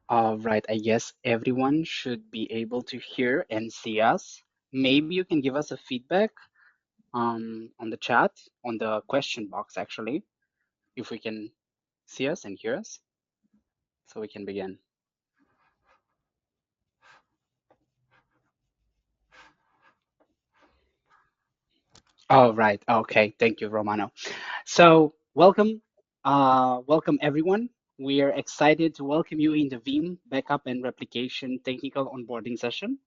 All right, I guess everyone should be able to hear and see us. Maybe you can give us a feedback on the chat, on the question box actually, if we can see us and hear us, so we can begin. All right, okay, thank you, Romano. So welcome everyone. We are excited to welcome you in the Veeam Backup and Replication Technical Onboarding session.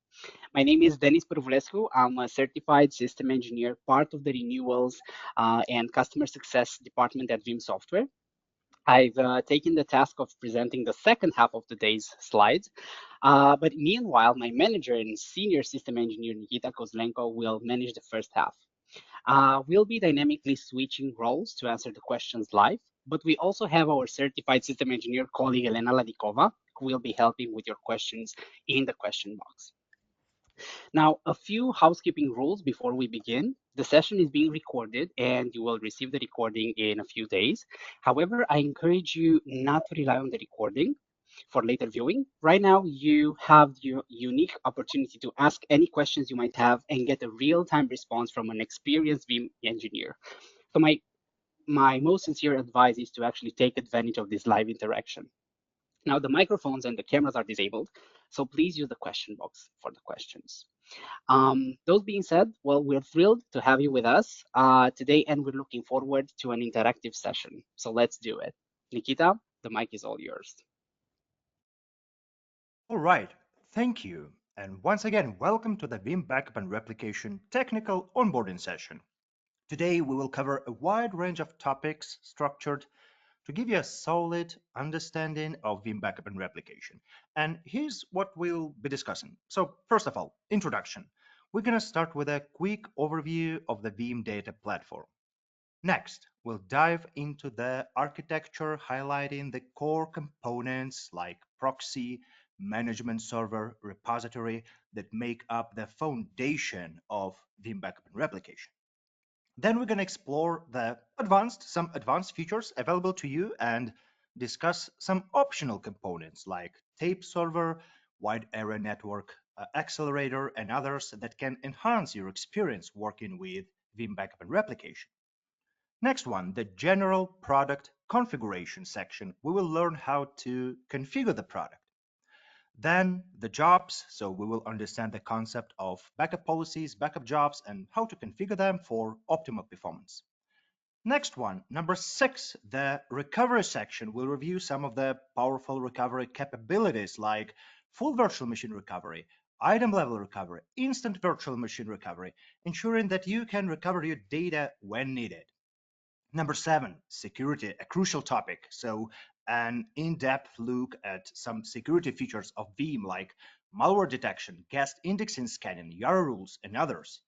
My name is Denis Pervulescu. I'm a certified system engineer, part of the renewals and customer success department at Veeam Software. I've taken the task of presenting the second half of today's slides. But meanwhile, my manager and senior system engineer, Nikita Kozlenko, will manage the first half. We'll be dynamically switching roles to answer the questions live, but we also have our certified system engineer colleague, Elena Ladikova, who will be helping with your questions in the question box. Now, a few housekeeping rules before we begin. The session is being recorded and you will receive the recording in a few days. However, I encourage you not to rely on the recording for later viewing. Right now, you have your unique opportunity to ask any questions you might have and get a real-time response from an experienced Veeam engineer. So my most sincere advice is to actually take advantage of this live interaction. Now, the microphones and the cameras are disabled, so please use the question box for the questions. Those being said, well, we're thrilled to have you with us today, and we're looking forward to an interactive session. So let's do it. Nikita, the mic is all yours. All right, thank you. And once again, welcome to the Veeam Backup and Replication Technical Onboarding session. Today, we will cover a wide range of topics structured to give you a solid understanding of Veeam Backup and Replication. And here's what we'll be discussing. So first of all, introduction. We're going to start with a quick overview of the Veeam data platform. Next, we'll dive into the architecture, highlighting the core components like proxy, management server, repository that make up the foundation of Veeam Backup and Replication. Then we're going to explore some advanced features available to you and discuss some optional components like tape server, wide area network accelerator, and others that can enhance your experience working with Veeam Backup and Replication. Next one, the general product configuration section. We will learn how to configure the product. Then the jobs. So we will understand the concept of backup policies, backup jobs, and how to configure them for optimal performance. Next one, number 6, the recovery section will review some of the powerful recovery capabilities like full virtual machine recovery, item level recovery, instant virtual machine recovery, ensuring that you can recover your data when needed. Number 7, security, a crucial topic. So an in-depth look at some security features of Veeam like malware detection, guest indexing scanning, YARA rules, and others.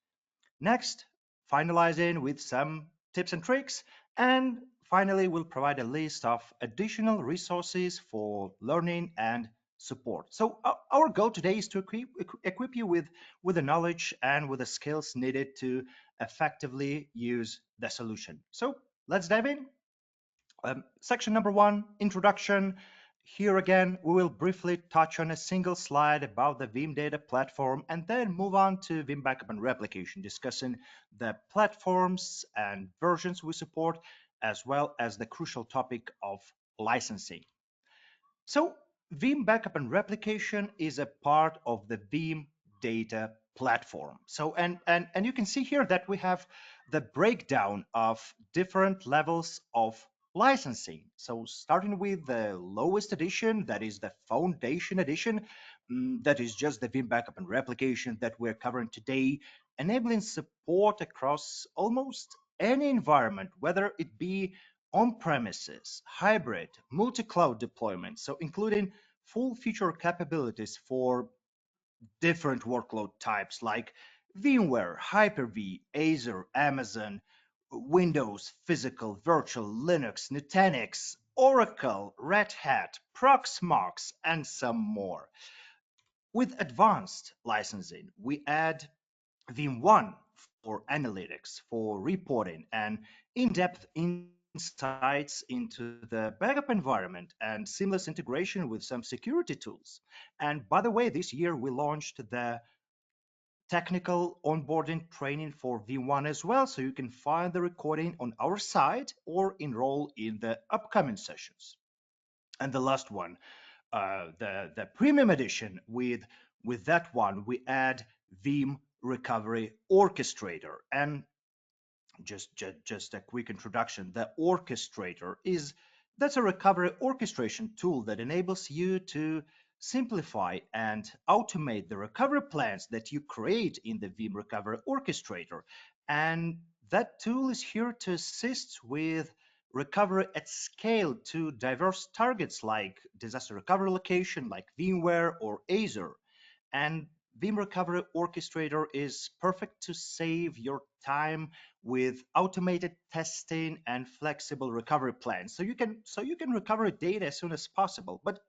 Next, finalizing with some tips and tricks. And finally, we'll provide a list of additional resources for learning and support. So our goal today is to equip you with the knowledge and with the skills needed to effectively use the solution. So let's dive in. Section number 1, introduction. Here again, we will briefly touch on a single slide about the Veeam data platform and then move on to Veeam backup and replication, discussing the platforms and versions we support, as well as the crucial topic of licensing. So Veeam backup and replication is a part of the Veeam data platform. So and you can see here that we have the breakdown of different levels of licensing. So starting with the lowest edition, that is the foundation edition, that is just the Veeam backup and replication that we're covering today, enabling support across almost any environment, whether it be on-premises, hybrid, multi-cloud deployment, so including full feature capabilities for different workload types like VMware, Hyper-V, Azure, Amazon, Windows, physical, virtual, Linux, Nutanix, Oracle, Red Hat, Proxmax, and some more. With advanced licensing, we add Veeam One for analytics, for reporting, and in-depth insights into the backup environment and seamless integration with some security tools. And by the way, this year we launched the technical onboarding training for V1 as well, so you can find the recording on our site or enroll in the upcoming sessions. And the last one, the premium edition, with that one we add Veeam Recovery Orchestrator. And just a quick introduction, the orchestrator is that's a recovery orchestration tool that enables you to simplify and automate the recovery plans that you create in the Veeam Recovery Orchestrator. And that tool is here to assist with recovery at scale to diverse targets like disaster recovery location, like VMware or Azure. And Veeam Recovery Orchestrator is perfect to save your time with automated testing and flexible recovery plans. So you can recover data as soon as possible. But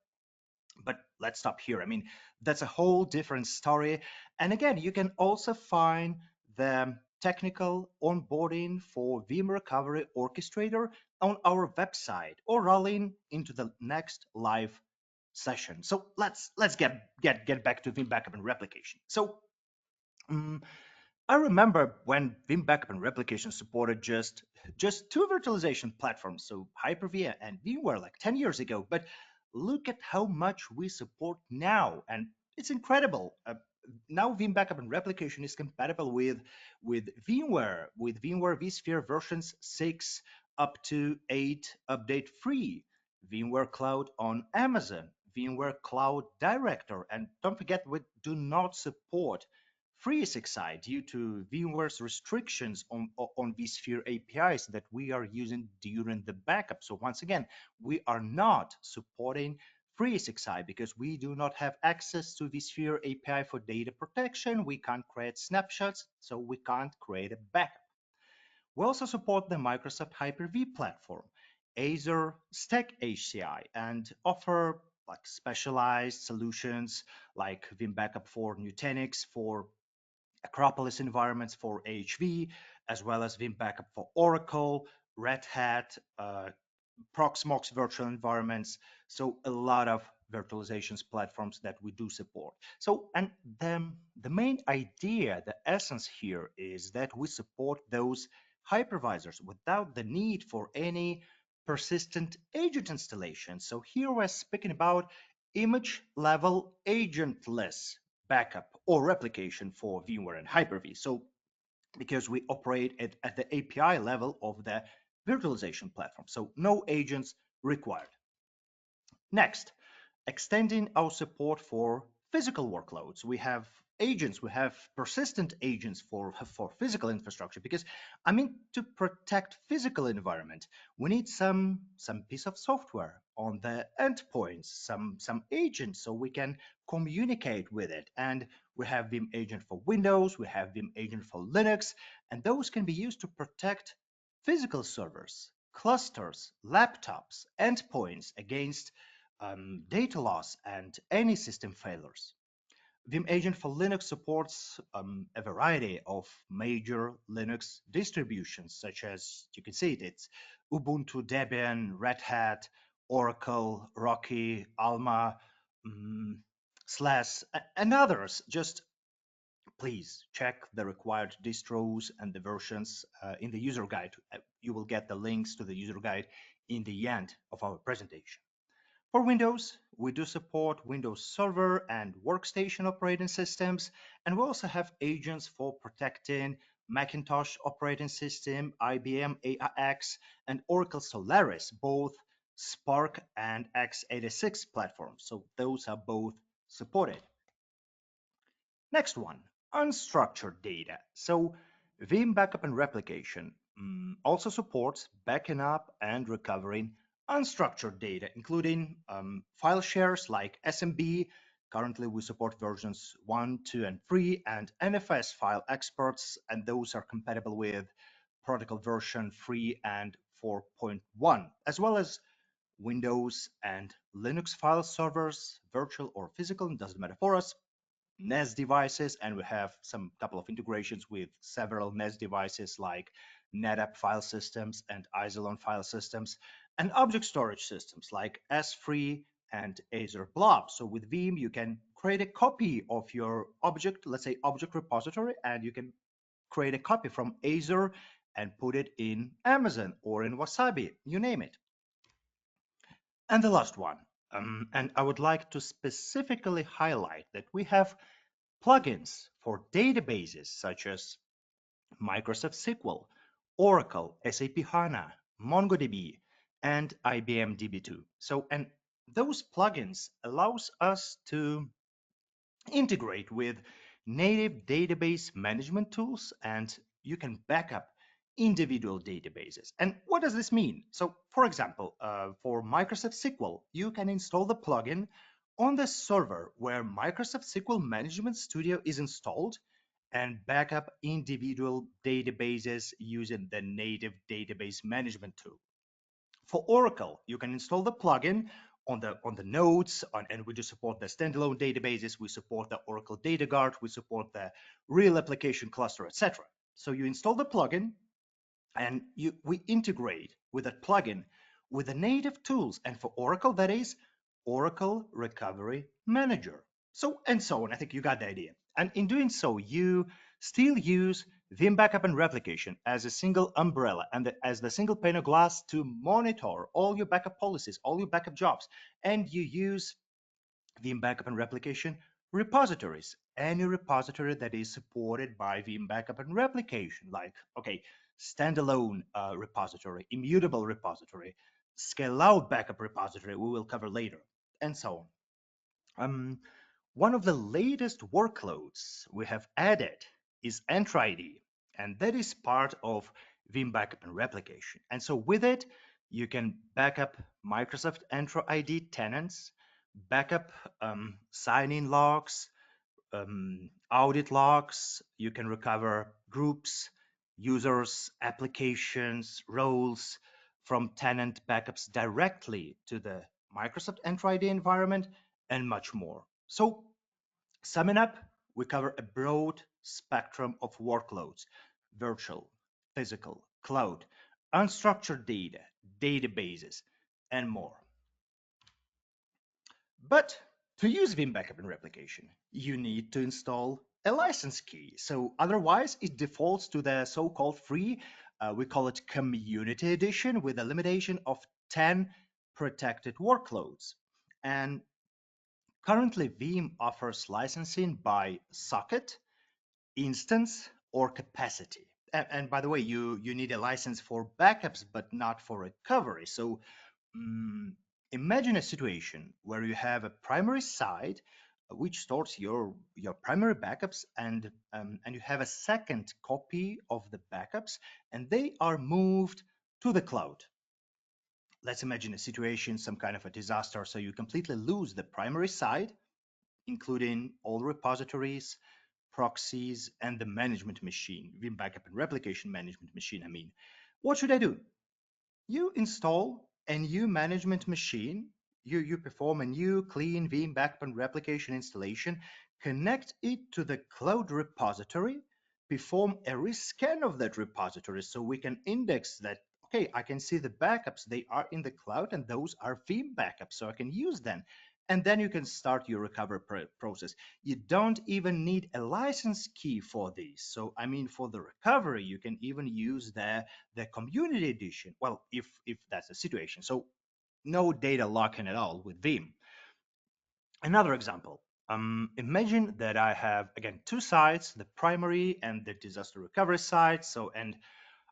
let's stop here. I mean, that's a whole different story. And again, you can also find the technical onboarding for Veeam Recovery Orchestrator on our website or rolling into the next live session. So let's get back to Veeam Backup and Replication. So um, I remember when Veeam Backup and Replication supported just two virtualization platforms, so Hyper-V and VMware, like 10 years ago. But look at how much we support now, and it's incredible. Now Veeam Backup and Replication is compatible with VMware vSphere versions 6 up to 8 update free, VMware Cloud on Amazon, VMware Cloud Director, and don't forget we do not support FreeSXI due to VMware's restrictions on vSphere APIs that we are using during the backup. So once again, we are not supporting FreeSXI because we do not have access to vSphere API for data protection. We can't create snapshots, so we can't create a backup. We also support the Microsoft Hyper-V platform, Azure Stack HCI, and offer like specialized solutions like Vim Backup for Nutanix, for Acropolis environments for HV, as well as Vim Backup for Oracle, Red Hat, Proxmox virtual environments. So a lot of virtualizations platforms that we do support. So, and the main idea, the essence here is that we support those hypervisors without the need for any persistent agent installation. So here we're speaking about image level agentless backup or replication for VMware and Hyper-V. So because we operate at the API level of the virtualization platform. So no agents required. Next, extending our support for physical workloads. We have agents, we have persistent agents for physical infrastructure because I mean to protect physical environment, we need some piece of software on the endpoints, some agents so we can communicate with it. And we have Vim agent for Windows, we have Vim agent for Linux, and those can be used to protect physical servers, clusters, laptops, endpoints against data loss, and any system failures. Vim Agent for Linux supports a variety of major Linux distributions, such as you can see it's Ubuntu, Debian, Red Hat, Oracle, Rocky, Alma, um, Slash, and others. Just please check the required distros and the versions in the user guide. You will get the links to the user guide in the end of our presentation. For Windows, we do support Windows Server and Workstation operating systems, and we also have agents for protecting Macintosh operating system, IBM AIX, and Oracle Solaris, both Spark and x86 platforms. So those are both supported. Next one, unstructured data. So Veeam Backup and Replication also supports backing up and recovering unstructured data, including file shares like SMB. Currently, we support versions 1, 2, and 3, and NFS file exports, and those are compatible with protocol version 3 and 4.1, as well as Windows and Linux file servers, virtual or physical, it doesn't matter for us, NAS devices, and we have some couple of integrations with several NAS devices like NetApp file systems and Isilon file systems, and object storage systems like S3 and Azure Blob. So with Veeam, you can create a copy of your object, let's say object repository, and you can create a copy from Azure and put it in Amazon or in Wasabi, you name it. And the last one, and I would like to specifically highlight that we have plugins for databases such as Microsoft SQL, Oracle, SAP HANA, MongoDB, and IBM DB2. So, and those plugins allows us to integrate with native database management tools, and you can back up individual databases. And what does this mean? So, for example, for Microsoft SQL, you can install the plugin on the server where Microsoft SQL Management Studio is installed and back up individual databases using the native database management tool. For Oracle, you can install the plugin on the nodes, and we do support the standalone databases. We support the Oracle Data Guard. We support the real application cluster, etc. So you install the plugin, and we integrate with that plugin with the native tools. And for Oracle, that is Oracle Recovery Manager. So and so on. I think you got the idea. And in doing so, you still use Veeam Backup and Replication as a single umbrella and as the single pane of glass to monitor all your backup policies, all your backup jobs. And you use Veeam Backup and Replication repositories. Any repository that is supported by Veeam Backup and Replication, like, okay, standalone repository, immutable repository, scale out backup repository, we will cover later, and so on. One of the latest workloads we have added is Entra ID, and that is part of Veeam Backup and Replication. And so with it, you can backup Microsoft Entra ID tenants, backup sign-in logs, audit logs. You can recover groups, users, applications, roles from tenant backups directly to the Microsoft Entra ID environment, and much more. So summing up, we cover a broad spectrum of workloads: virtual, physical, cloud, unstructured data, databases, and more. But to use Veeam Backup and Replication, you need to install a license key. So otherwise, it defaults to the so-called free, we call it Community Edition, with a limitation of 10 protected workloads. And currently, Veeam offers licensing by socket, instance, or capacity. And by the way, you need a license for backups, but not for recovery. So imagine a situation where you have a primary site which stores your primary backups, and you have a second copy of the backups, and they are moved to the cloud. Let's imagine a situation, some kind of a disaster, so you completely lose the primary site, including all repositories, proxies, and the management machine, Veeam Backup and Replication management machine, I mean. What should I do? You install a new management machine, you perform a new clean Veeam Backup and Replication installation, connect it to the cloud repository, perform a rescan of that repository so we can index that. Okay, I can see the backups, they are in the cloud, and those are Veeam backups, so I can use them. And then you can start your recovery process. You don't even need a license key for this. So, I mean, for the recovery, you can even use the community edition. Well, if that's the situation. So, no data locking at all with Veeam. Another example. Imagine that I have, again, two sites, the primary and the disaster recovery site. So, and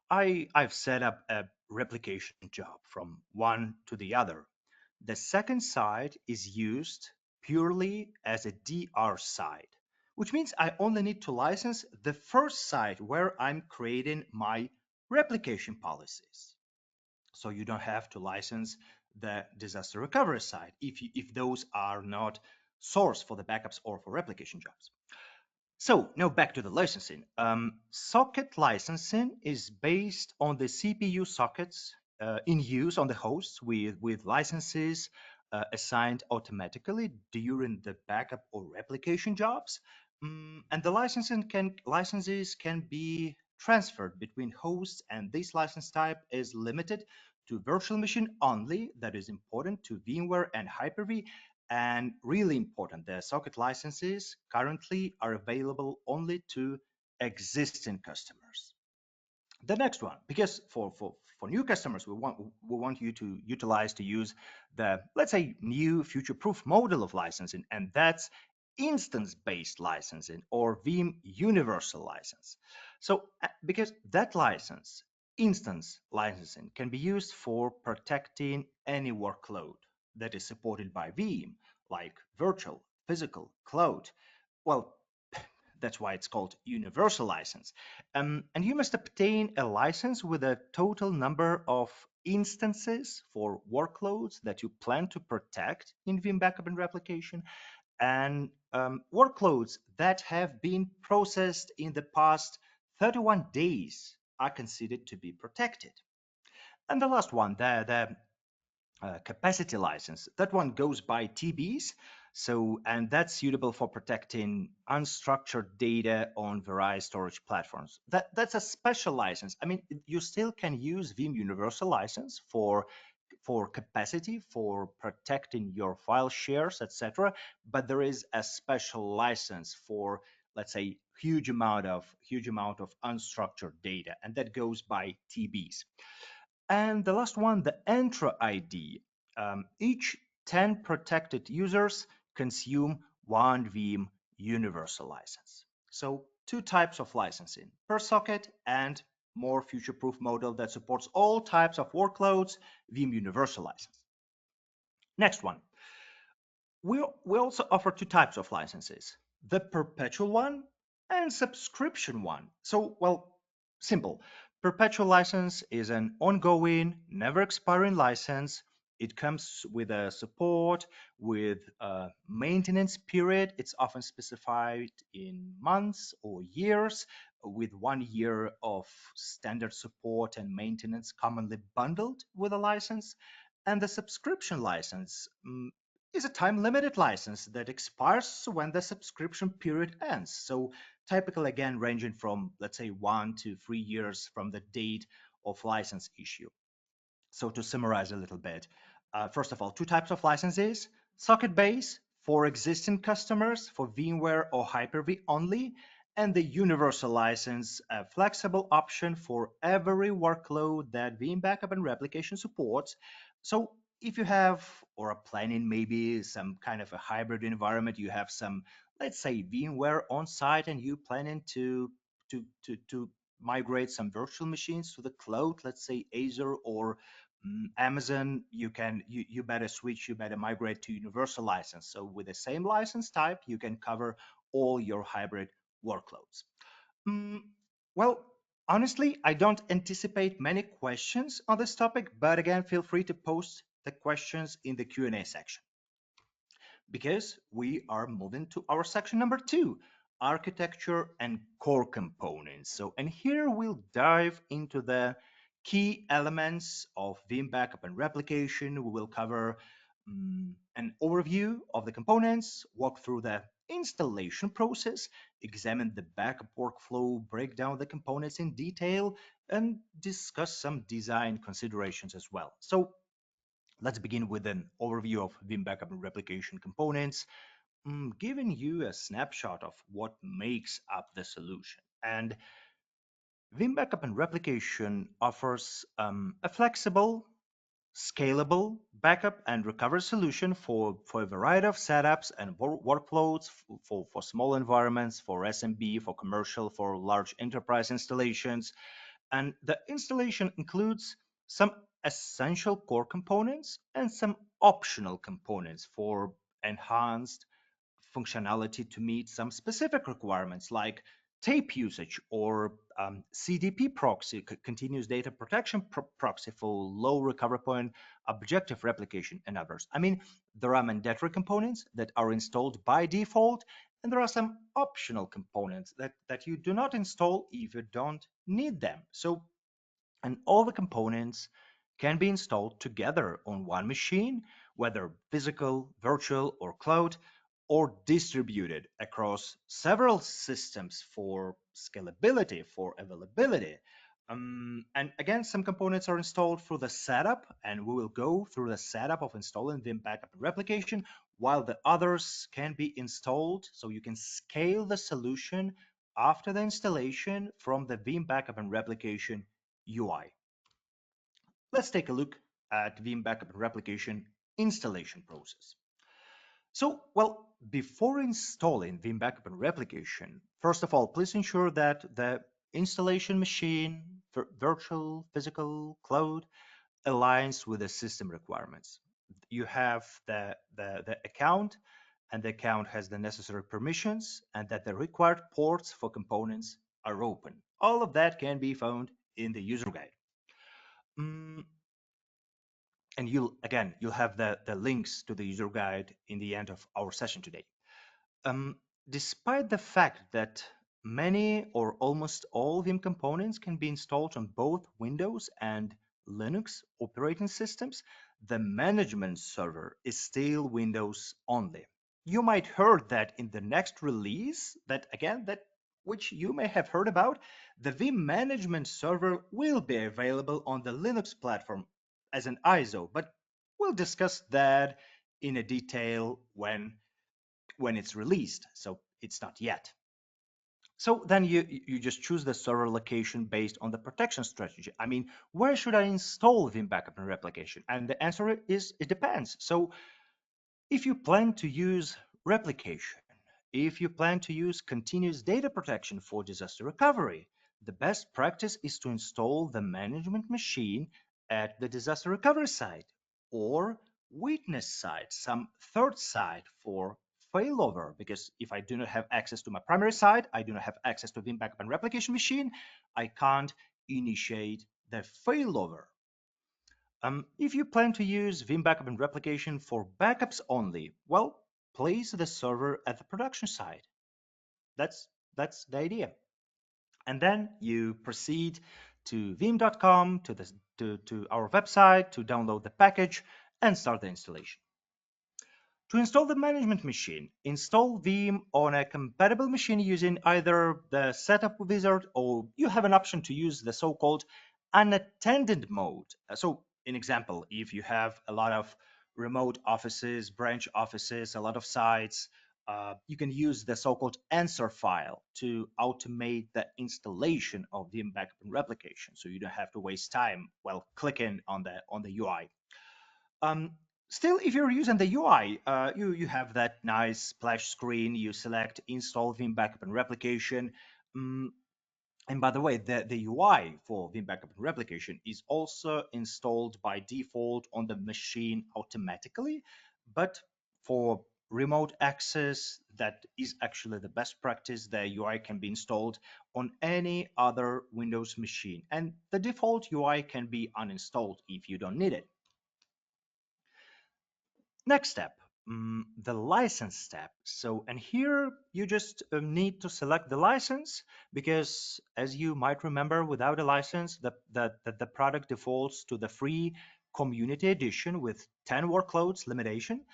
I've set up a replication job from one to the other. The second site is used purely as a DR site, which means I only need to license the first site where I'm creating my replication policies. So you don't have to license the disaster recovery site if those are not source for the backups or for replication jobs. So now back to the licensing. Socket licensing is based on the CPU sockets in use on the hosts with licenses assigned automatically during the backup or replication jobs. And the licenses can be transferred between hosts, and this license type is limited to virtual machine only. That is important to VMware and Hyper-V. And really important, the socket licenses currently are available only to existing customers. The next one, because for new customers, we want you to utilize to use the, let's say, new future-proof model of licensing, and that's instance-based licensing or Veeam universal license. So because that license, instance licensing, can be used for protecting any workload that is supported by Veeam, like virtual, physical, cloud. Well, that's why it's called universal license. And you must obtain a license with a total number of instances for workloads that you plan to protect in Veeam Backup and Replication, and workloads that have been processed in the past 31 days are considered to be protected. And the last one, the capacity license. That one goes by TBs. So, and that's suitable for protecting unstructured data on various storage platforms. That's a special license. I mean, you still can use Veeam Universal License for capacity, for protecting your file shares, etc. But there is a special license for, let's say, huge amount of unstructured data, and that goes by TBs. And the last one, the Entra ID. Each 10 protected users consume one Veeam universal license. So two types of licensing, per socket and more future-proof model that supports all types of workloads, Veeam universal license. Next one, we also offer two types of licenses, the perpetual one and subscription one. So, well, simple. Perpetual license is an ongoing, never expiring license. It comes with a support, with a maintenance period. It's often specified in months or years, with 1 year of standard support and maintenance commonly bundled with a license. And the subscription license is a time limited license that expires when the subscription period ends. So typically, again, ranging from, let's say, 1 to 3 years from the date of license issue. So to summarize a little bit, first of all, two types of licenses: socket base for existing customers for VMware or Hyper-V only, and the universal license, a flexible option for every workload that Veeam Backup and Replication supports. So if you have or are planning maybe some kind of a hybrid environment, you have some, let's say, VMware on site, and you planning to migrate some virtual machines to the cloud, let's say Azure or Amazon, you better switch, you better migrate to universal license. So with the same license type, you can cover all your hybrid workloads. Mm, well, honestly, I don't anticipate many questions on this topic, but again, feel free to post the questions in the Q&A section, because we are moving to our section number 2, architecture and core components. So, and here we'll dive into the key elements of Veeam Backup and Replication. We will cover an overview of the components, walk through the installation process, examine the backup workflow, break down the components in detail, and discuss some design considerations as well. So let's begin with an overview of Veeam Backup and Replication components, giving you a snapshot of what makes up the solution. And Veeam Backup and Replication offers a flexible, scalable backup and recovery solution for a variety of setups and workloads, for small environments, for SMB, for commercial, for large enterprise installations. And the installation includes some essential core components and some optional components for enhanced functionality to meet some specific requirements like tape usage or CDP proxy, continuous data protection proxy for low recovery point, objective replication, and others. I mean, there are mandatory components that are installed by default, and there are some optional components that you do not install if you don't need them. So, and all the components can be installed together on one machine, whether physical, virtual, or cloud, or distributed across several systems for scalability, for availability. And again, some components are installed through the setup, and we will go through the setup of installing Veeam Backup and Replication, while the others can be installed so you can scale the solution after the installation from the Veeam Backup and Replication UI. Let's take a look at Veeam Backup and Replication installation process. So, well, before installing Veeam Backup and Replication, first of all, please ensure that the installation machine, virtual, physical, cloud, aligns with the system requirements. You have the account, and the account has the necessary permissions, and that the required ports for components are open. All of that can be found in the user guide. Mm, and you'll have the links to the user guide in the end of our session today. Um, Despite the fact that many or almost all Vim components can be installed on both Windows and Linux operating systems, the management server is still Windows only. You might heard that in the next release, that which you may have heard about, the Vim management server will be available on the Linux platform as an ISO, but we'll discuss that in a detail when it's released, so it's not yet. So then you just choose the server location based on the protection strategy. I mean, where should I install Vim Backup and Replication? And the answer is it depends. So if you plan to use replication, if you plan to use continuous data protection for disaster recovery, the best practice is to install the management machine at the disaster recovery site or witness site, some third site for failover. Because if I do not have access to my primary site, I do not have access to Vim Backup and Replication machine, I can't initiate the failover. If you plan to use Vim Backup and Replication for backups only, well, place the server at the production site. That's the idea. And then you proceed to veeam.com, to our website, to download the package and start the installation. To install the management machine, install Veeam on a compatible machine using either the setup wizard, or you have an option to use the so-called unattended mode. So, in example, if you have a lot of remote offices, branch offices, a lot of sites, you can use the so-called answer file to automate the installation of Veeam Backup and Replication, so you don't have to waste time while clicking on the UI. Um, Still, if you're using the UI, you have that nice splash screen. You select install Vim Backup and Replication. Um, and by the way, the UI for Vim Backup and Replication is also installed by default on the machine automatically. But for remote access, that is actually the best practice. The UI can be installed on any other Windows machine. And the default UI can be uninstalled if you don't need it. Next step, the license step. So, and here you just need to select the license, because as you might remember, without a license, the product defaults to the free community edition with 10 workloads limitation.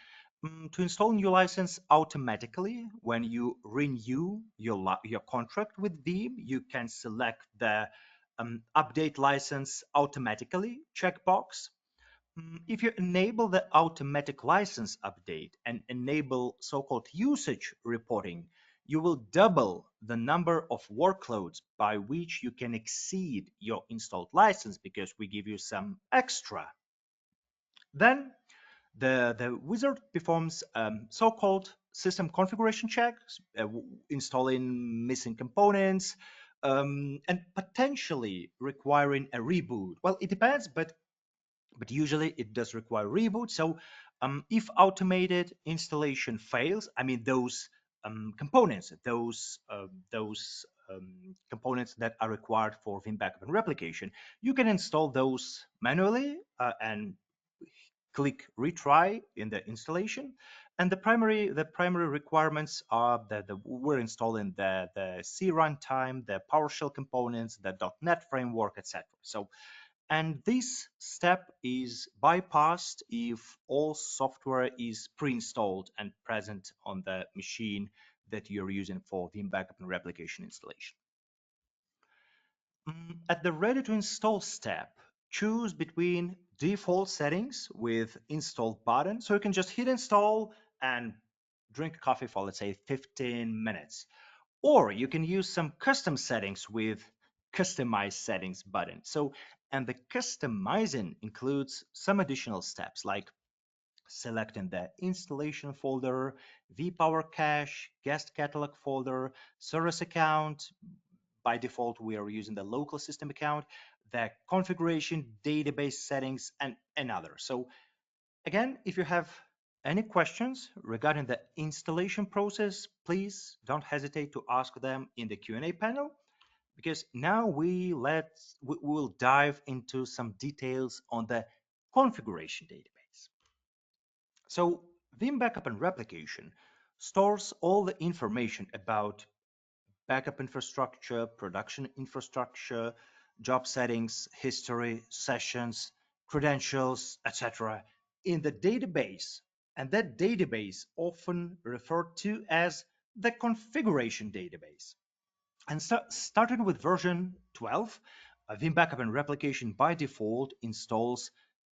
To install new license automatically, when you renew your contract with Veeam, you can select the update license automatically checkbox. If you enable the automatic license update and enable so-called usage reporting, you will double the number of workloads by which you can exceed your installed license, because we give you some extra. Then the wizard performs so-called system configuration checks, installing missing components, and potentially requiring a reboot. Well, it depends, but usually it does require reboot. So if automated installation fails, I mean those components, those components that are required for Vim Backup and Replication, you can install those manually and click retry in the installation. And the primary requirements are that we're installing the C runtime, the PowerShell components, the .NET framework, etc. So And this step is bypassed if all software is pre-installed and present on the machine that you're using for Veeam Backup and Replication installation. At the ready to install step, choose between default settings with install button. So you can just hit install and drink coffee for, let's say, 15 minutes. Or you can use some custom settings with customize settings button. So, and the customizing includes some additional steps like selecting the installation folder, vPower cache, guest catalog folder, service account. By default, we are using the local system account, the configuration, database settings, and others. So again, if you have any questions regarding the installation process, please don't hesitate to ask them in the Q&A panel, because now we will dive into some details on the configuration database. So Veeam Backup and Replication stores all the information about backup infrastructure, production infrastructure, job settings, history, sessions, credentials, etc. in the database. And that database often referred to as the configuration database. And starting with version 12, Veeam Backup and Replication by default installs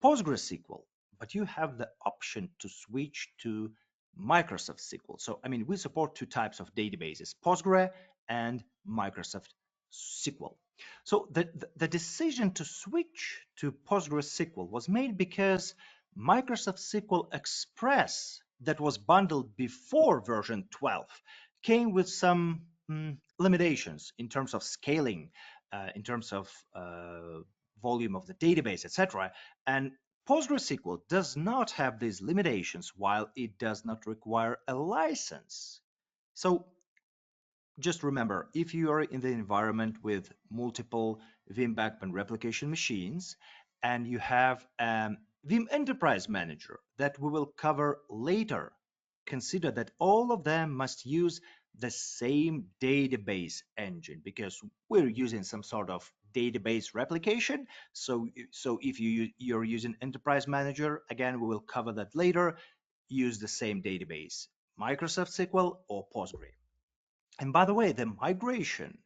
PostgreSQL, but you have the option to switch to Microsoft SQL. So, I mean, we support two types of databases, Postgre and Microsoft SQL. So the decision to switch to PostgreSQL was made because Microsoft SQL Express that was bundled before version 12 came with some limitations in terms of scaling, in terms of volume of the database, etc. And PostgreSQL does not have these limitations while it does not require a license. So just remember, if you are in the environment with multiple Veeam Backup and Replication machines, and you have a Veeam Enterprise Manager that we will cover later, consider that all of them must use the same database engine, because we're using some sort of database replication. So if you're using Enterprise Manager, again, we will cover that later, use the same database, Microsoft SQL or Postgre. And by the way, the migration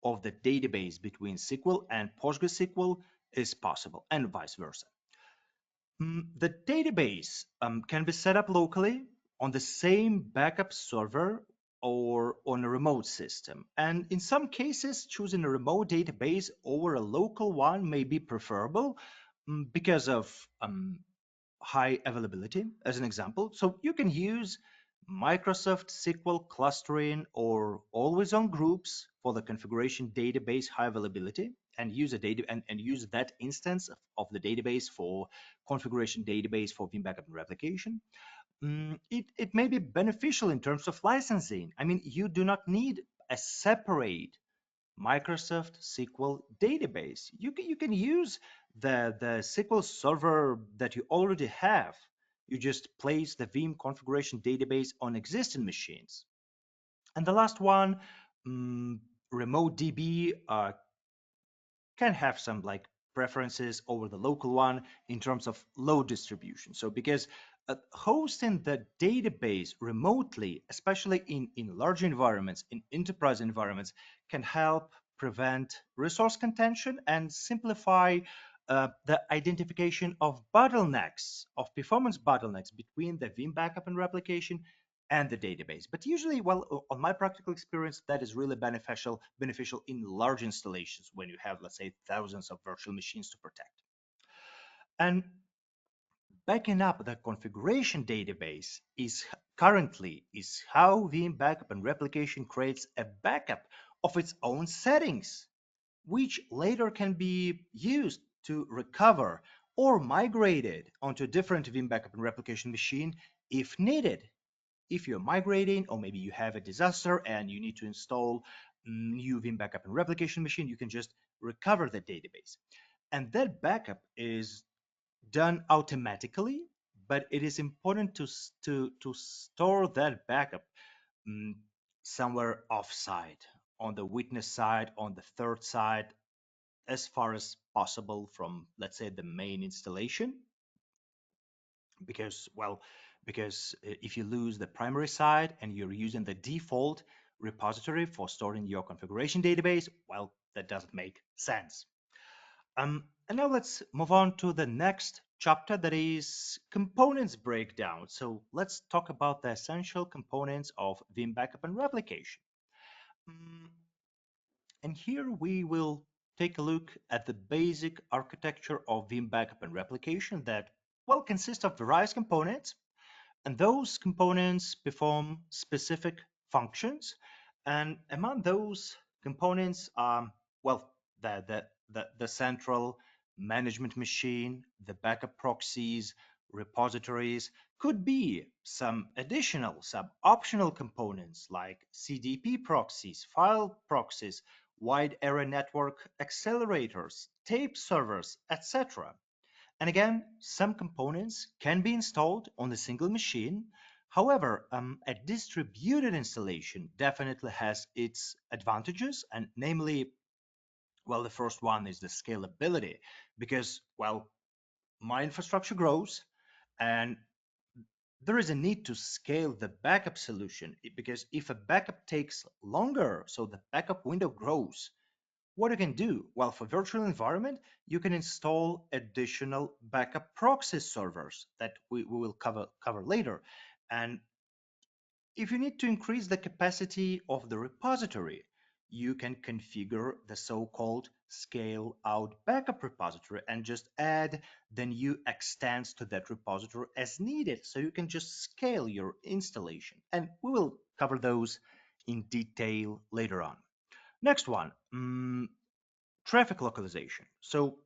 of the database between SQL and PostgreSQL is possible, and vice versa. The database can be set up locally on the same backup server or on a remote system. And in some cases, choosing a remote database over a local one may be preferable because of high availability, as an example. So you can use Microsoft SQL clustering or always on groups for the configuration database high availability, and use a data and use that instance of the database for configuration database for Veeam Backup and Replication. It may be beneficial in terms of licensing. I mean, you do not need a separate Microsoft SQL database. You can use the SQL server that you already have. You just place the Veeam configuration database on existing machines. And the last one, remote DB, can have some like preferences over the local one in terms of load distribution. So because hosting the database remotely, especially in large environments, in enterprise environments, can help prevent resource contention and simplify the identification of bottlenecks, of performance bottlenecks between the Veeam backup and replication and the database. But usually, well, on my practical experience, that is really beneficial in large installations when you have, let's say, thousands of virtual machines to protect. And backing up the configuration database is currently is how Veeam Backup and Replication creates a backup of its own settings, which later can be used to recover or migrated onto a different Veeam Backup and Replication machine if needed. If you're migrating, or maybe you have a disaster and you need to install new Veeam Backup and Replication machine, you can just recover the database. And that backup is done automatically, but it is important to store that backup um, somewhere offsite, on the witness side, on the third side, as far as possible from, let's say, the main installation, because, well, because if you lose the primary side and you're using the default repository for storing your configuration database, well, that doesn't make sense. And now let's move on to the next chapter, that is components breakdown. So let's talk about the essential components of Veeam Backup and Replication. Mm, And here we will take a look at the basic architecture of Veeam Backup and Replication that, well, consists of various components, and those components perform specific functions. And among those components are, well, the central management machine, the backup proxies, repositories, could be some additional, some optional components like CDP proxies, file proxies, wide area network accelerators, tape servers, etc. And again, some components can be installed on a single machine. However, a distributed installation definitely has its advantages, and namely, well, the first one is the scalability, because, well, my infrastructure grows and there is a need to scale the backup solution, because if a backup takes longer, so the backup window grows, what you can do? Well, for virtual environment, you can install additional backup proxy servers that we will cover later. And if you need to increase the capacity of the repository, you can configure the so-called scale out backup repository and just add the new extents to that repository as needed. So you can just scale your installation. And we will cover those in detail later on. Next one, traffic localization. So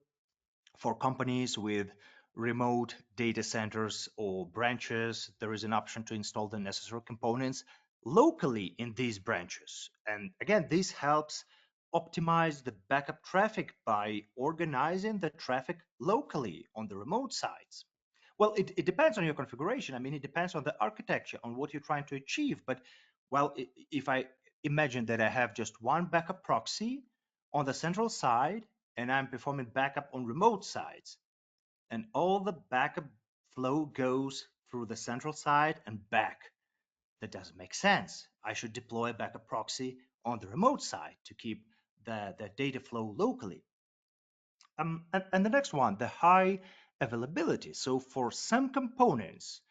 for companies with remote data centers or branches, there is an option to install the necessary components locally in these branches. And again, this helps optimize the backup traffic by organizing the traffic locally on the remote sites. Well, it depends on your configuration. I mean, it depends on the architecture, on what you're trying to achieve. But, well, if I imagine that I have just one backup proxy on the central side and I'm performing backup on remote sides, and all the backup flow goes through the central side and back. That doesn't make sense. I should deploy a backup proxy on the remote side to keep the data flow locally. And the next one, the high availability. So for some components,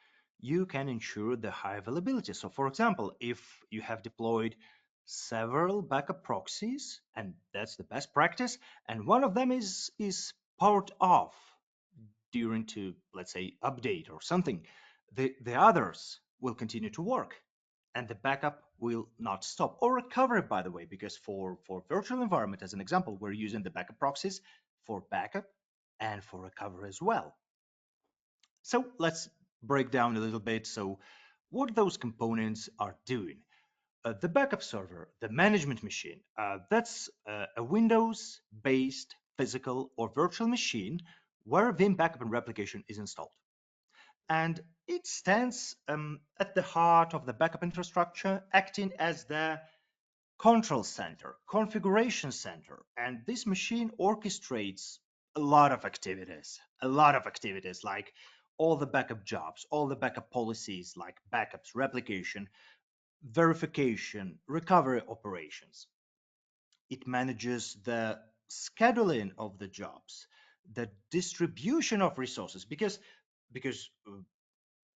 you can ensure the high availability. So for example, if you have deployed several backup proxies, and that's the best practice, and one of them is powered off during to, let's say, update or something, the others will continue to work and the backup will not stop, or recovery, by the way, because for virtual environment, as an example, we're using the backup proxies for backup and for recovery as well. So let's break down a little bit. So what those components are doing. The backup server, the management machine, that's a Windows-based physical or virtual machine where Veeam Backup and Replication is installed. And it stands at the heart of the backup infrastructure, acting as the control center, configuration center. And this machine orchestrates a lot of activities like all the backup jobs, all the backup policies like backups, replication, verification, recovery operations. It manages the scheduling of the jobs, the distribution of resources, because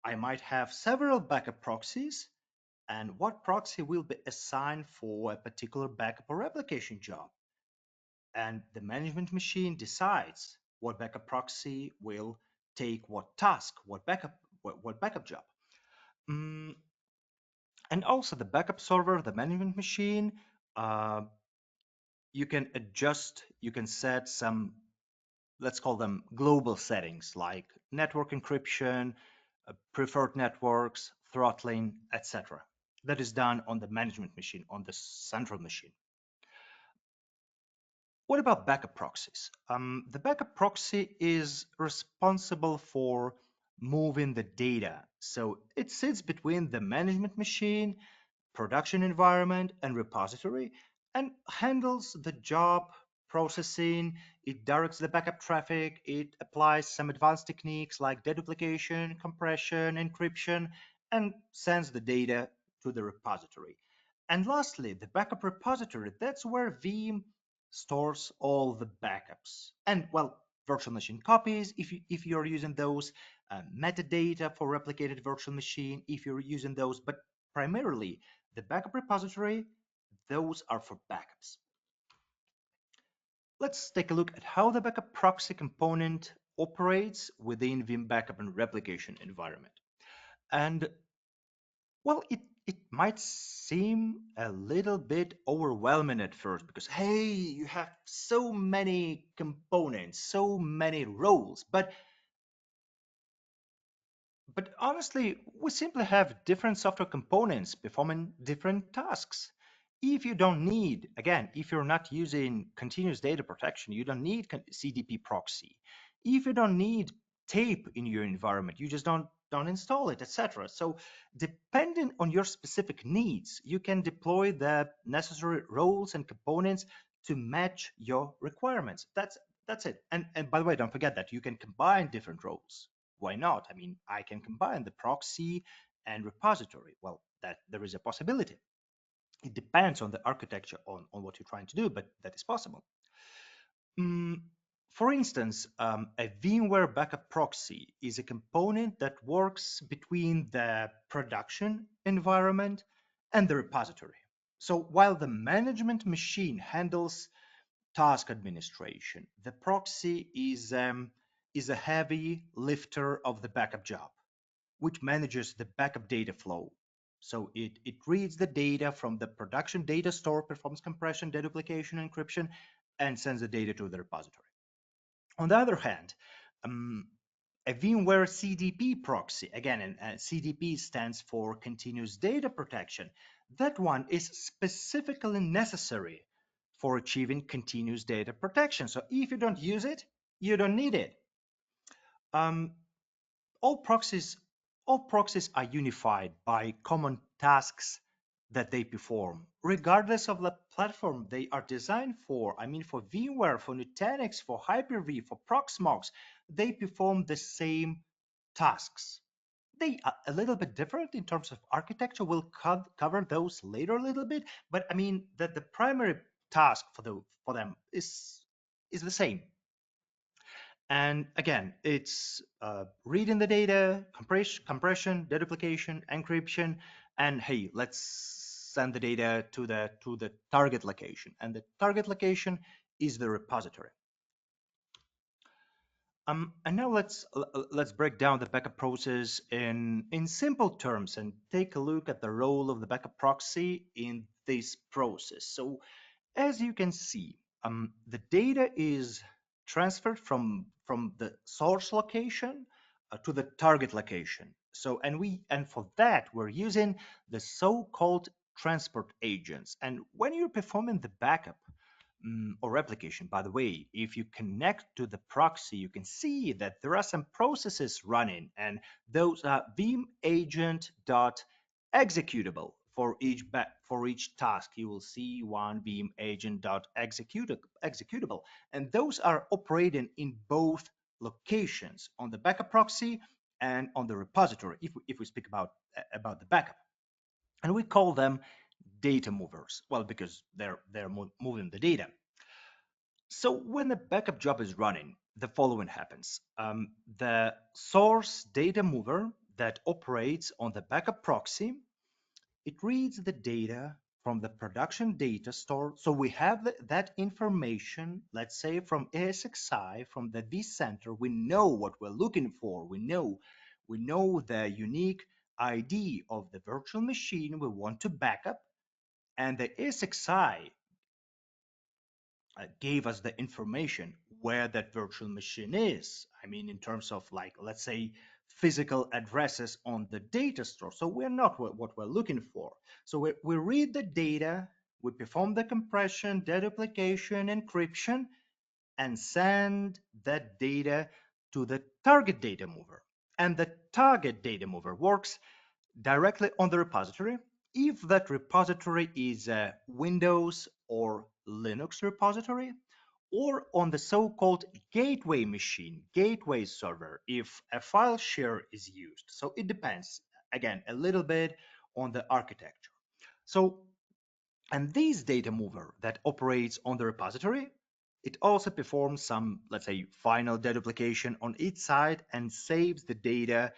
I might have several backup proxies, and what proxy will be assigned for a particular backup or replication job. And the management machine decides what backup proxy will take what task, what backup job. Mm, and also the backup server, the management machine, uh, you can adjust, you can set some, let's call them global settings like network encryption, preferred networks, throttling, etc. That is done on the management machine, on the central machine. What about backup proxies? The backup proxy is responsible for moving the data. So it sits between the management machine, production environment, and repository, and handles the job processing, it directs the backup traffic, it applies some advanced techniques like deduplication, compression, encryption, and sends the data to the repository. And lastly, the backup repository, that's where Veeam stores all the backups. And well, virtual machine copies, if you're using those, metadata for replicated virtual machine, if you're using those, but primarily the backup repository, those are for backups. Let's take a look at how the backup proxy component operates within Veeam Backup and Replication environment. And well, it might seem a little bit overwhelming at first because, hey, you have so many components, so many roles, but honestly, we simply have different software components performing different tasks. If you don't need, again, if you're not using continuous data protection, you don't need CDP proxy. If you don't need tape in your environment, you just don't install it, etc. So depending on your specific needs, you can deploy the necessary roles and components to match your requirements. That's it. And by the way, don't forget that you can combine different roles. Why not? I mean, I can combine the proxy and repository. Well, that there is a possibility. It depends on the architecture, on what you're trying to do, but that is possible. Mm, for instance, a VMware backup proxy is a component that works between the production environment and the repository. So while the management machine handles task administration, the proxy is a heavy lifter of the backup job, which manages the backup data flow. So it reads the data from the production data store, performs compression, deduplication, encryption, and sends the data to the repository. On the other hand, um, a VMware CDP proxy, again, and CDP stands for Continuous Data Protection. That one is specifically necessary for achieving continuous data protection. So if you don't use it, you don't need it. Um, all proxies all proxies are unified by common tasks that they perform regardless of the platform they are designed for. I mean, for VMware, for Nutanix, for Hyper-V, for Proxmox, they perform the same tasks. They are a little bit different in terms of architecture. We'll cover those later a little bit, but I mean that the primary task for them is the same. And again, it's reading the data, compression, deduplication, encryption, and hey, let's send the data to the target location. And the target location is the repository. And now let's break down the backup process in simple terms and take a look at the role of the backup proxy in this process. So as you can see, the data is transferred from the source location to the target location. So, and for that, we're using the so-called transport agents. And when you're performing the backup or replication, by the way, if you connect to the proxy, you can see that there are some processes running, and those are Veeam agent dot executable for each task. You will see one Veeam agent dot executable, and those are operating in both locations, on the backup proxy and on the repository, if we speak about the backup. And we call them data movers, well, because they're moving the data. So when the backup job is running, the following happens. The source data mover that operates on the backup proxy, it reads the data from the production data store. So we have that information, let's say from ASXi, from the vCenter. We know what we're looking for. We know the unique ID of the virtual machine we want to backup, and the ASXi gave us the information where that virtual machine is. I mean, in terms of, like, let's say, physical addresses on the data store. So we're not what we're looking for. So we read the data, we perform the compression, deduplication, encryption, and send that data to the target data mover. And the target data mover works directly on the repository. If that repository is a Windows or Linux repository, or on the so-called gateway machine, gateway server, if a file share is used. So it depends, again, a little bit on the architecture. So, and this data mover that operates on the repository, it also performs some, let's say, final deduplication on each side and saves the data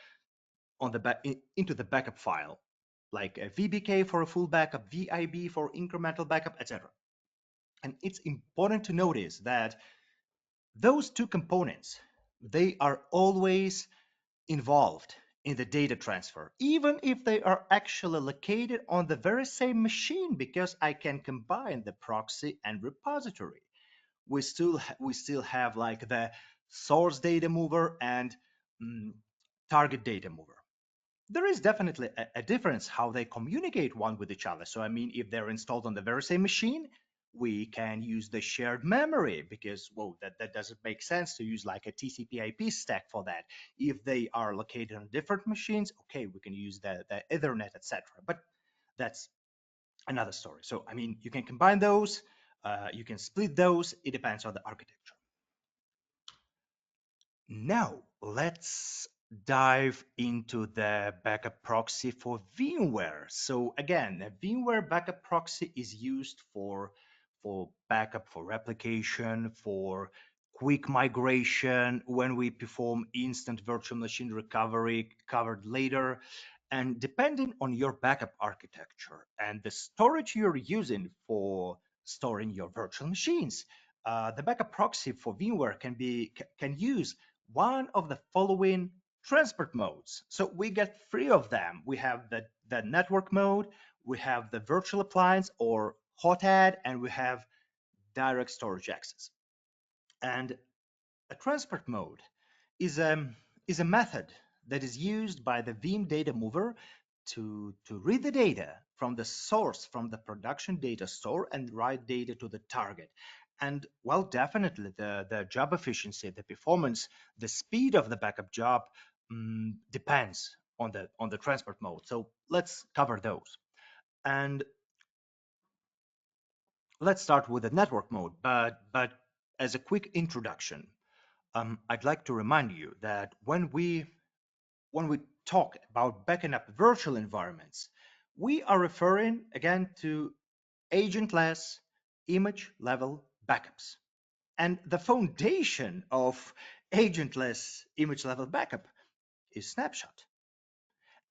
on the into the backup file, like a VBK for a full backup, VIB for incremental backup, etc. And it's important to notice that those two components, they are always involved in the data transfer, even if they are actually located on the very same machine, because I can combine the proxy and repository. We still have like the source data mover and mm, target data mover. There is definitely a difference how they communicate one with each other. So I mean, if they're installed on the very same machine, we can use the shared memory, because well, that doesn't make sense to use like a TCP/IP stack for that. If they are located on different machines, okay, we can use the Ethernet, etc. But that's another story. So I mean, you can combine those, you can split those. It depends on the architecture. Now, let's dive into the backup proxy for VMware. So again, the VMware backup proxy is used for backup, for replication, for quick migration when we perform instant virtual machine recovery, covered later. And depending on your backup architecture and the storage you're using for storing your virtual machines, the backup proxy for VMware can use one of the following transport modes. So we get three of them. We have the network mode, we have the virtual appliance or hot add, and we have direct storage access. And a transport mode is a method that is used by the Veeam data mover to read the data from the source, from the production data store, and write data to the target. And well, definitely the job efficiency, the performance, the speed of the backup job depends on the transport mode. So let's cover those. And let's start with the network mode. But as a quick introduction, I'd like to remind you that when we talk about backing up virtual environments, we are referring again to agentless image level backups. And the foundation of agentless image level backup is snapshot.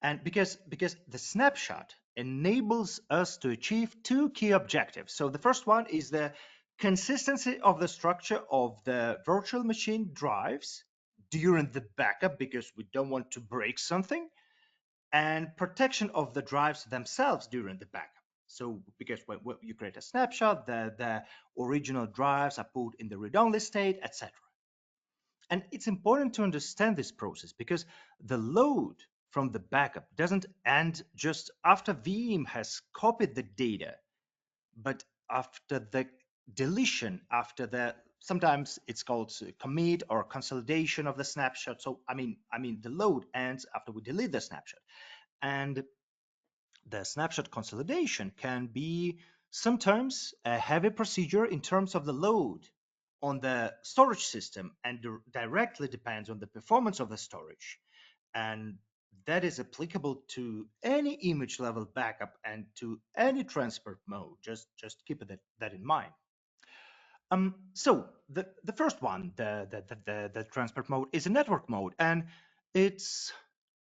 And because the snapshot enables us to achieve two key objectives. So the first one is the consistency of the structure of the virtual machine drives during the backup, because we don't want to break something, and protection of the drives themselves during the backup. So because when you create a snapshot, the original drives are put in the read-only state, etc. And it's important to understand this process, because the load from the backup doesn't end just after Veeam has copied the data, but after the deletion, after the, sometimes it's called commit or consolidation of the snapshot. So I mean the load ends after we delete the snapshot. And the snapshot consolidation can be sometimes a heavy procedure in terms of the load on the storage system, and directly depends on the performance of the storage. And that is applicable to any image level backup and to any transport mode. Just keep that in mind. So the first one, the transport mode, is a network mode, and it's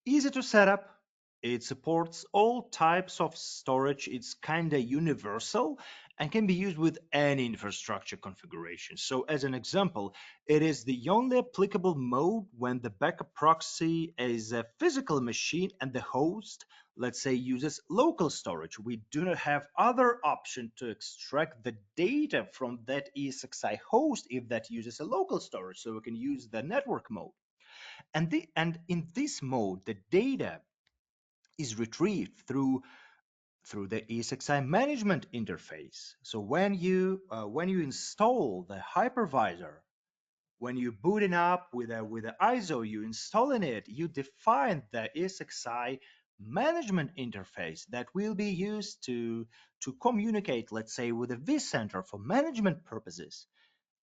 easy to set up. It supports all types of storage. It's kind of universal and can be used with any infrastructure configuration. So as an example, it is the only applicable mode when the backup proxy is a physical machine and the host, let's say, uses local storage. We do not have other option to extract the data from that ESXi host if that uses a local storage. So we can use the network mode. And in this mode, the data is retrieved through the ESXi management interface. So when you install the hypervisor, when you booting up with a ISO, you installing it, you define the ESXi management interface that will be used to communicate, let's say, with the vCenter for management purposes.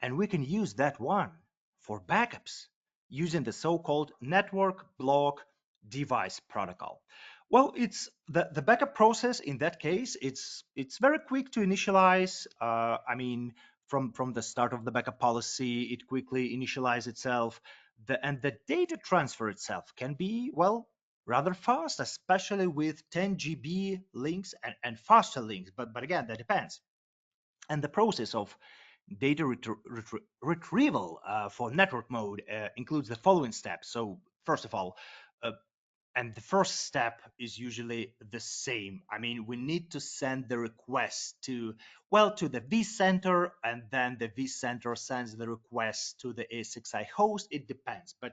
and we can use that one for backups using the so-called network block device protocol. Well, it's the backup process in that case. It's very quick to initialize. I mean, from the start of the backup policy, it quickly initializes itself. And the data transfer itself can be, well, rather fast, especially with 10 GB links and faster links. But again, that depends. And the process of data retrieval for network mode includes the following steps. So first of all, uh, and the first step is usually the same. I mean, we need to send the request to, well, to the vCenter, and then the vCenter sends the request to the A6i host. It depends, but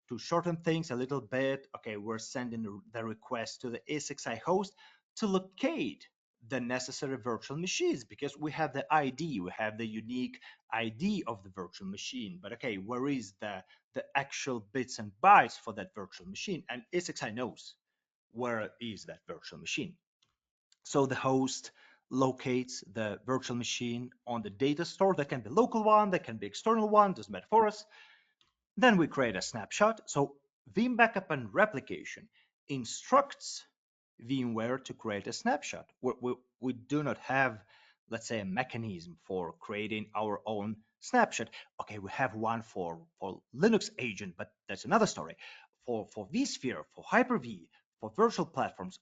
to shorten things a little bit, okay, we're sending the request to the A6i host to locate the necessary virtual machines, because we have the ID, we have the unique ID of the virtual machine. But okay, where is the actual bits and bytes for that virtual machine? And A6i knows where is that virtual machine. So the host locates the virtual machine on the data store. That can be local one, that can be external one, doesn't matter for us. Then we create a snapshot. So Veeam Backup and Replication instructs VMware to create a snapshot. We do not have, let's say, a mechanism for creating our own snapshot. Okay, we have one for Linux agent, but that's another story. For vSphere, for Hyper-V, for virtual platforms,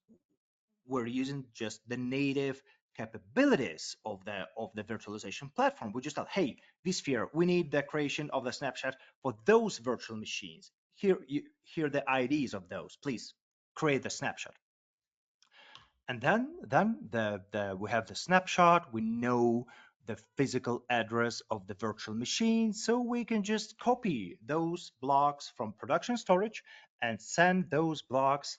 we're using just the native capabilities of the virtualization platform. We just thought, hey, vSphere, we need the creation of the snapshot for those virtual machines. Here are the IDs of those. Please create the snapshot. And then we have the snapshot. We know the physical address of the virtual machine, so we can just copy those blocks from production storage and send those blocks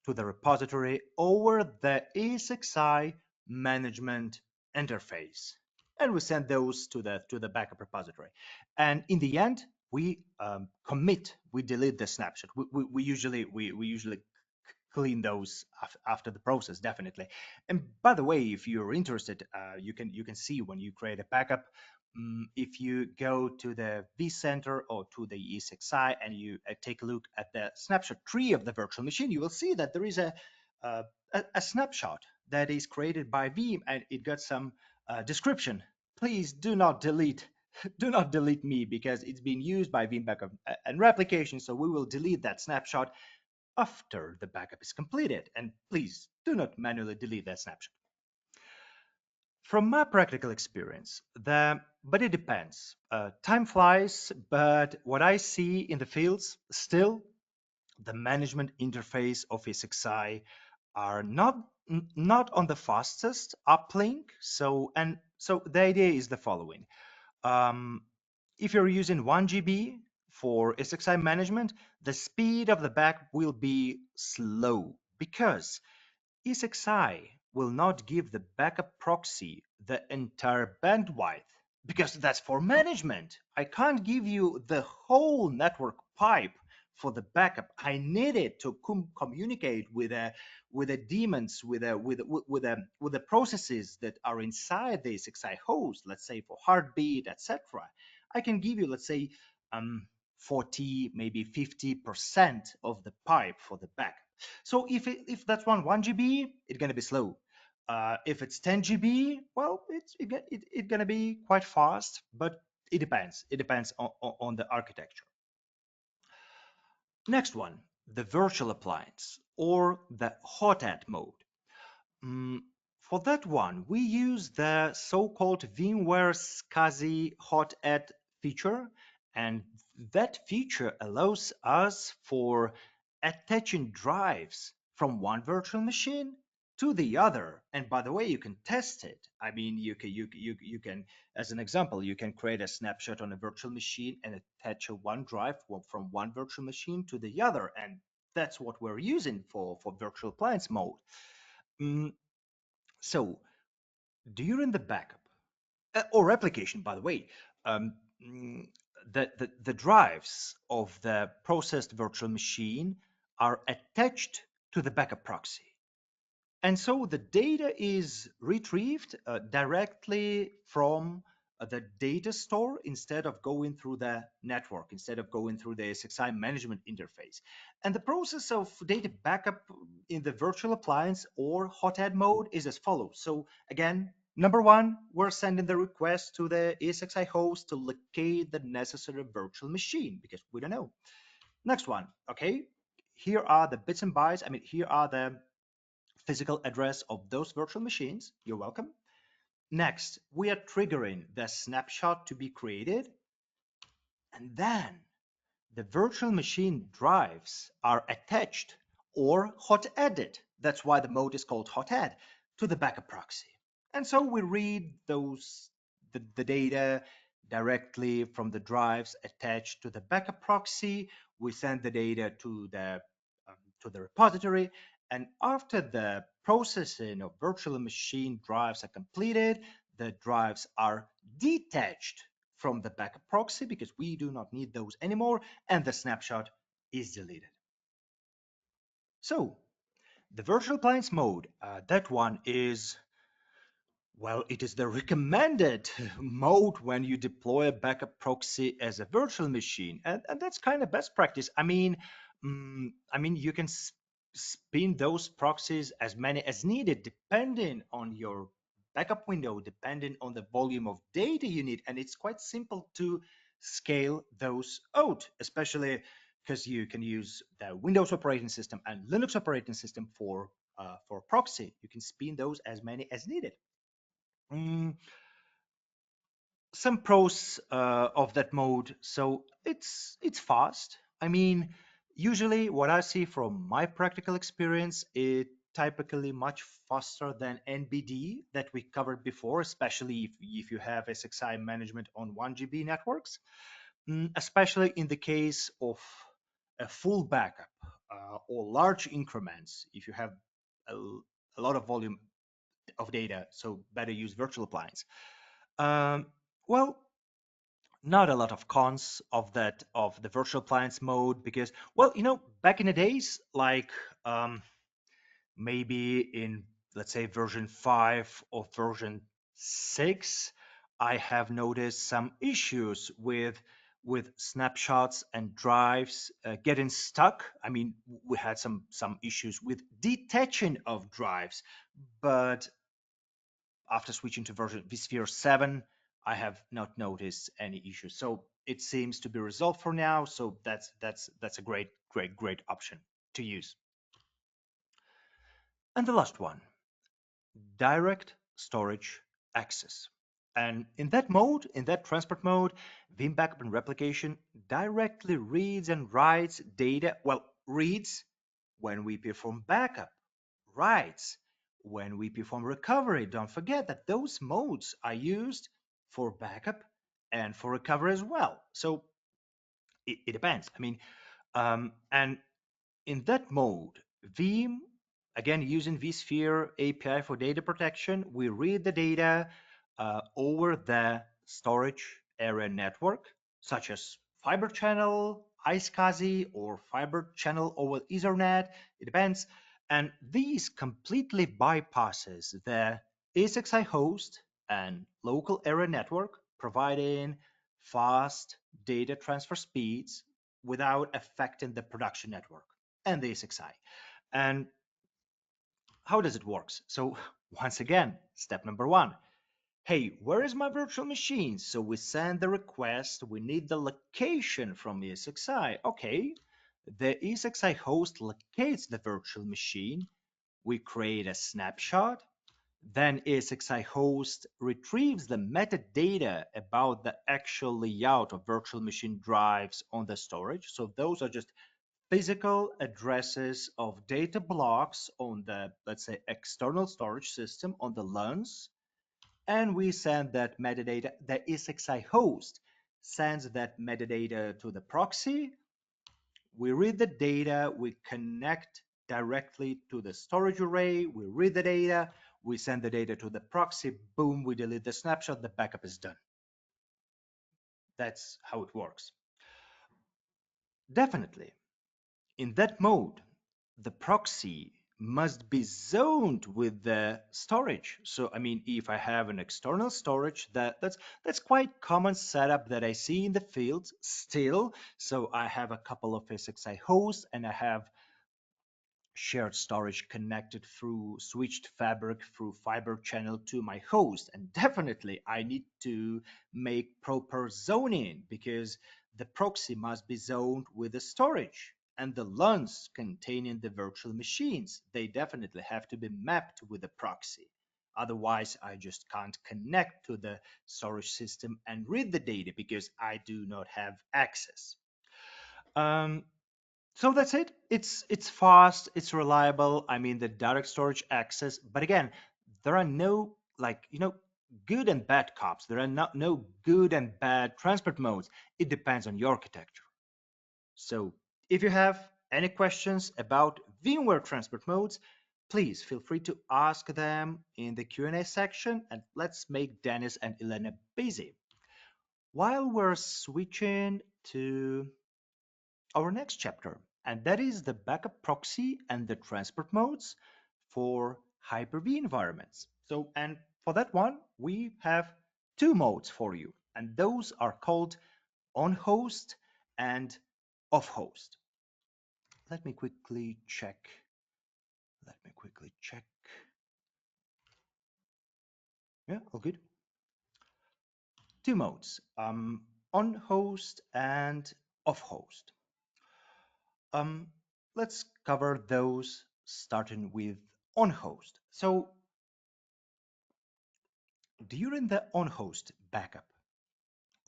to the repository over the ESXi management interface. And we send those to the backup repository. And in the end, we commit, we delete the snapshot. We usually clean those after the process, definitely. And by the way, if you're interested, you can see when you create a backup. If you go to the vCenter or to the ESXi and you take a look at the snapshot tree of the virtual machine, you will see that there is uh, a snapshot that is created by Veeam, and it got some description. Please do not delete do not delete me, because it's being used by Veeam Backup and Replication, so we will delete that snapshot after the backup is completed. And please do not manually delete that snapshot. From my practical experience, but it depends. Time flies, but what I see in the fields, still the management interface of ESXi are not on the fastest uplink. So the idea is the following. Um, if you're using 1 GB for SXI management, the speed of the backup will be slow, because ESXi will not give the backup proxy the entire bandwidth, because that's for management. I can't give you the whole network pipe for the backup. I need it to communicate with the daemons, with the processes that are inside the ESXi host. Let's say for heartbeat, etc. I can give you, let's say, 40, maybe 50% of the pipe for the backup. So if that's 1 GB, it's gonna be slow. If it's 10 GB, well, it's gonna be quite fast, but it depends. It depends on the architecture. Next one, the virtual appliance or the hot-add mode. Mm, for that one, we use the so-called VMware SCSI hot-add feature, and that feature allows us for attaching drives from one virtual machine to the other. And by the way, you can test it. I mean, you can, as an example, you can create a snapshot on a virtual machine and attach a one drive from one virtual machine to the other, and that's what we're using for virtual appliance mode. Mm, so during the backup or replication, by the way, um, mm, the drives of the processed virtual machine are attached to the backup proxy. And so the data is retrieved directly from the data store instead of going through the network, instead of going through the SXI management interface. And the process of data backup in the virtual appliance or hot-add mode is as follows. So again, number one, we're sending the request to the ESXi host to locate the necessary virtual machine because we don't know. Next one, okay, here are the bits and bytes. I mean, here are the physical address of those virtual machines. You're welcome. Next, we are triggering the snapshot to be created, and then the virtual machine drives are attached or hot added. That's why the mode is called hot add to the backup proxy. And so we read the data directly from the drives attached to the backup proxy. We send the data to the repository, and after the processing of virtual machine drives are completed, the drives are detached from the backup proxy because we do not need those anymore, and the snapshot is deleted. So the virtual appliance mode, that one is, well, it is the recommended mode when you deploy a backup proxy as a virtual machine, and that's kind of best practice. You can spin those proxies as many as needed, depending on your backup window, depending on the volume of data you need, and it's quite simple to scale those out, especially because you can use the Windows operating system and Linux operating system for proxy. You can spin those as many as needed. Mm, some pros of that mode. So it's fast. I mean, usually what I see from my practical experience, it typically much faster than NBD that we covered before, especially if you have SXI management on 1 GB networks, especially in the case of a full backup or large increments. If you have a, a lot of volume of data, so better use virtual appliance. Um, well, not a lot of cons of that of the virtual appliance mode because, well, back in the days, like maybe in, let's say, version 5 or version 6, I have noticed some issues with snapshots and drives getting stuck. I mean, we had some issues with detaching of drives, but after switching to version vSphere 7, I have not noticed any issues. So it seems to be resolved for now. So that's a great option to use. And the last one, direct storage access. And in that mode, in that transport mode, Veeam Backup and Replication directly reads and writes data. Well, reads when we perform backup, writes when we perform recovery. Don't forget that those modes are used for backup and for recovery as well. So it depends. And in that mode, Veeam, again using vSphere API for data protection, we read the data over the storage area network, such as fiber channel, iSCSI, or fiber channel over Ethernet. It depends. And these completely bypasses the ESXi host and local area network, providing fast data transfer speeds without affecting the production network and the ESXi. And how does it work? So once again, step number one, hey, where is my virtual machine? So we send the request, we need the location from ESXi. Okay, the ESXi host locates the virtual machine. We create a snapshot. Then ESXi host retrieves the metadata about the actual layout of virtual machine drives on the storage. So those are just physical addresses of data blocks on the, let's say, external storage system on the LANs, and we send that metadata. The ESXi host sends that metadata to the proxy. We read the data, we connect directly to the storage array, we read the data, we send the data to the proxy, boom, we delete the snapshot, the backup is done. That's how it works. Definitely, in that mode, the proxy must be zoned with the storage. So I mean, if I have an external storage, that's quite common setup that I see in the field still. So I have a couple of SXI hosts and I have shared storage connected through switched fabric through fiber channel to my host. And definitely I need to make proper zoning because the proxy must be zoned with the storage, and the LUNs containing the virtual machines, they definitely have to be mapped with the proxy. Otherwise, I just can't connect to the storage system and read the data because I do not have access. Um, so that's it. It's fast, it's reliable. I mean the direct storage access, but again, there are no good and bad cops. There are not no good and bad transport modes. It depends on your architecture. So if you have any questions about VMware transport modes, please feel free to ask them in the Q&A section, and let's make Dennis and Elena busy. While we're switching to our next chapter, and that is the backup proxy and the transport modes for Hyper-V environments. So, and for that one, we have two modes for you, and those are called on-host and off-host. Let me quickly check. Let me quickly check. Yeah, all good. Two modes, on-host and off-host. Um, let's cover those starting with on-host. So during the on-host backup,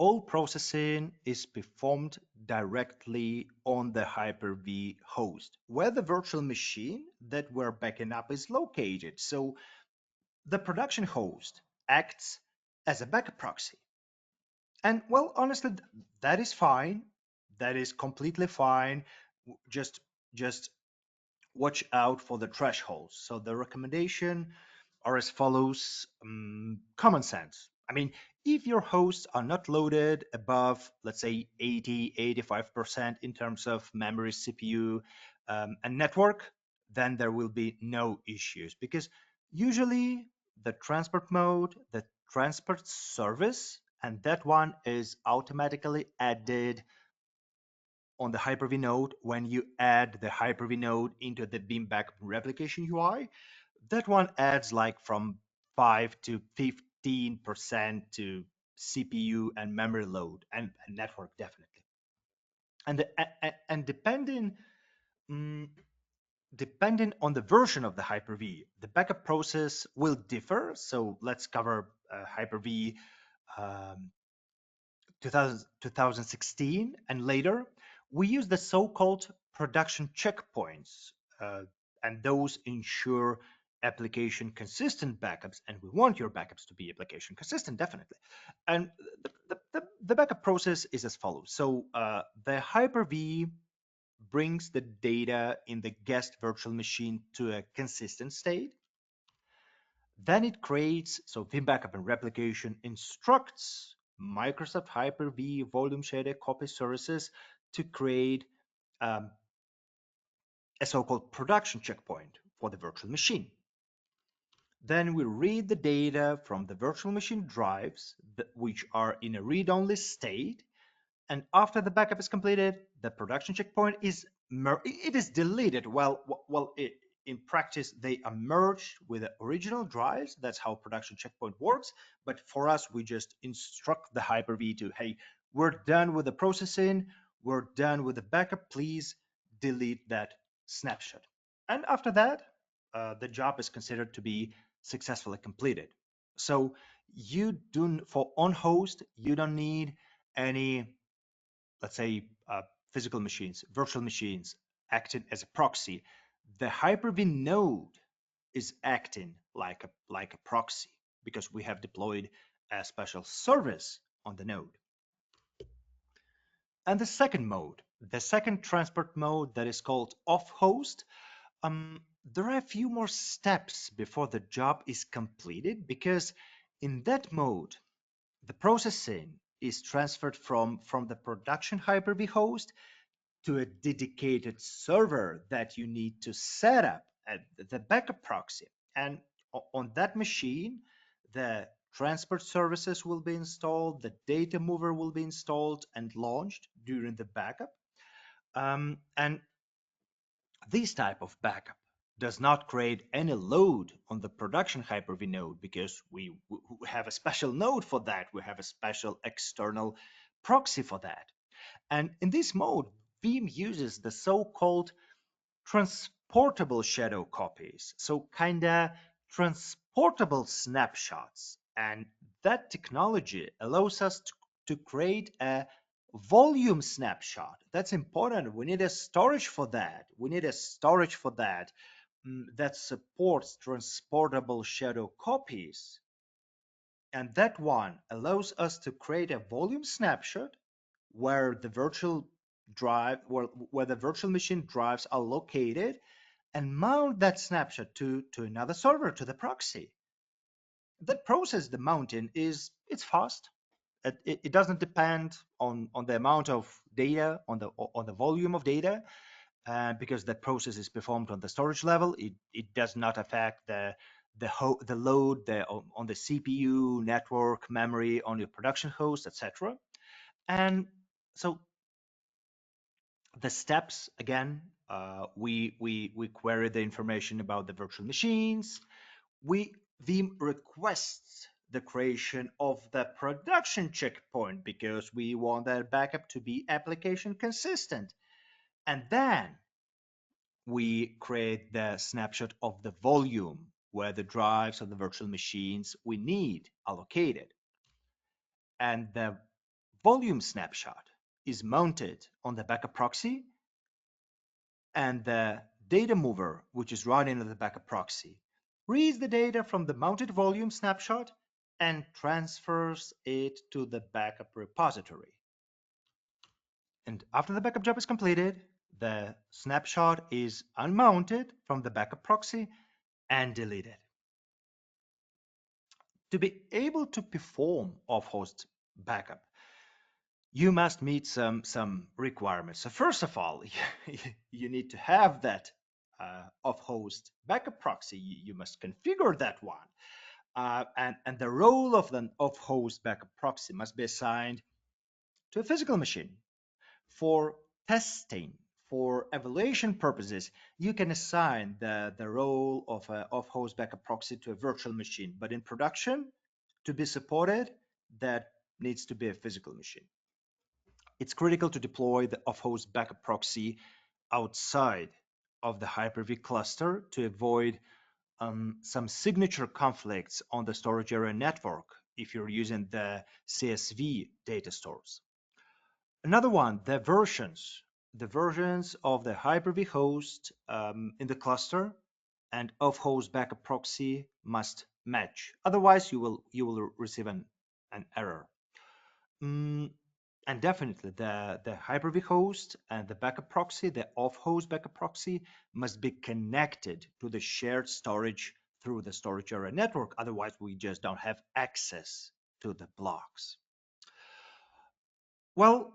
all processing is performed directly on the Hyper-V host, where the virtual machine that we're backing up is located. So the production host acts as a backup proxy. And well, honestly, that is fine. That is completely fine. Just watch out for the thresholds. So the recommendation are as follows: common sense. I mean, if your hosts are not loaded above, let's say 80, 85% in terms of memory, CPU, and network, then there will be no issues because usually the transport mode, the transport service, and that one is automatically added on the Hyper-V node. When you add the Hyper-V node into the Veeam Backup Replication UI, that one adds like from 5 to 15% to CPU and memory load and network definitely. And mm, depending on the version of the Hyper-V, the backup process will differ. So let's cover Hyper-V um, 2016 and later. We use the so-called production checkpoints, uh, and those ensure application consistent backups, and we want your backups to be application consistent, definitely. And the backup process is as follows. So the Hyper-V brings the data in the guest virtual machine to a consistent state. Then it creates, so Veeam Backup and Replication instructs Microsoft Hyper-V volume shader copy services to create um, a so-called production checkpoint for the virtual machine. Then we read the data from the virtual machine drives, which are in a read-only state. And after the backup is completed, the production checkpoint is it is deleted. In practice, they are merged with the original drives. That's how production checkpoint works. But for us, we just instruct the Hyper-V to, hey, we're done with the processing. We're done with the backup. Please delete that snapshot. And after that, the job is considered to be successfully completed. So you do for on host, you don't need any, let's say, physical machines, virtual machines acting as a proxy. The Hyper-V node is acting like a proxy because we have deployed a special service on the node. And the second mode, the second transport mode that is called off-host, there are a few more steps before the job is completed because in that mode, the processing is transferred from the production Hyper-V host to a dedicated server that you need to set up the backup proxy. And on that machine, the transport services will be installed, the data mover will be installed and launched during the backup. And this type of backup does not create any load on the production Hyper-V node because we have a special node for that. We have a special external proxy for that. And in this mode, Veeam uses the so-called transportable shadow copies, so kinda transportable snapshots. And that technology allows us to create a volume snapshot. That's important. We need a storage for that. We need a storage for that that supports transportable shadow copies. And that one allows us to create a volume snapshot where the virtual drive, where the virtual machine drives are located, and mount that snapshot to another server, to the proxy. That process, the mounting, it's fast. It doesn't depend on the amount of data, on the volume of data, because that process is performed on the storage level. It does not affect the load on the CPU, network, memory, on your production host, etc. And so the steps again, we query the information about the virtual machines. Veeam requests the creation of the production checkpoint because we want that backup to be application consistent. And then we create the snapshot of the volume where the drives of the virtual machines we need are located. And the volume snapshot is mounted on the backup proxy, and the data mover, which is running on the backup proxy, reads the data from the mounted volume snapshot and transfers it to the backup repository. And after the backup job is completed, the snapshot is unmounted from the backup proxy and deleted. To be able to perform off-host backup, you must meet some requirements. So first of all, you need to have that off-host backup proxy. You must configure that one. And the role of the off-host backup proxy must be assigned to a physical machine. For testing, for evaluation purposes, you can assign the role of an off-host backup proxy to a virtual machine. But in production, to be supported, that needs to be a physical machine. It's critical to deploy the off-host backup proxy outside of the Hyper-V cluster to avoid some signature conflicts on the storage area network if you're using the CSV data stores. Another one, the versions of the Hyper-V host in the cluster and off-host backup proxy must match. Otherwise, you will receive an error. And definitely the Hyper-V host and the backup proxy, the off-host backup proxy, must be connected to the shared storage through the storage area network. Otherwise, we just don't have access to the blocks. Well,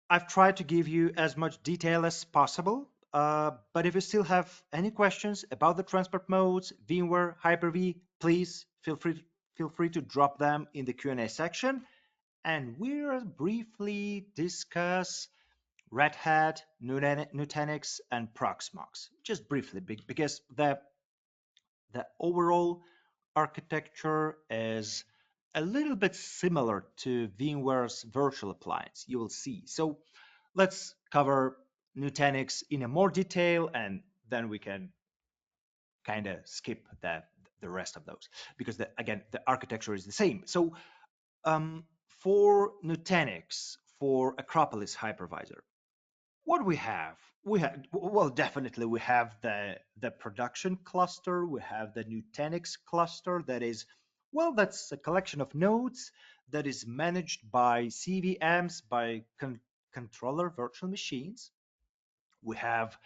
I've tried to give you as much detail as possible, but if you still have any questions about the transport modes, VMware, Hyper-V, please feel free to drop them in the Q&A section. And we'll briefly discuss Red Hat, Nutanix, and Proxmax, just briefly, because the overall architecture is a little bit similar to VMware's virtual appliance, you will see. So let's cover Nutanix in a more detail, and then we can kind of skip the rest of those, because again, the architecture is the same. So for Nutanix, for Acropolis hypervisor, what we have, well, definitely we have the production cluster, we have the Nutanix cluster that is, well, that's a collection of nodes that is managed by CVMs, by controller virtual machines. We have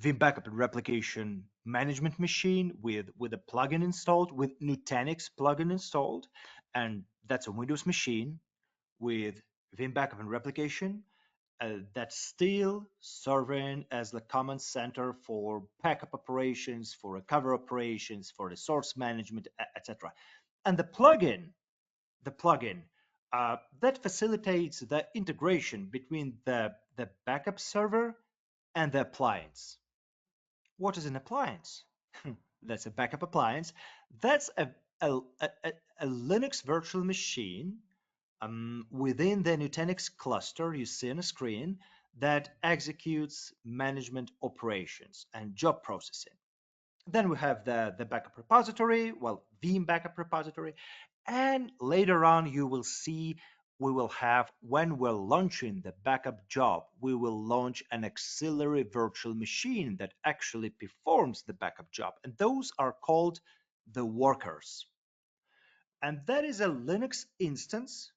Veeam Backup and Replication management machine with a plugin installed, with Nutanix plugin installed, and that's a Windows machine with Veeam Backup and Replication. that's still serving as the command center for backup operations, for recovery operations, for resource management, etc. And the plugin that facilitates the integration between the backup server and the appliance. What is an appliance? That's a backup appliance. That's a, a, a Linux virtual machine within the Nutanix cluster you see on the screen that executes management operations and job processing. Then we have the backup repository, well, Veeam Backup Repository, and later on you will see we will have, when we're launching the backup job, we will launch an auxiliary virtual machine that actually performs the backup job. And those are called the workers. And that is a Linux instance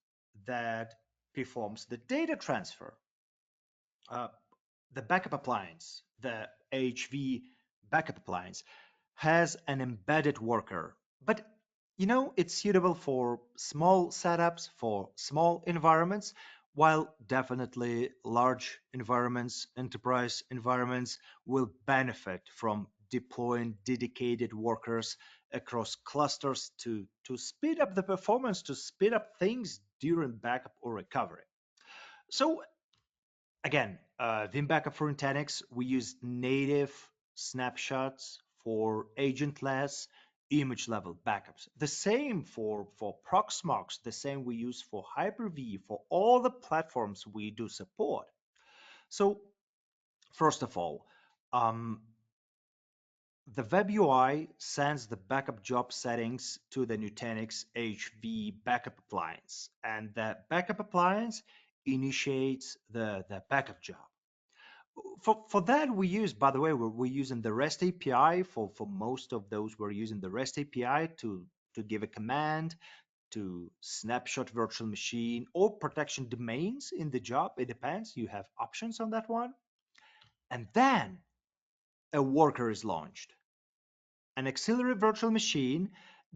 that performs the data transfer. Uh, the backup appliance, the HV backup appliance, has an embedded worker, but it's suitable for small setups, for small environments, while definitely large environments, enterprise environments will benefit from deploying dedicated workers across clusters to speed up the performance, to speed up things during backup or recovery. So again, Vim Backup for Nutanix, we use native snapshots for agentless image level backups. The same for Proxmox, the same we use for Hyper-V, for all the platforms we do support. So first of all, um, the web UI sends the backup job settings to the Nutanix HV backup appliance, and the backup appliance initiates the backup job. For that we use, by the way, we're using the REST API. For most of those, we're using the REST API to give a command to snapshot virtual machine or protection domains in the job. It depends. You have options on that one. And then a worker is launched. An auxiliary virtual machine,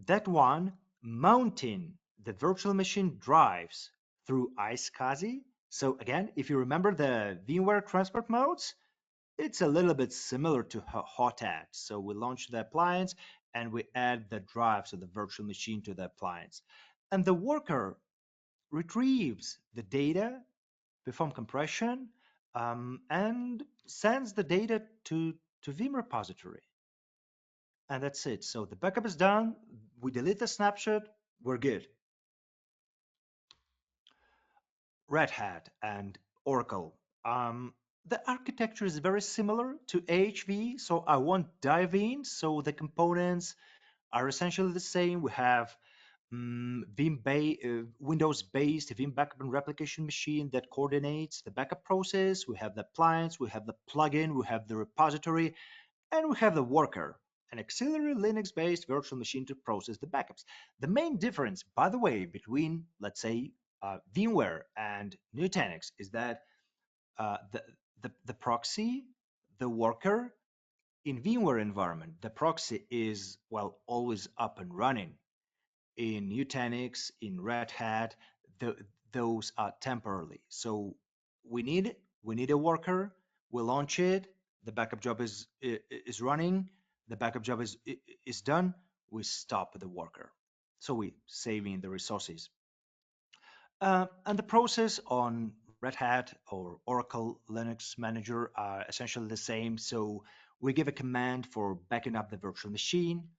that one mounting the virtual machine drives through iSCSI. So again, if you remember the VMware transport modes, it's a little bit similar to Hot-Add. So we launch the appliance and we add the drives of the virtual machine to the appliance. And the worker retrieves the data, perform compression, and sends the data to Veeam repository. And that's it. So the backup is done. We delete the snapshot. We're good. Red Hat and Oracle. The architecture is very similar to AHV, so I won't dive in. So the components are essentially the same. We have Windows-based Veeam Backup and Replication machine that coordinates the backup process. We have the appliance, we have the plugin, we have the repository, and we have the worker, an auxiliary Linux-based virtual machine to process the backups. The main difference, by the way, between, let's say, VMware and Nutanix is that uh, the, the proxy, the worker in VMware environment, the proxy is, well, always up and running. In Nutanix, in Red Hat, the, those are temporarily. So we need we need a worker. We launch it. The backup job is running. The backup job is done. We stop the worker. So we saving the resources. And the process on Red Hat or Oracle Linux Manager are essentially the same. So we give a command for backing up the virtual machine.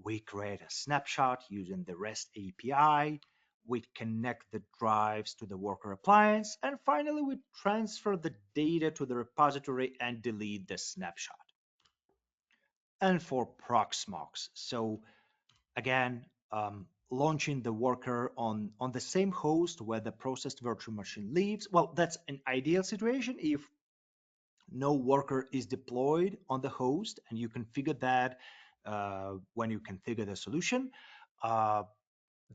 We create a snapshot using the REST API. We connect the drives to the worker appliance. And finally, we transfer the data to the repository and delete the snapshot. And for Proxmox, so again, launching the worker on the same host where the processed virtual machine lives. Well, that's an ideal situation if no worker is deployed on the host, and you configure that when you configure the solution. Uh,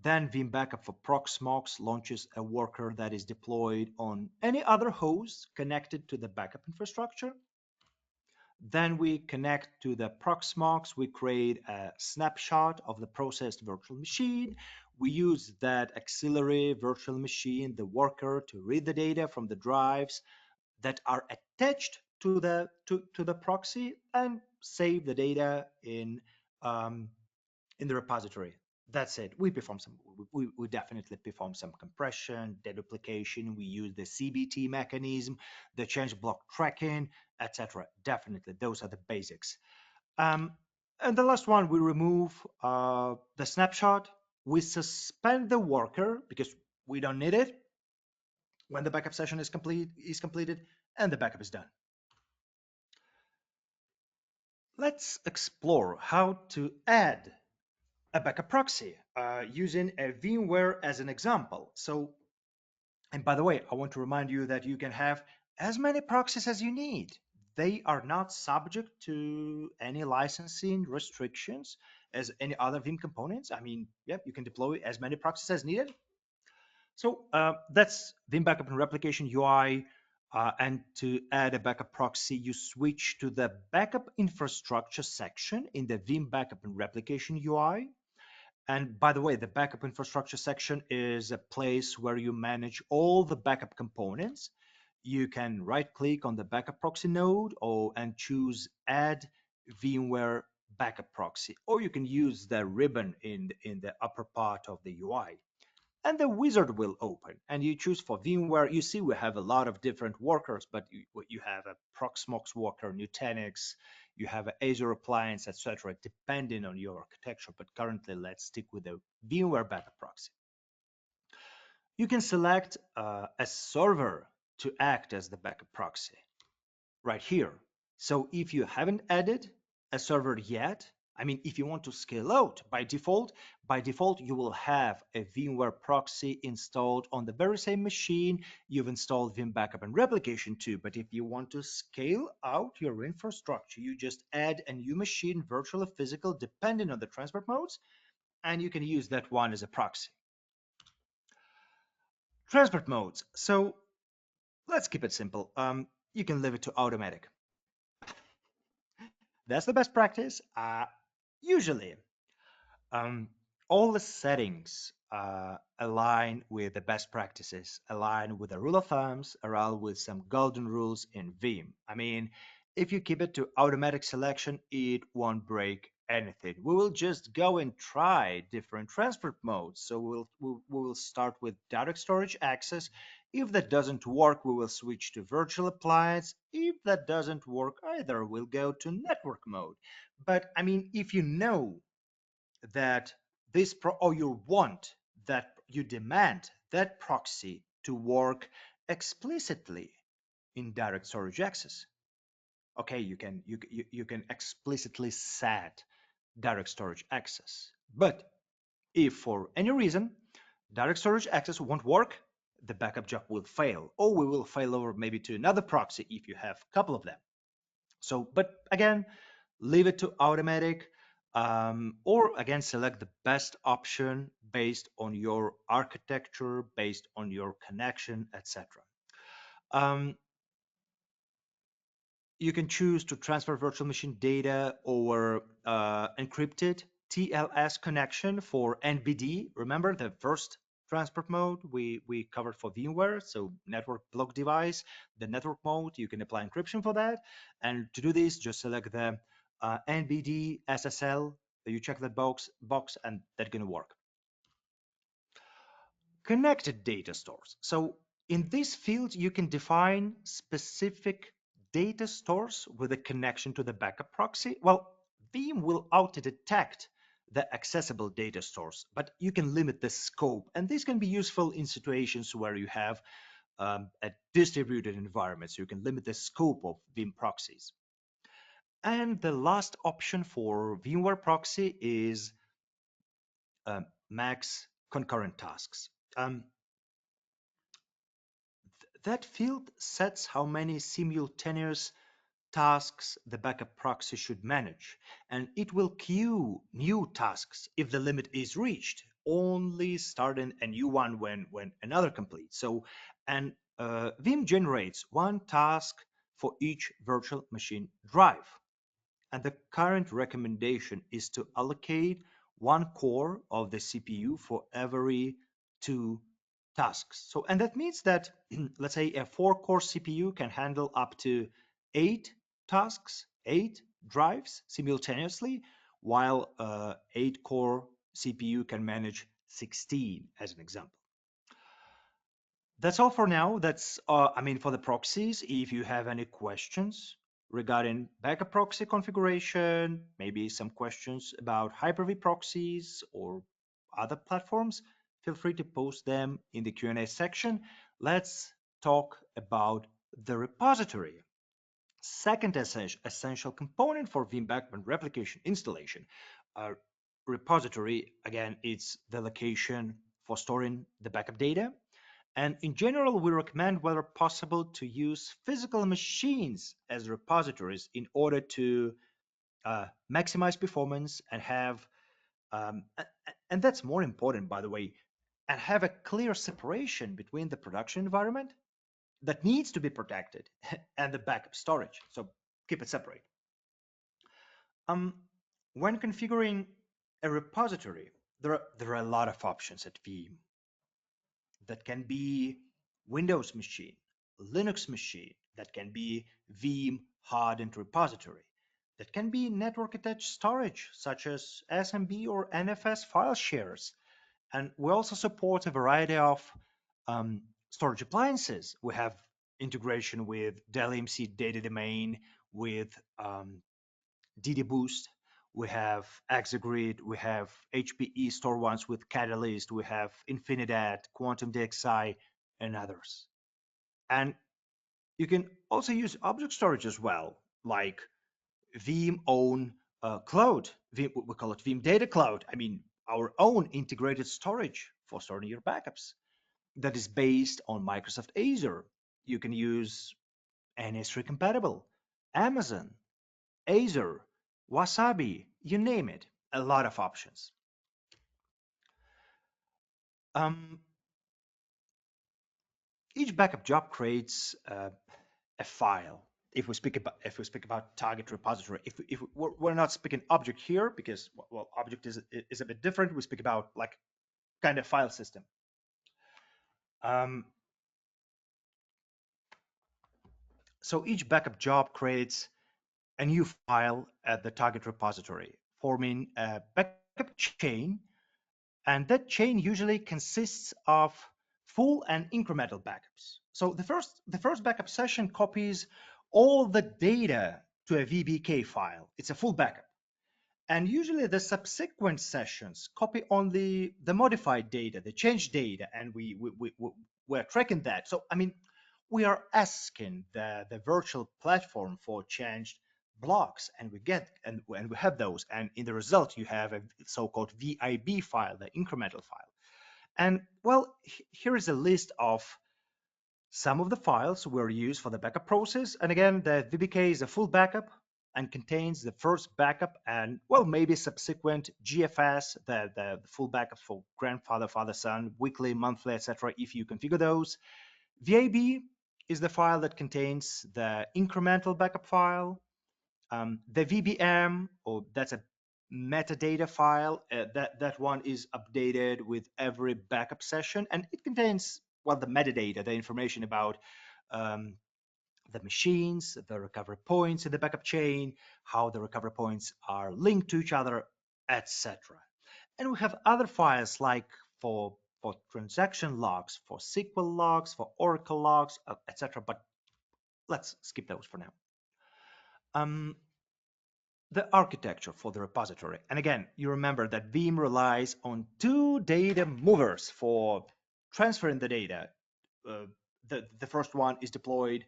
then Veeam Backup for Proxmox launches a worker that is deployed on any other host connected to the backup infrastructure. Then we connect to the Proxmox. We create a snapshot of the processed virtual machine. We use that auxiliary virtual machine, the worker, to read the data from the drives that are attached to the proxy and save the data um, in the repository. That's it. We definitely perform some compression, deduplication. We use the CBT mechanism, the change block tracking, etc. Definitely, those are the basics. Um, and the last one, we remove the snapshot. We suspend the worker because we don't need it when the backup session is completed and the backup is done. Let's explore how to add a backup proxy using a VMware as an example. So, and by the way, I want to remind you that you can have as many proxies as you need. They are not subject to any licensing restrictions as any other Veeam components. I mean, yeah, you can deploy as many proxies as needed. So that's Veeam Backup and Replication UI. And to add a backup proxy, you switch to the backup infrastructure section in the Veeam Backup and Replication UI. And by the way, the backup infrastructure section is a place where you manage all the backup components. You can right click on the backup proxy node and choose add VMware backup proxy, or you can use the ribbon in the upper part of the UI. And the wizard will open and you choose for VMware. You see we have a lot of different workers, but you have a Proxmox worker, Nutanix, you have an Azure appliance, etc., depending on your architecture. But currently, let's stick with the VMware backup proxy. You can select a server to act as the backup proxy right here. So if you haven't added a server yet, I mean, if you want to scale out by default, you will have a VMware proxy installed on the very same machine you've installed Veeam Backup and Replication to. But if you want to scale out your infrastructure, you just add a new machine, virtual or physical, depending on the transport modes, and you can use that one as a proxy. Transport modes. So let's keep it simple. You can leave it to automatic. That's the best practice. Usually, um, all the settings align with the best practices, align with the rule of thumbs, align with some golden rules in Veeam. I mean, if you keep it to automatic selection, it won't break anything. We will just go and try different transport modes. So we will start with direct storage access. If that doesn't work, we will switch to virtual appliance. If that doesn't work either, we'll go to network mode. But I mean, if you know that or you want that, you demand that proxy to work explicitly in direct storage access, okay, you can explicitly set direct storage access. But if for any reason direct storage access won't work, the backup job will fail, or we will fail over maybe to another proxy if you have a couple of them. So, but again, leave it to automatic, or again, select the best option based on your architecture, based on your connection, etc. Um, you can choose to transfer virtual machine data over encrypted TLS connection for NBD. Remember the first transport mode we covered for VMware, so network block device, the network mode, you can apply encryption for that. And to do this, just select the NBD SSL. You check that box and that's going to work. Connected data stores. So in this field, you can define specific data stores with a connection to the backup proxy. Well, Veeam will auto-detect the accessible data stores, but you can limit the scope. And this can be useful in situations where you have a distributed environment, so you can limit the scope of Veeam proxies. And the last option for VMware proxy is max concurrent tasks. That field sets how many simultaneous tasks the backup proxy should manage, and it will queue new tasks if the limit is reached, only starting a new one when another completes. So, and Veeam generates one task for each virtual machine drive. And the current recommendation is to allocate one core of the CPU for every two tasks. So, and that means that let's say a 4-core CPU can handle up to 8 tasks, 8 drives simultaneously, while 8-core CPU can manage 16, as an example. That's all for now. That's, for the proxies. If you have any questions regarding backup proxy configuration, maybe some questions about Hyper-V proxies or other platforms, feel free to post them in the Q&A section. Let's talk about the repository. Second essential component for Veeam Backup and Replication installation. Repository, again, it's the location for storing the backup data. And in general, we recommend, whether possible, to use physical machines as repositories in order to maximize performance and have, and that's more important, by the way, and have a clear separation between the production environment that needs to be protected and the backup storage. So keep it separate. When configuring a repository, there are a lot of options at Veeam. That can be Windows machine, Linux machine, that can be Veeam hardened repository, that can be network attached storage such as SMB or NFS file shares. And we also support a variety of storage appliances. We have integration with Dell EMC data domain, with DD we have Exagrid, we have HPE Store ones with Catalyst, we have Infinidat, Quantum DXI, and others. And you can also use object storage as well, like Veeam own cloud. We call it Veeam Data Cloud. Our own integrated storage for storing your backups that is based on Microsoft Azure. You can use NS3 compatible, Amazon, Azure, Wasabi, you name it, a lot of options. Um, each backup job creates a file. If we speak about target repository, if we're not speaking object here because well object is a bit different. We speak about like kind of file system. So each backup job creates a new file at the target repository, forming a backup chain. And that chain usually consists of full and incremental backups. So the first backup session copies all the data to a VBK file. It's a full backup. And usually the subsequent sessions copy only the modified data, the changed data, and we're tracking that. So, we are asking the virtual platform for changed blocks, and we have those. And in the result, you have a so-called VIB file, the incremental file. And well, here is a list of some of the files were used for the backup process. And again, the VBK is a full backup and contains the first backup and, well, maybe subsequent GFS, the full backup for grandfather, father, son, weekly, monthly, etc. if you configure those. VAB is the file that contains the incremental backup file. The VBM, or that's a metadata file, that one is updated with every backup session, and it contains, well, the metadata, the information about the machines, the recovery points in the backup chain, how the recovery points are linked to each other, etc. And we have other files like for transaction logs, for SQL logs, for Oracle logs, etc. But let's skip those for now. The architecture for the repository. And again, you remember that Veeam relies on two data movers for transferring the data. The first one is deployed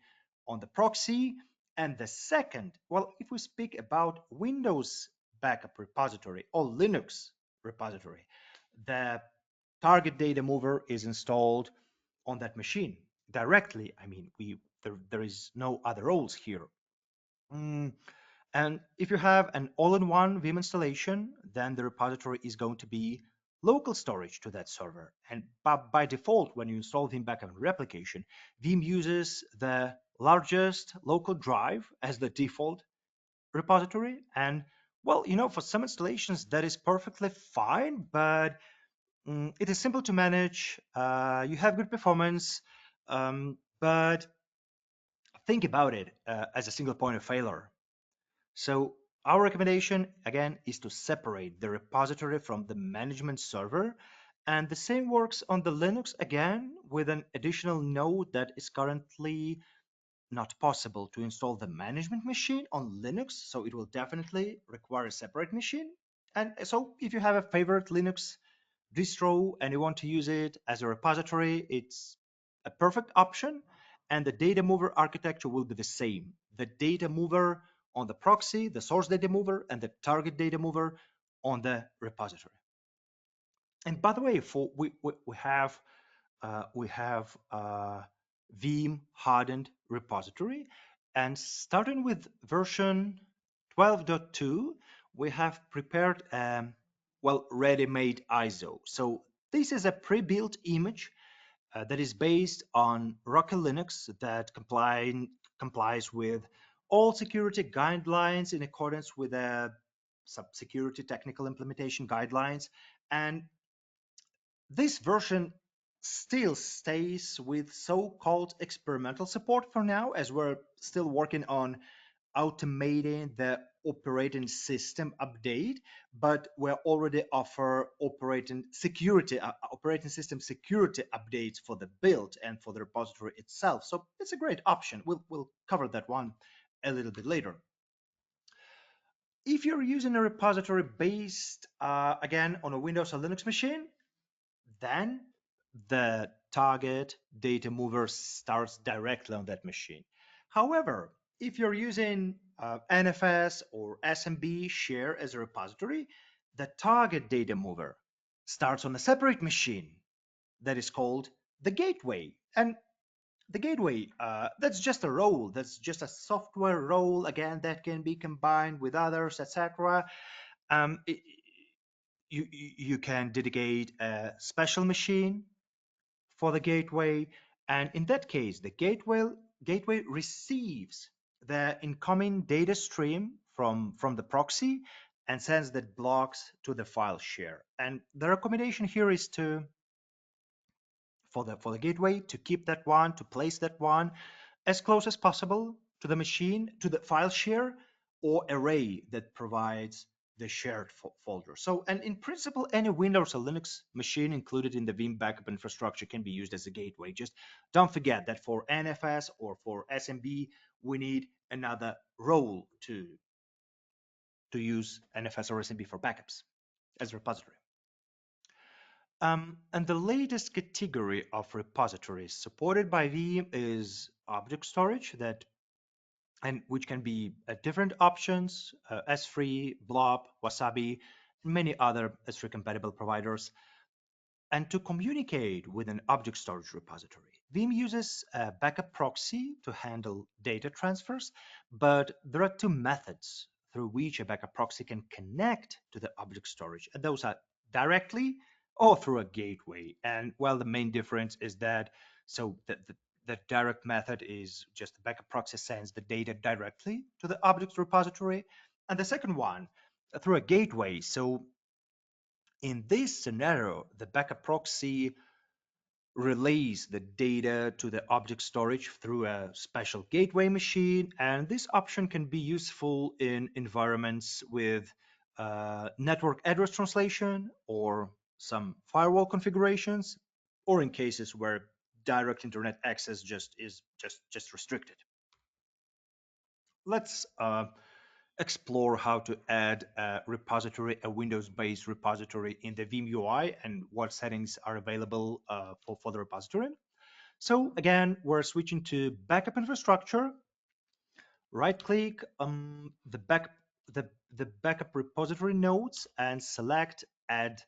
on the proxy, and the second, well, if we speak about Windows backup repository or Linux repository, the target data mover is installed on that machine directly. There is no other roles here. And if you have an all-in-one Veeam installation, then the repository is going to be local storage to that server. And by default, when you install Veeam Backup and Replication, Veeam uses the largest local drive as the default repository. And Well, for some installations that is perfectly fine, but it is simple to manage. You have good performance, but think about it as a single point of failure. So our recommendation again is to separate the repository from the management server. And the same works on the Linux again with an additional note that is currently not possible to install the management machine on Linux. So it will definitely require a separate machine. And so if you have a favorite Linux distro and you want to use it as a repository, it's a perfect option. And the data mover architecture will be the same. The data mover on the proxy, the source data mover, and the target data mover on the repository. And by the way, for we have Veeam hardened repository, and starting with version 12.2, we have prepared ready-made ISO. So this is a pre-built image that is based on Rocky Linux that complies with all security guidelines in accordance with some security technical implementation guidelines. And this version still stays with so-called experimental support for now, as we're still working on automating the operating system update, but we already offer operating system security updates for the build and for the repository itself. So it's a great option. We'll cover that one a little bit later. If you're using a repository based again on a Windows or Linux machine, then the target data mover starts directly on that machine. However, if you're using NFS or SMB share as a repository, the target data mover starts on a separate machine that is called the gateway. And the gateway, that's just a role, that's just a software role, again, that can be combined with others, etc. Um, it, you can dedicate a special machine for the gateway, and in that case the gateway receives the incoming data stream from the proxy and sends that blocks to the file share. And the recommendation here is to for the gateway to keep that one, to place that one as close as possible to the machine, to the file share or array that provides the shared folder. So, and in principle, any Windows or Linux machine included in the Veeam backup infrastructure can be used as a gateway. Just don't forget that for NFS or for SMB, we need another role to use NFS or SMB for backups as a repository. And the latest category of repositories supported by Veeam is object storage, that and which can be different options, S3, Blob, Wasabi, many other S3 compatible providers. And to communicate with an object storage repository, Veeam uses a backup proxy to handle data transfers, but there are two methods through which a backup proxy can connect to the object storage, and those are directly or through a gateway. And well, the main difference is that the direct method is just the backup proxy sends the data directly to the object repository, and the second one through a gateway. So in this scenario, the backup proxy relays the data to the object storage through a special gateway machine, and this option can be useful in environments with network address translation or some firewall configurations, or in cases where direct internet access is just restricted. Let's explore how to add a repository, a Windows-based repository in the Veeam UI, and what settings are available for the repository. So again, we're switching to backup infrastructure. Right-click the backup repository nodes and select Add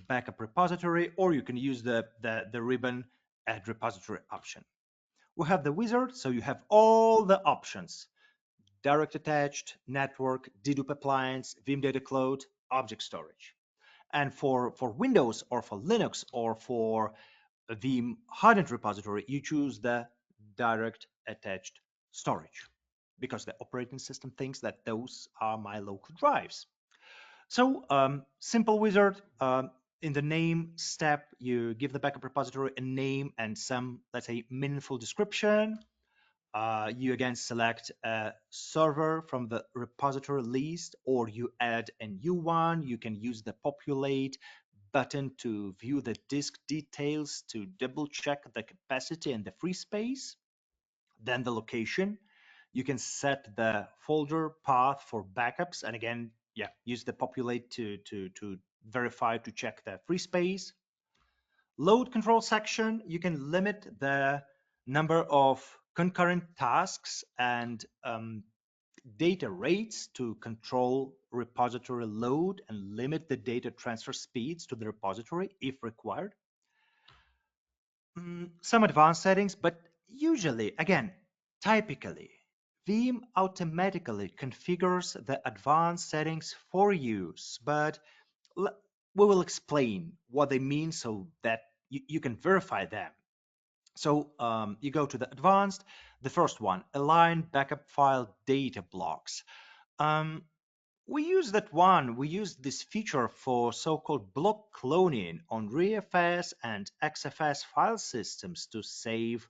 Backup Repository, or you can use the ribbon Add Repository option. We have the wizard, so you have all the options: direct attached, network, dedupe appliance, Veeam Data Cloud, object storage. And for Windows or for Linux or for a Veeam hardened repository, you choose the direct attached storage because the operating system thinks that those are my local drives. So simple wizard. In the name step, you give the backup repository a name and some, let's say, meaningful description. You again select a server from the repository list, or you add a new one. You can use the populate button to view the disk details to double check the capacity and the free space. Then the location. You can set the folder path for backups, and again, yeah, use the populate to verify to check the free space. Load control section, you can limit the number of concurrent tasks and data rates to control repository load and limit the data transfer speeds to the repository if required. Some advanced settings, but usually, again, typically, Veeam automatically configures the advanced settings for use, but we will explain what they mean so that you can verify them. So you go to the advanced, the first one, align backup file data blocks. Um, we use that one. We use this feature for so-called block cloning on ReFS and XFS file systems to save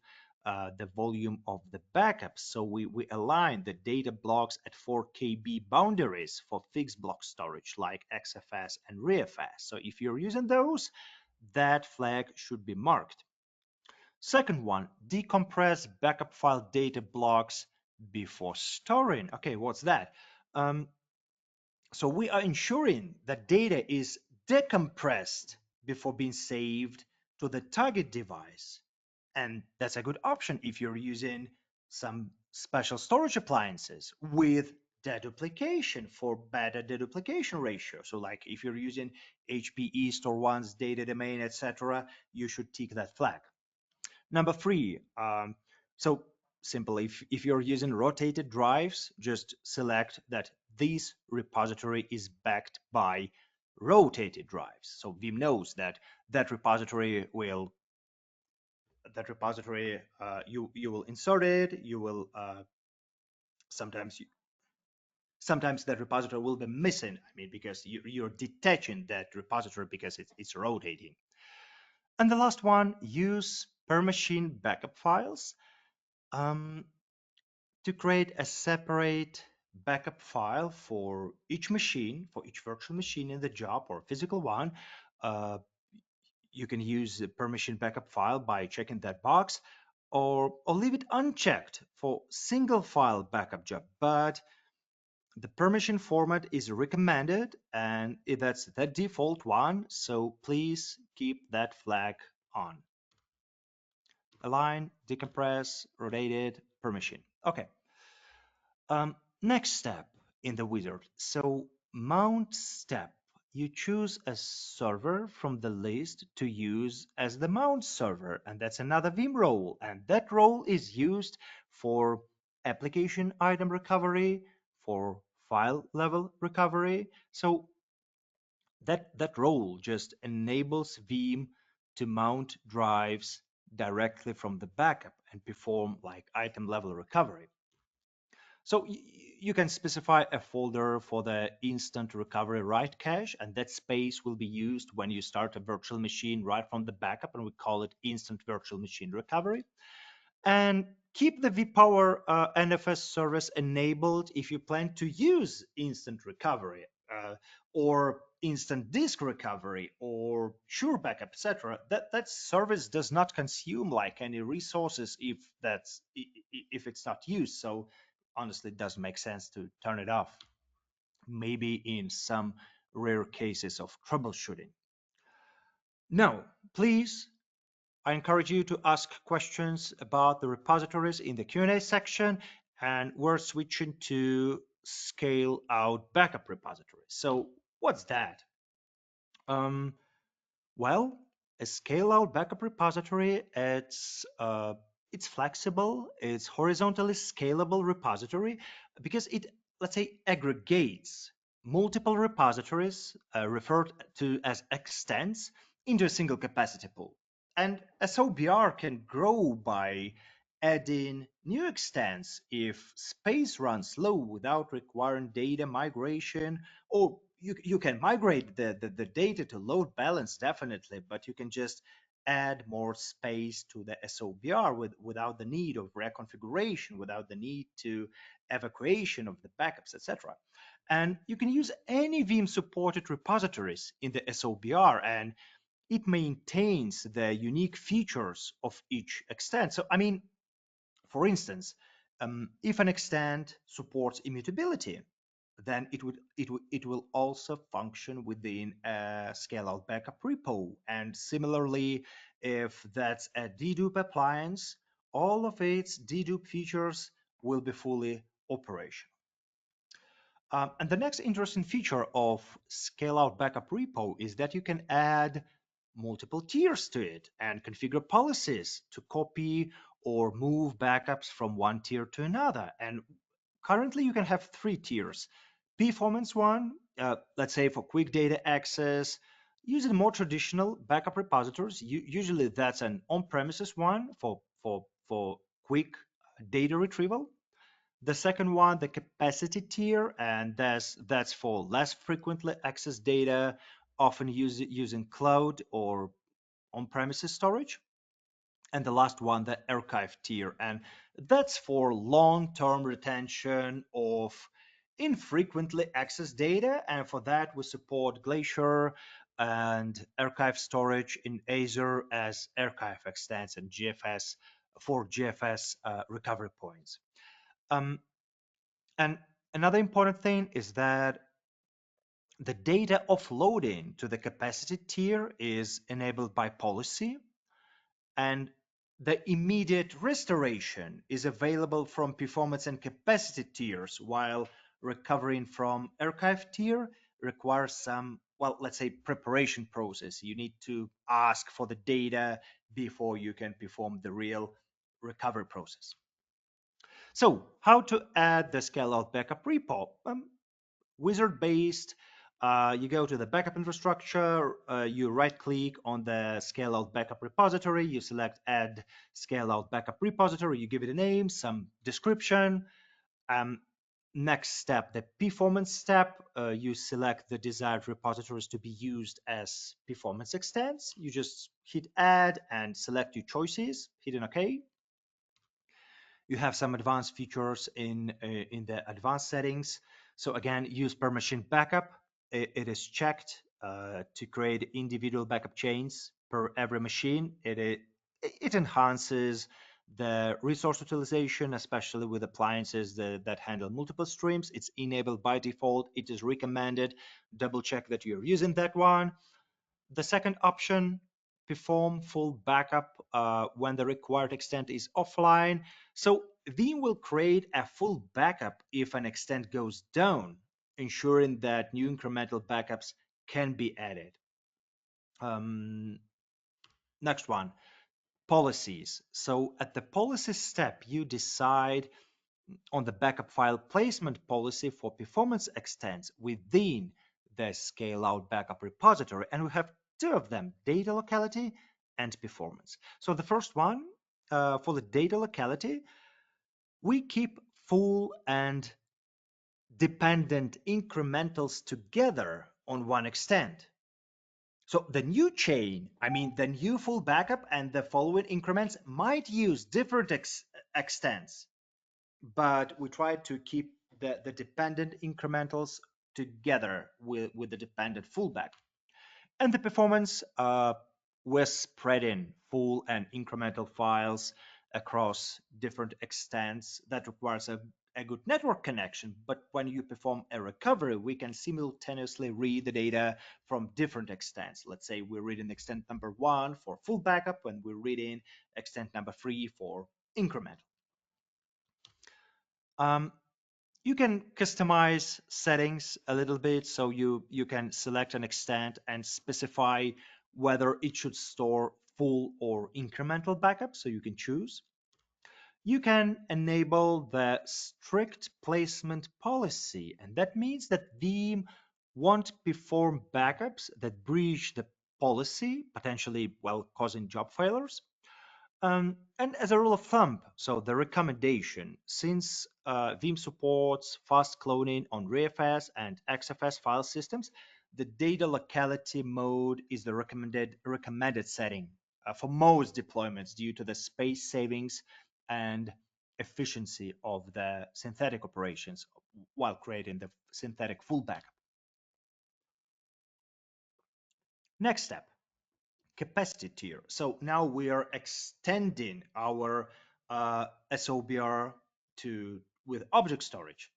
the volume of the backups. So we align the data blocks at 4 KB boundaries for fixed block storage like XFS and ReFS. So if you're using those, that flag should be marked. Second one, decompress backup file data blocks before storing. Okay, what's that? So we are ensuring that data is decompressed before being saved to the target device. And that's a good option if you're using some special storage appliances with deduplication for better deduplication ratio. So like if you're using HPE, Store1's data domain, etc., you should tick that flag. Number three, so simple, if you're using rotated drives, just select that this repository is backed by rotated drives. So Veeam knows that that repository will you will insert it. You will sometimes sometimes that repository will be missing. I mean, because you're detaching that repository because it's rotating. And the last one, use per machine backup files. Um, to create a separate backup file for each machine, for each virtual machine in the job or physical one. Uh, you can use the permission backup file by checking that box, or leave it unchecked for single file backup job. But the permission format is recommended, and that's the default one. So please keep that flag on. Align, decompress, rotated, permission. Okay. Next step in the wizard. So mount step. You choose a server from the list to use as the mount server, and that's another Veeam role. And that role is used for application item recovery, for file level recovery. So that role just enables Veeam to mount drives directly from the backup and perform like item level recovery. So you can specify a folder for the instant recovery write cache, and that space will be used when you start a virtual machine right from the backup, and we call it instant virtual machine recovery. And keep the vPower NFS service enabled if you plan to use instant recovery or instant disk recovery or SureBackup, etc. That service does not consume like any resources if it's not used. So honestly, it doesn't make sense to turn it off. Maybe in some rare cases of troubleshooting. Now, please, I encourage you to ask questions about the repositories in the Q&A section, and we're switching to scale out backup repositories. So what's that? Well, a scale out backup repository, it's flexible, it's horizontally scalable repository because it, let's say, aggregates multiple repositories referred to as extents into a single capacity pool. And SOBR can grow by adding new extents if space runs low without requiring data migration, or you can migrate the data to load balance definitely, but you can just add more space to the SOBR without the need of reconfiguration, without the need to evacuation of the backups, etc. And you can use any Veeam supported repositories in the SOBR, and it maintains the unique features of each extent. So, I mean, for instance, if an extent supports immutability, then it will also function within a scale-out backup repo. And similarly, if that's a dedupe appliance, all of its dedupe features will be fully operational. And the next interesting feature of scale-out backup repo is that you can add multiple tiers to it and configure policies to copy or move backups from one tier to another. And currently you can have three tiers. Performance one, let's say for quick data access, using more traditional backup repositories. Usually that's an on-premises one for quick data retrieval. The second one, the capacity tier, and that's for less frequently accessed data, often using cloud or on-premises storage. And the last one, the archive tier, and that's for long-term retention of infrequently accessed data. And for that, we support Glacier and archive storage in Azure as archive extents and GFS for GFS recovery points. Um, and another important thing is that the data offloading to the capacity tier is enabled by policy, and the immediate restoration is available from performance and capacity tiers, while recovering from archive tier requires some, well, let's say preparation process. You need to ask for the data before you can perform the real recovery process. So how to add the scale out backup repo? Wizard based. You go to the backup infrastructure, you right click on the scale out backup repository, you select add scale out backup repository, you give it a name, some description. Um, Next step, the performance step, you select the desired repositories to be used as performance extents. You just hit add and select your choices, hit an OK. You have some advanced features in the advanced settings. So again, use per machine backup. It is checked to create individual backup chains per every machine. It enhances the resource utilization, especially with appliances that handle multiple streams. It's enabled by default. It is recommended. Double check that you're using that one. The second option, perform full backup when the required extent is offline. So Veeam will create a full backup if an extent goes down, ensuring that new incremental backups can be added. Next one, policies. So at the policy step, you decide on the backup file placement policy for performance extents within the scale out backup repository. And we have two of them, data locality and performance. So the first one, for the data locality, we keep full and dependent incrementals together on one extent. So the new chain, I mean the new full backup and the following increments might use different extents, but we try to keep the dependent incrementals together with the dependent fullback. And the performance, we're spreading full and incremental files across different extents. That requires a good network connection. But when you perform a recovery, we can simultaneously read the data from different extents. Let's say we're reading extent number 1 for full backup, and we're reading extent number 3 for incremental. You can customize settings a little bit, so you can select an extent and specify whether it should store full or incremental backup, so you can choose. You can enable the strict placement policy, and that means that Veeam won't perform backups that breach the policy, potentially, well, causing job failures. And as a rule of thumb, so the recommendation, since Veeam supports fast cloning on ReFS and XFS file systems, the data locality mode is the recommended setting for most deployments due to the space savings and efficiency of the synthetic operations while creating the synthetic full backup. Next step, capacity tier. So now we are extending our SOBR to with object storage.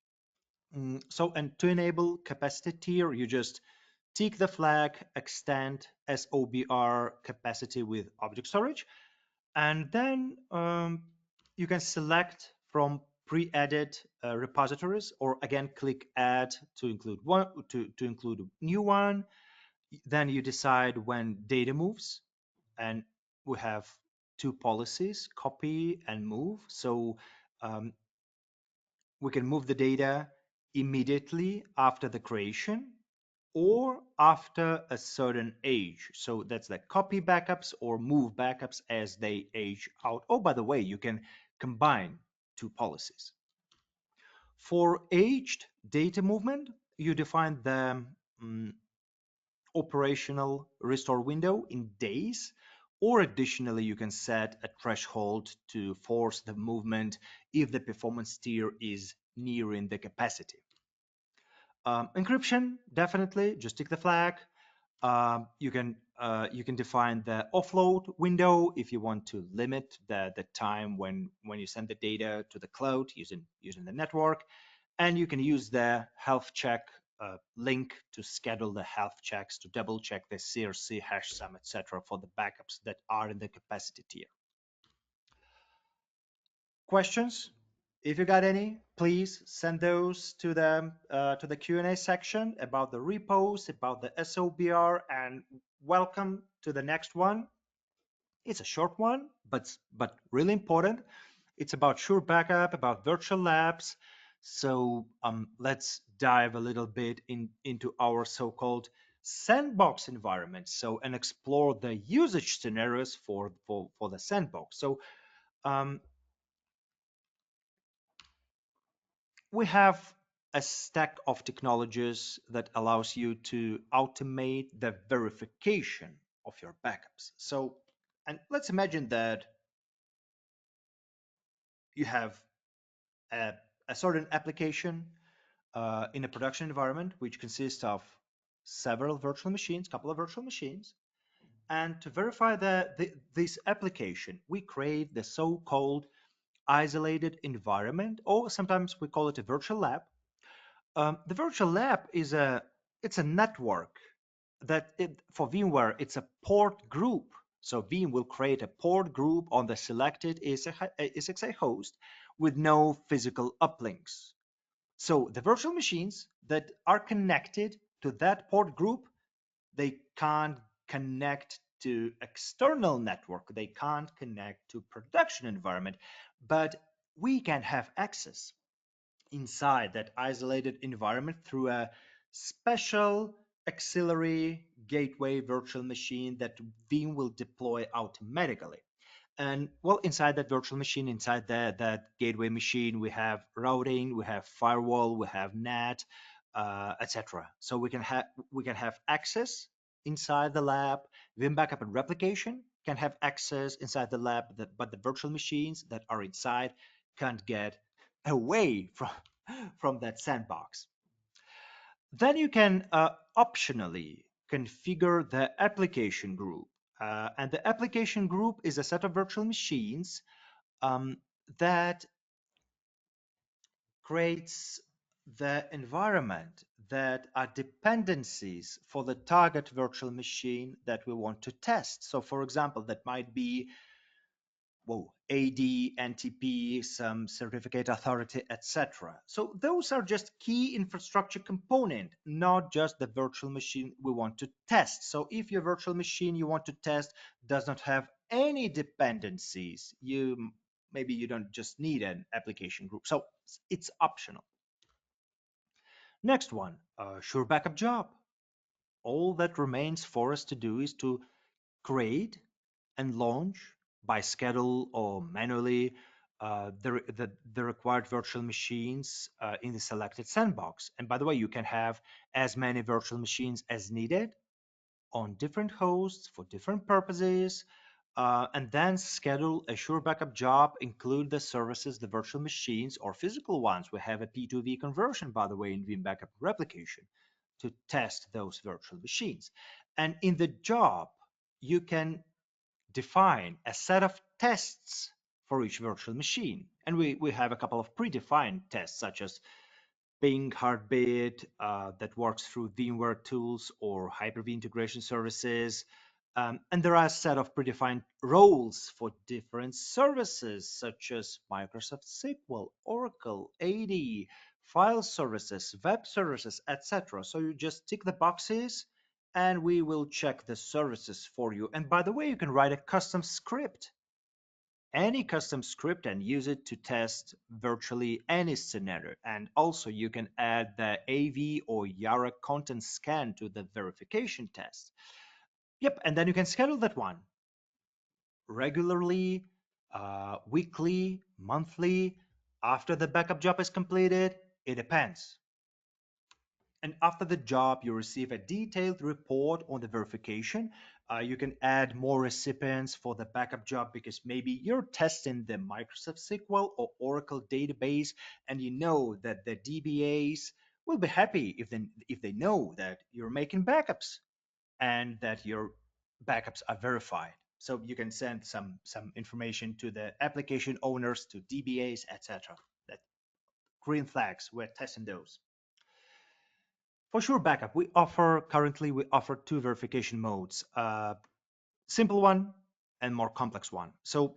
And to enable capacity tier, you just tick the flag, extend SOBR capacity with object storage, and then you can select from pre-added repositories, or again click add to include one to include a new one. Then you decide when data moves, and we have two policies, copy and move. So um, we can move the data immediately after the creation or after a certain age. So that's the copy backups or move backups as they age out. Oh, by the way, you can combine two policies. For aged data movement, you define the operational restore window in days, or additionally, you can set a threshold to force the movement if the performance tier is nearing the capacity. Encryption, definitely, just tick the flag. You can define the offload window if you want to limit the time when you send the data to the cloud using the network, and you can use the health check link to schedule the health checks to double check the CRC hash sum, etc. for the backups that are in the capacity tier. Questions? If you got any, please send those to the Q&A section about the repos, about the SOBR, and welcome to the next one. It's a short one, but really important. It's about SureBackup, about virtual labs. So let's dive a little bit into our so-called sandbox environment. So and explore the usage scenarios for the sandbox. So um, we have a stack of technologies that allows you to automate the verification of your backups. So, and let's imagine that you have a, a certain application in a production environment, which consists of several virtual machines, couple of virtual machines. And to verify this application, we create the so-called isolated environment, or sometimes we call it a virtual lab. The virtual lab is it's a network for VMware, it's a port group. So Veeam will create a port group on the selected ESXi host with no physical uplinks. So the virtual machines that are connected to that port group, they can't connect to external network. They can't connect to production environment, but we can have access inside that isolated environment through a special auxiliary gateway virtual machine that Veeam will deploy automatically. And well, inside that virtual machine, inside that gateway machine, we have routing, we have firewall, we have NAT, etc. So we can have access inside the lab. Veeam Backup and Replication can have access inside the lab, but the virtual machines that are inside can't get away from that sandbox. Then you can optionally configure the application group. And the application group is a set of virtual machines that creates the environment that are dependencies for the target virtual machine that we want to test. So for example, that might be AD, NTP, some certificate authority, etc. So those are just key infrastructure component, not just the virtual machine we want to test. So if your virtual machine you want to test does not have any dependencies, maybe you don't just need an application group. So it's optional. Next one, SureBackup job. All that remains for us to do is to create and launch by schedule or manually the required virtual machines in the selected sandbox. And by the way, you can have as many virtual machines as needed on different hosts for different purposes, and then schedule a SureBackup job, include the services, the virtual machines or physical ones. We have a P2V conversion, by the way, in Veeam Backup Replication to test those virtual machines. And in the job, you can define a set of tests for each virtual machine. And we have a couple of predefined tests, such as ping heartbeat that works through VMware tools or Hyper-V integration services. And there are a set of predefined roles for different services, such as Microsoft SQL, Oracle, AD, file services, web services, etc. So you just tick the boxes and we will check the services for you. And by the way, you can write a custom script, any custom script, and use it to test virtually any scenario. And also you can add the AV or Yara content scan to the verification test. Yep, and then you can schedule that one regularly, weekly, monthly, after the backup job is completed. It depends. And after the job, you receive a detailed report on the verification. You can add more recipients for the backup job because maybe you're testing the Microsoft SQL or Oracle database, and you know that the DBAs will be happy if they know that you're making backups and that your backups are verified. So you can send some information to the application owners, to DBAs, etc. That green flags, we're testing those. For SureBackup, currently we offer two verification modes, simple one and more complex one. So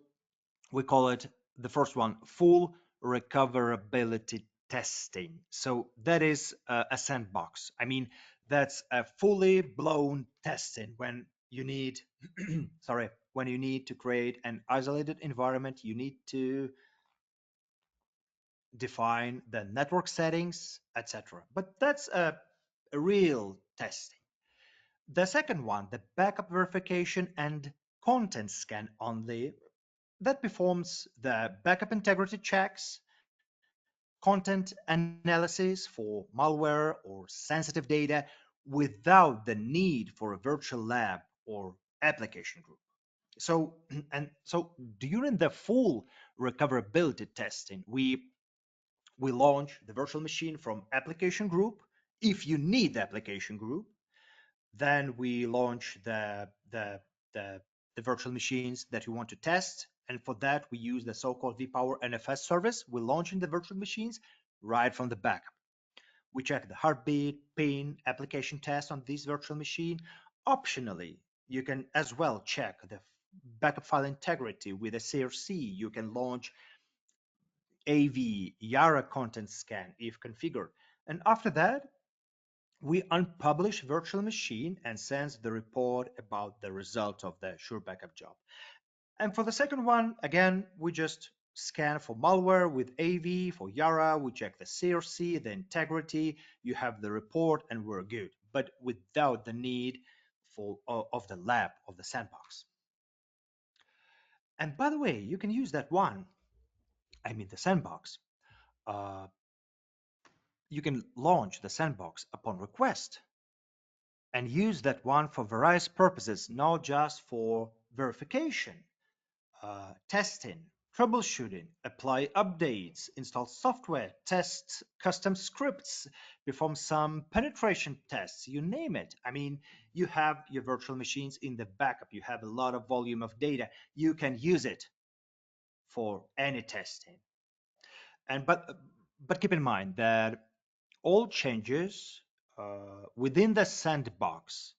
we call it, the first one, full recoverability testing. So that is a sandbox. I mean, that's a fully blown testing when you need, sorry, when you need to create an isolated environment, you need to define the network settings, etc. But that's a real testing. The second one, the backup verification and content scan only, that performs the backup integrity checks, content analysis for malware or sensitive data without the need for a virtual lab or application group. So, and so during the full recoverability testing, we launch the virtual machine from application group. If you need the application group, then we launch the, the virtual machines that you want to test. And for that, we use the so-called vPower NFS service. We're launching the virtual machines right from the backup. We check the heartbeat, ping, application test on this virtual machine. Optionally, you can as well check the backup file integrity with a CRC. You can launch AV, Yara content scan if configured. And after that, we unpublish virtual machine and sends the report about the result of the SureBackup job. And for the second one, again, we just scan for malware with AV. For Yara, we check the CRC, the integrity, you have the report, and we're good, but without the need of the lab, of the sandbox. And by the way, you can use that one, I mean the sandbox. Uh, you can launch the sandbox upon request and use that one for various purposes, not just for verification, testing, troubleshooting, apply updates, install software, test custom scripts, perform some penetration tests, you name it. I mean, you have your virtual machines in the backup, you have a lot of volume of data, you can use it for any testing. And but keep in mind that all changes within the sandbox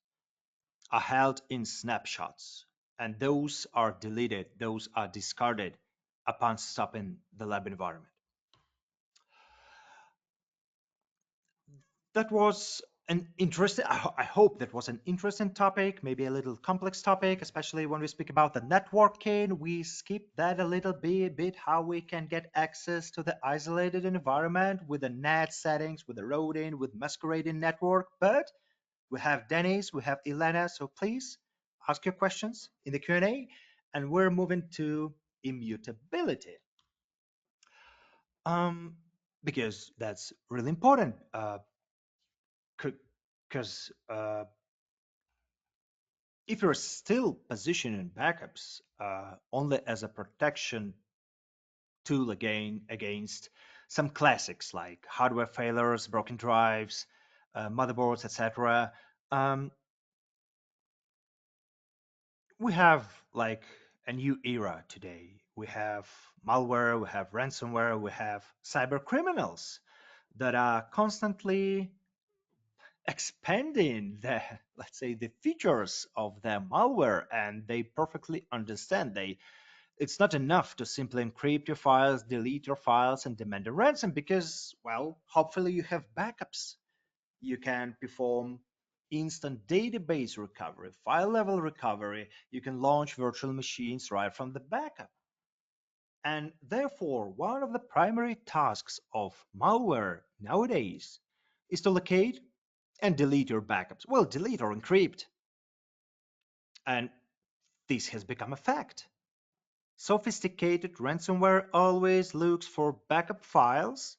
are held in snapshots, and those are deleted, those are discarded upon stopping the lab environment. That was an interesting, I hope that was an interesting topic, maybe a little complex topic, especially when we speak about the networking. We skip that a little bit, how we can get access to the isolated environment with the NAT settings, with the routing, with masquerading network. But we have Dennis, we have Elena, so please ask your questions in the Q&A, and we're moving to immutability. Um, because that's really important. Because if you're still positioning backups only as a protection tool against some classics like hardware failures, broken drives, motherboards, etc., um, we have like a new era today. We have malware, we have ransomware, we have cyber criminals that are constantly expanding the, let's say, the features of their malware, and they perfectly understand it's not enough to simply encrypt your files, delete your files, and demand a ransom because, well, hopefully you have backups. You can perform instant database recovery, file level recovery. You can launch virtual machines right from the backup. And therefore, one of the primary tasks of malware nowadays is to locate and delete your backups. Well, delete or encrypt. And this has become a fact. Sophisticated ransomware always looks for backup files,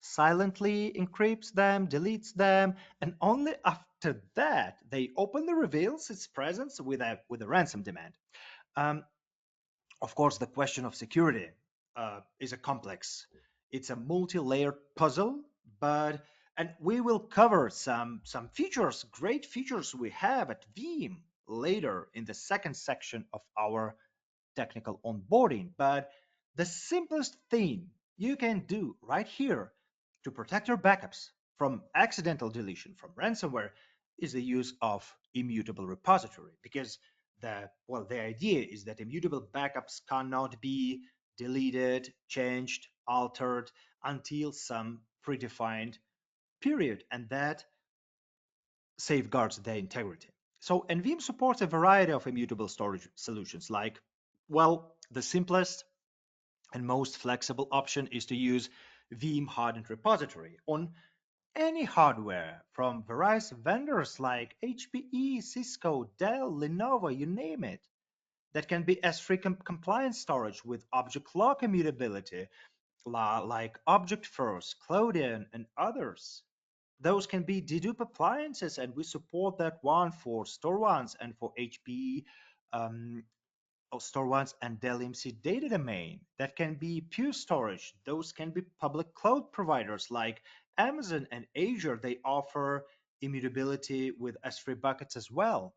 silently encrypts them, deletes them, and only after that they openly reveals its presence with a ransom demand. Um, of course, the question of security is a complex. It's a multi-layered puzzle, but and we will cover some features, great features we have at Veeam later in the second section of our technical onboarding. But the simplest thing you can do right here to protect your backups from accidental deletion from ransomware is the use of immutable repository, because the idea is that immutable backups cannot be deleted, changed, altered until some predefined period, and that safeguards their integrity. So NVM supports a variety of immutable storage solutions like, well, the simplest and most flexible option is to use Veeam hardened repository on any hardware from various vendors like HPE, Cisco, Dell, Lenovo, you name it. That can be S3 compliant storage with object lock immutability, like Object First, Clodian, and others. Those can be dedupe appliances, and we support that one for StoreOnes and for HPE StoreOnes and Dell EMC data domain. That can be Pure Storage. Those can be public cloud providers like Amazon and Azure. They offer immutability with S3 buckets as well.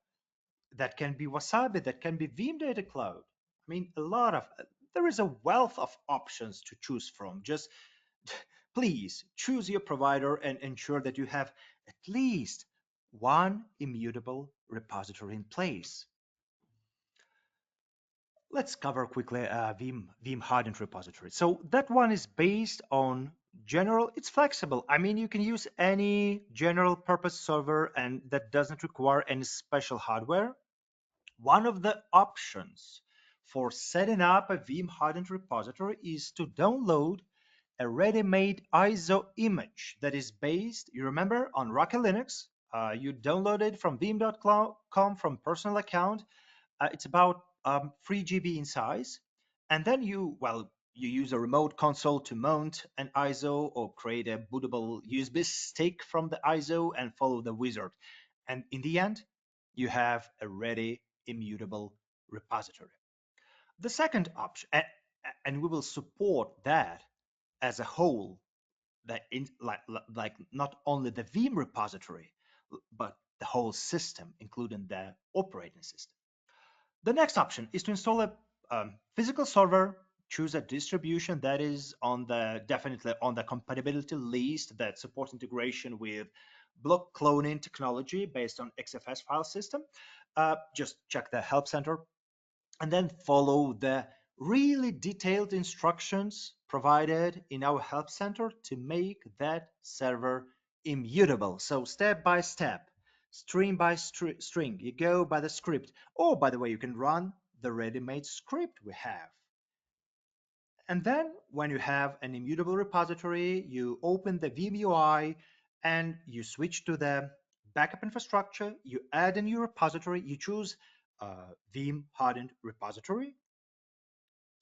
That can be Wasabi. That can be Veeam Data Cloud. I mean, there is a wealth of options to choose from. Just please choose your provider and ensure that you have at least one immutable repository in place. Let's cover quickly Veeam hardened repository. So that one is based on general, it's flexible. I mean, you can use any general purpose server and that doesn't require any special hardware. One of the options for setting up a Veeam hardened repository is to download a ready-made ISO image that is based, you remember, on Rocky Linux. You download it from veeam.com from personal account. It's about 3 GB in size. And then you use a remote console to mount an ISO or create a bootable USB stick from the ISO and follow the wizard. And in the end, you have a ready immutable repository. The second option, and we will support that as a whole, that in, like not only the Veeam repository, but the whole system, including the operating system. The next option is to install a physical server, choose a distribution that is definitely on the compatibility list that supports integration with block cloning technology based on XFS file system. Just check the help center and then follow the really detailed instructions provided in our help center to make that server immutable. So step by step, string by string, you go by the script. Or by the way, you can run the ready-made script we have. And then when you have an immutable repository, you open the Veeam UI and you switch to the backup infrastructure, you add a new repository, you choose Veeam hardened repository.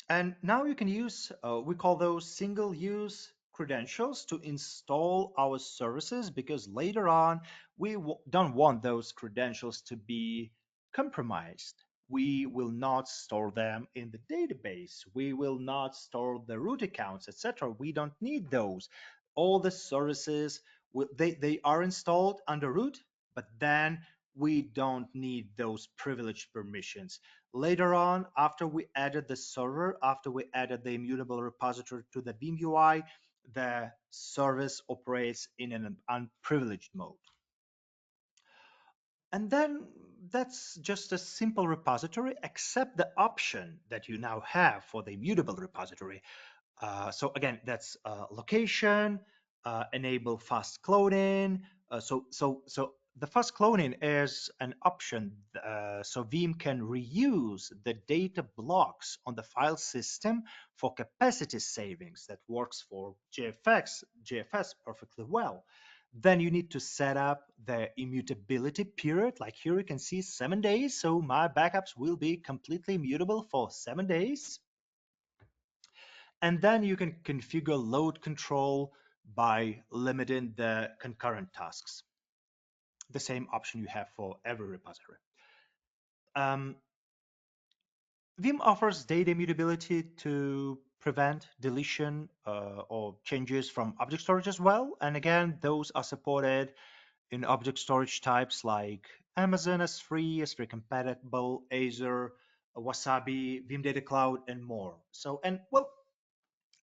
And now you can use, we call those single use credentials to install our services, because later on we don't want those credentials to be compromised. We will not store them in the database. We will not store the root accounts, etc. We don't need those. All the services, they are installed under root, but then we don't need those privileged permissions. Later on, after we added the server, after we added the immutable repository to the Veeam UI, the service operates in an unprivileged mode. And then that's just a simple repository, except the option that you now have for the immutable repository. So again, that's location, enable fast cloning. So the fast cloning is an option, so Veeam can reuse the data blocks on the file system for capacity savings. That works for JFS perfectly well. Then you need to set up the immutability period. Like here you can see 7 days. So my backups will be completely immutable for 7 days. And then you can configure load control by limiting the concurrent tasks. The same option you have for every repository. Um, Veeam offers data immutability to prevent deletion or changes from object storage as well. And again, those are supported in object storage types like Amazon S3, S3 compatible, Azure, Wasabi, Veeam Data Cloud, and more. So, and well,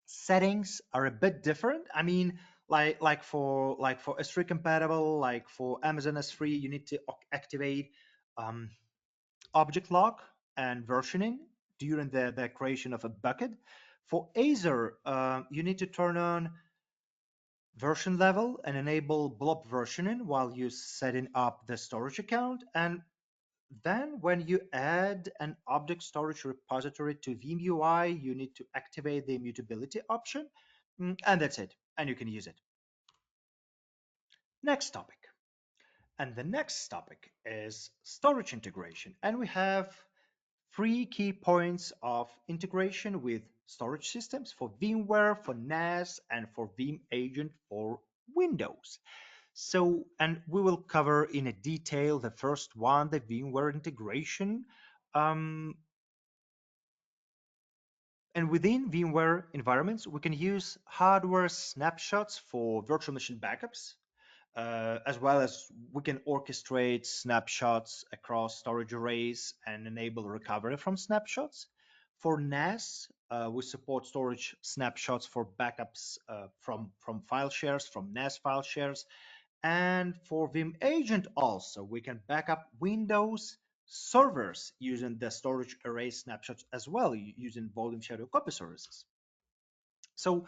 settings are a bit different. I mean, like for S3 compatible, like for Amazon S3, you need to activate um, object lock and versioning during the creation of a bucket. For Azure, you need to turn on version level and enable blob versioning while you're setting up the storage account. And then when you add an object storage repository to Veeam UI, you need to activate the immutability option. And that's it. And you can use it. Next topic. And the next topic is storage integration. And we have three key points of integration with storage systems for VMware, for NAS, and for Veeam Agent for Windows. So, and we will cover in a detail the first one, the VMware integration. Um, and within VMware environments, we can use hardware snapshots for virtual machine backups, as well as we can orchestrate snapshots across storage arrays and enable recovery from snapshots. For NAS, we support storage snapshots for backups from file shares, from NAS file shares. And for Veeam Agent also, we can back up Windows servers using the storage array snapshots as well, using volume shadow copy services. So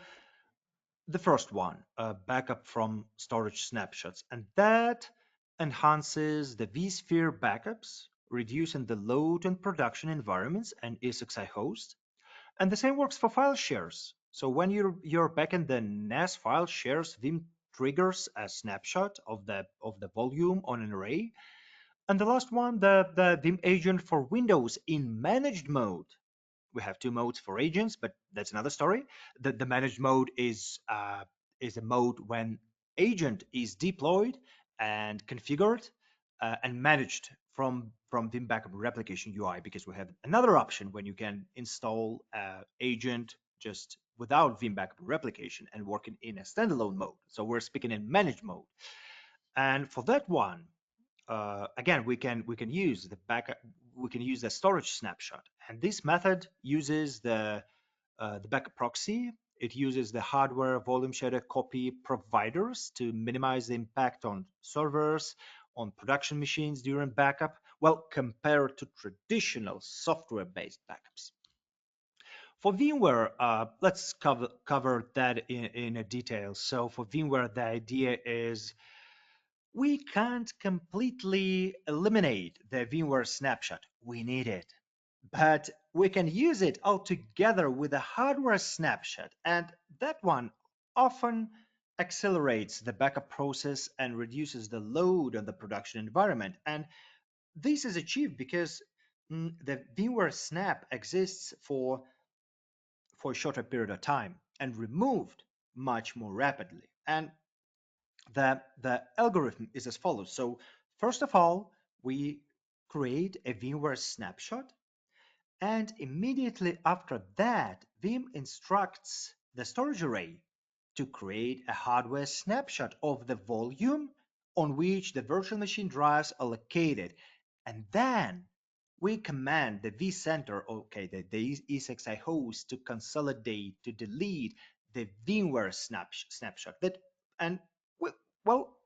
the first one, backup from storage snapshots, and that enhances the vSphere backups, reducing the load on production environments and ESXi host. And the same works for file shares. So when you're backing the NAS file shares, Veeam triggers a snapshot of the volume on an array. And the last one, the Veeam agent for Windows in managed mode. We have two modes for agents, but that's another story. The managed mode is a mode when agent is deployed and configured and managed from Veeam Backup Replication UI, because we have another option when you can install agent just without Veeam Backup Replication and working in a standalone mode. So we're speaking in managed mode. And for that one, again, we can use the backup, we can use the storage snapshot, and this method uses the backup proxy. It uses the hardware volume shader copy providers to minimize the impact on servers, on production machines during backup, well, compared to traditional software-based backups. For VMware, let's cover that in a detail. So for VMware, the idea is we can't completely eliminate the VMware snapshot. We need it. But we can use it all together with a hardware snapshot. And that one often accelerates the backup process and reduces the load on the production environment. And this is achieved because the VMware snap exists for a shorter period of time and removed much more rapidly. And the algorithm is as follows. So first of all, we create a VMware snapshot, and immediately after that, Veeam instructs the storage array to create a hardware snapshot of the volume on which the virtual machine drives are located. And then we command the vCenter, okay, the ESXi host, to consolidate, to delete the VMware snapshot. And well, well,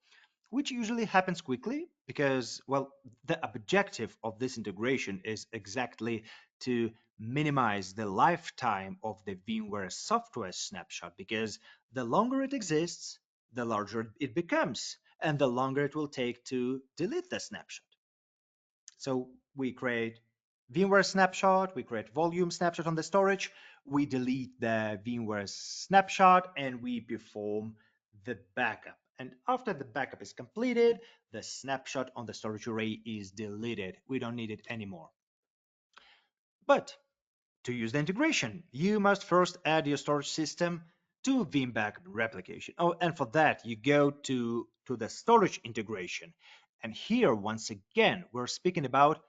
which usually happens quickly because, well, the objective of this integration is exactly to minimize the lifetime of the VMware software snapshot, because the longer it exists, the larger it becomes, and the longer it will take to delete the snapshot. So we create VMware snapshot, we create volume snapshot on the storage, we delete the VMware snapshot, and we perform the backup. And after the backup is completed, the snapshot on the storage array is deleted. We don't need it anymore. But to use the integration, you must first add your storage system to Veeam Backup Replication. Oh, and for that, you go to the storage integration. And here, once again, we're speaking about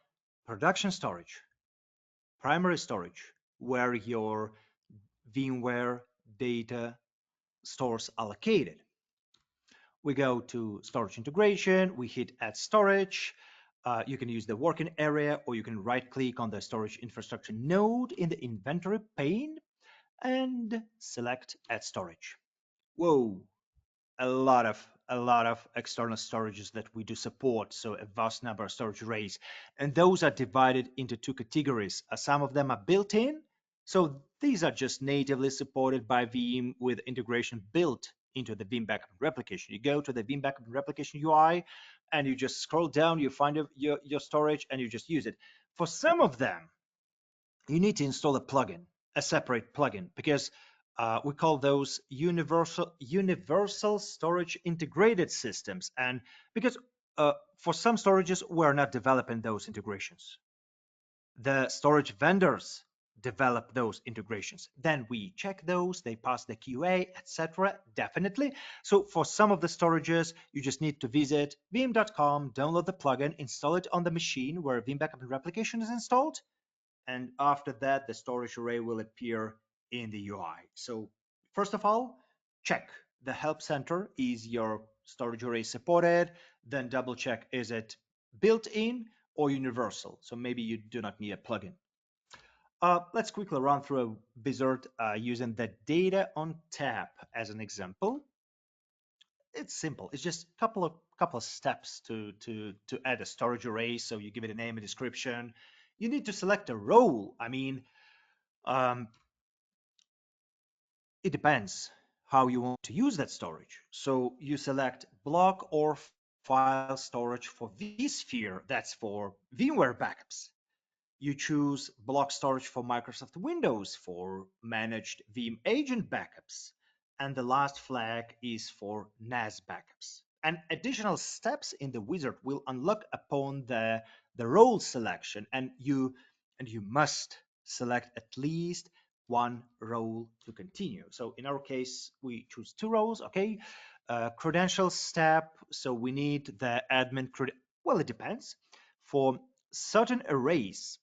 production storage, primary storage, where your VMware data stores are located. We go to storage integration, we hit add storage. You can use the working area, or you can right click on the storage infrastructure node in the inventory pane and select add storage. Whoa, a lot of external storages that we do support, so a vast number of storage arrays, and those are divided into two categories. Some of them are built in, so these are just natively supported by Veeam with integration built into the Veeam Backup Replication. You go to the Veeam Backup Replication UI and you just scroll down, you find your storage, and you just use it. For some of them, you need to install a plugin, a separate plugin, because we call those universal storage integrated systems. And because for some storages, we're not developing those integrations. The storage vendors develop those integrations. Then we check those, they pass the QA, etc. Definitely. So for some of the storages, you just need to visit veeam.com, download the plugin, install it on the machine where Veeam Backup and Replication is installed, and after that the storage array will appear in the UI. So first of all, check the help center, is your storage array supported, then double check, is it built in or universal, so maybe you do not need a plugin. Let's quickly run through a wizard using the data on tap as an example. It's simple. It's just a couple of steps to add a storage array. So you give it a name, a description. You need to select a role. I mean, um, it depends how you want to use that storage. So you select block or file storage for vSphere. That's for VMware backups. You choose block storage for Microsoft Windows for managed Veeam agent backups. And the last flag is for NAS backups. And additional steps in the wizard will unlock upon the role selection, and you must select at least one role to continue. So in our case, we choose two roles, okay? Credentials step, so we need the admin well, it depends. For certain arrays,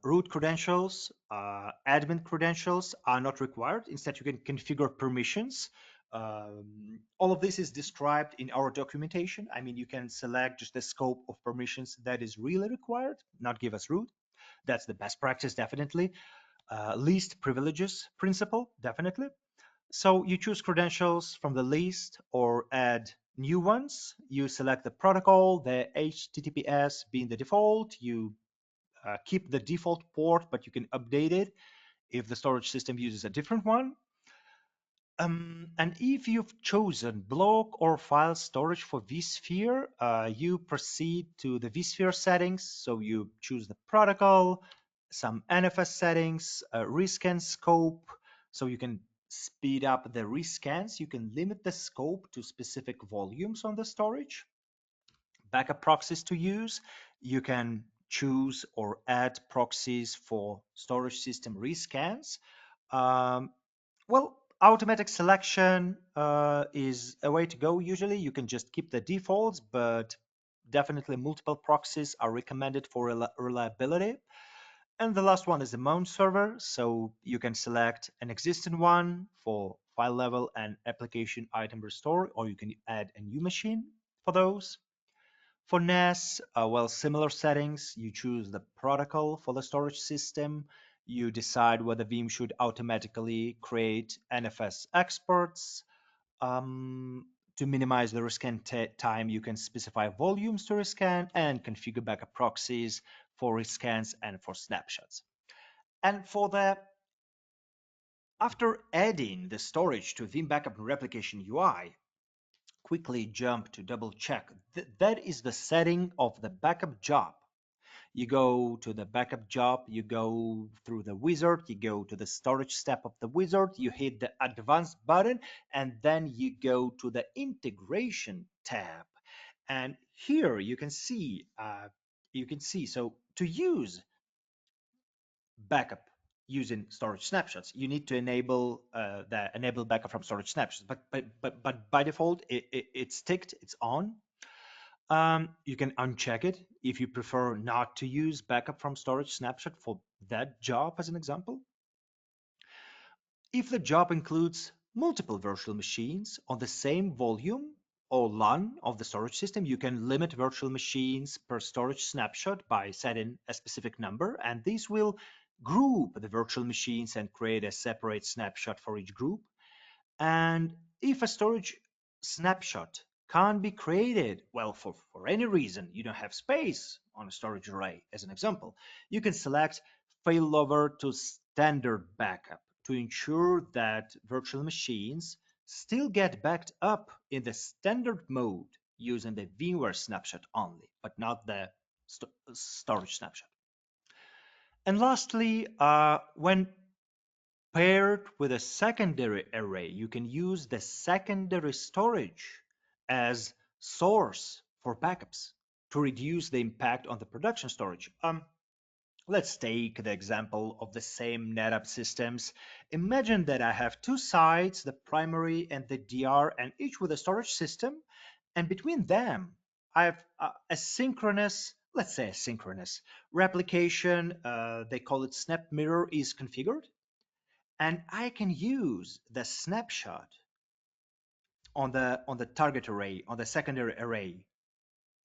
root credentials, admin credentials are not required. Instead, you can configure permissions. All of this is described in our documentation. I mean, you can select just the scope of permissions that is really required, not give us root. That's the best practice, definitely. Least privileges principle, definitely. So you choose credentials from the list or add new ones. You select the protocol, the HTTPS being the default. You keep the default port, but you can update it if the storage system uses a different one. And if you've chosen block or file storage for vSphere, you proceed to the vSphere settings. So you choose the protocol, some NFS settings, rescan scope. So you can speed up the rescans. You can limit the scope to specific volumes on the storage. Backup proxies to use. You can choose or add proxies for storage system rescans. Um, well, automatic selection is a way to go. Usually you can just keep the defaults, but definitely multiple proxies are recommended for reliability. And the last one is the mount server. So you can select an existing one for file level and application item restore, or you can add a new machine for those. For NAS, well, similar settings. You choose the protocol for the storage system. You decide whether Veeam should automatically create NFS exports. Um, to minimize the rescan time, you can specify volumes to rescan and configure backup proxies for rescans and for snapshots. And for the after adding the storage to Veeam Backup Replication UI, quickly jump to double check. That is the setting of the backup job. You go to the backup job, you go through the wizard, you go to the storage step of the wizard, you hit the advanced button, and then you go to the integration tab. And here you can see, so to use backup using storage snapshots, you need to enable the enable backup from storage snapshots. But by default, it's ticked, it's on. You can uncheck it if you prefer not to use backup from storage snapshot for that job, as an example. If the job includes multiple virtual machines on the same volume or LAN of the storage system, you can limit virtual machines per storage snapshot by setting a specific number, and this will group the virtual machines and create a separate snapshot for each group. And if a storage snapshot can't be created, well, for any reason, you don't have space on a storage array, as an example, you can select failover to standard backup to ensure that virtual machines still get backed up in the standard mode using the VMware snapshot only, but not the storage snapshot. And lastly, when paired with a secondary array, you can use the secondary storage as source for backups to reduce the impact on the production storage. Let's take the example of the same NetApp systems. Imagine that I have two sites, the primary and the DR, and each with a storage system. And between them, I have a synchronous, let's say a synchronous replication. They call it snap mirror is configured. And I can use the snapshot on the target array, on the secondary array,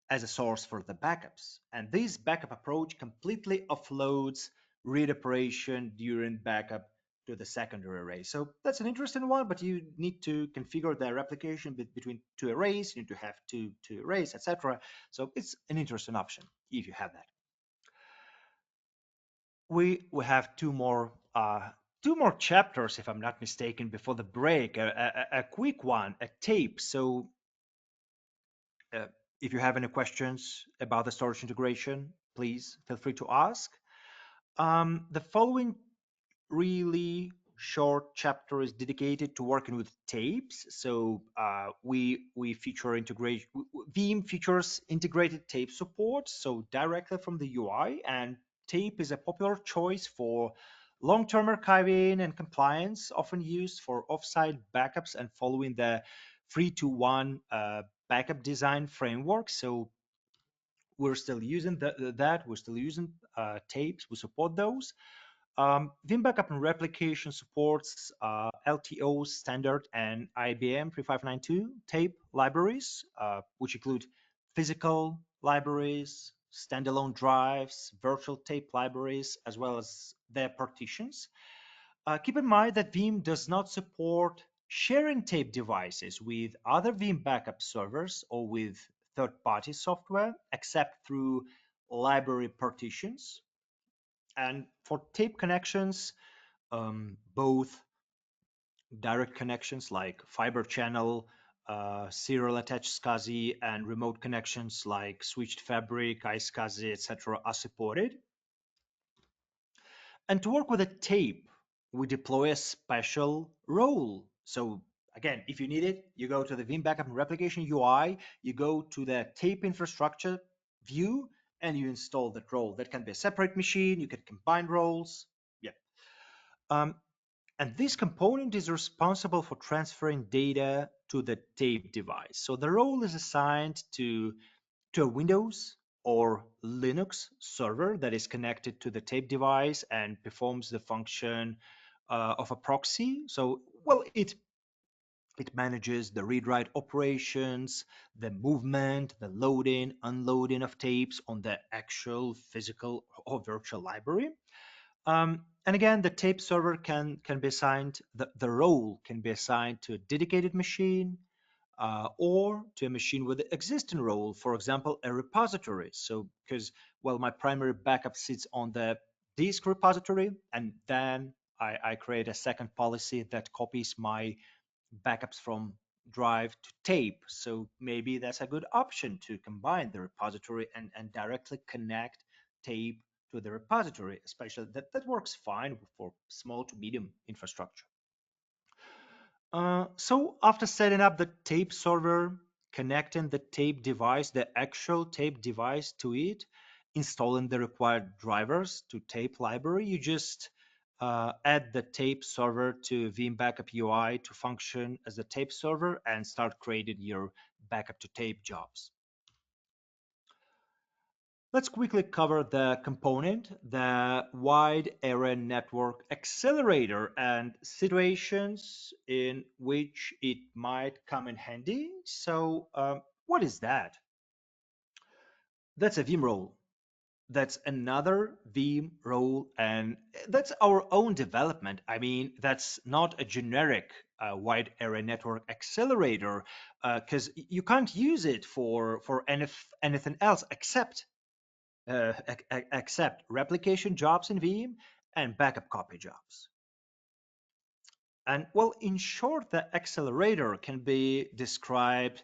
as a source for the backups. And this backup approach completely offloads read operation during backup to the secondary array. So that's an interesting one, but you need to configure the replication between two arrays. You need to have two arrays, etc. So it's an interesting option if you have that. We have two more chapters, if I'm not mistaken, before the break. A quick one, a tape. So uh, if you have any questions about the storage integration, please feel free to ask. The following really short chapter is dedicated to working with tapes. So we feature integration. Veeam features integrated tape support, so directly from the UI, and tape is a popular choice for long-term archiving and compliance, often used for offsite backups and following the 3-to-1 backup design framework. So we're still using that. We're still using tapes. We support those. Veeam Backup and Replication supports LTO standard and IBM 3592 tape libraries, which include physical libraries, standalone drives, virtual tape libraries, as well as their partitions. Keep in mind that Veeam does not support sharing tape devices with other Veeam backup servers or with third-party software, except through library partitions. And for tape connections, both direct connections like fiber channel, serial attached SCSI, and remote connections like switched fabric, iSCSI, etc., are supported. And to work with a tape, we deploy a special role. So again, if you need it, you go to the Veeam Backup and Replication UI, you go to the tape infrastructure view, and you install that role. That can be a separate machine. You can combine roles. Yeah. Um, and this component is responsible for transferring data to the tape device. So the role is assigned to a Windows or Linux server that is connected to the tape device and performs the function of a proxy. So, well, it manages the read-write operations, the movement, the loading, unloading of tapes on the actual physical or virtual library. And again, the tape server can be assigned, the role can be assigned to a dedicated machine or to a machine with the existing role, for example, a repository. So because, well, my primary backup sits on the disk repository, and then I create a second policy that copies my backups from drive to tape. So maybe that's a good option to combine the repository and directly connect tape to the repository, especially that works fine for small to medium infrastructure. So after setting up the tape server, connecting the tape device, the actual tape device to it, installing the required drivers to tape library, you just add the tape server to Veeam Backup UI to function as a tape server and start creating your backup to tape jobs. Let's quickly cover the component, the wide area network accelerator, and situations in which it might come in handy. So what is that? That's a Veeam role. That's another Veeam role, and that's our own development. I mean, that's not a generic wide area network accelerator because you can't use it for anything else except replication jobs in Veeam and backup copy jobs. And well, in short, the accelerator can be described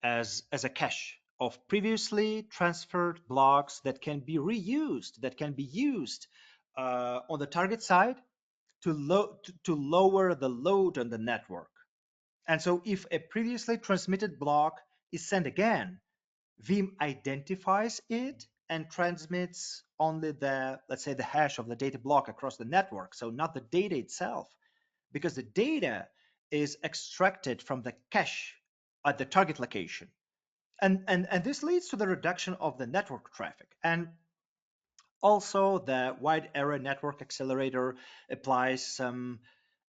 as a cache of previously transferred blocks that can be reused, that can be used on the target side to lower the load on the network. And so if a previously transmitted block is sent again, Veeam identifies it and transmits only the, let's say, the hash of the data block across the network. So not the data itself, because the data is extracted from the cache at the target location. And this leads to the reduction of the network traffic. And also the wide area network accelerator applies some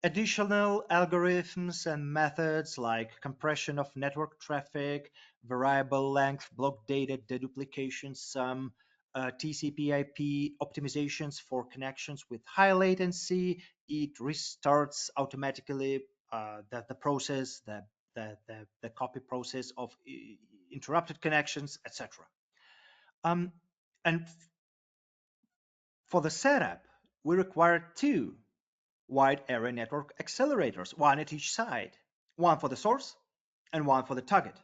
additional algorithms and methods like compression of network traffic, variable length block data deduplication, some TCP/IP optimizations for connections with high latency. It restarts automatically the process, the copy process of interrupted connections, etc. Um, and for the setup, we require two wide area network accelerators, one at each side, one for the source and one for the target.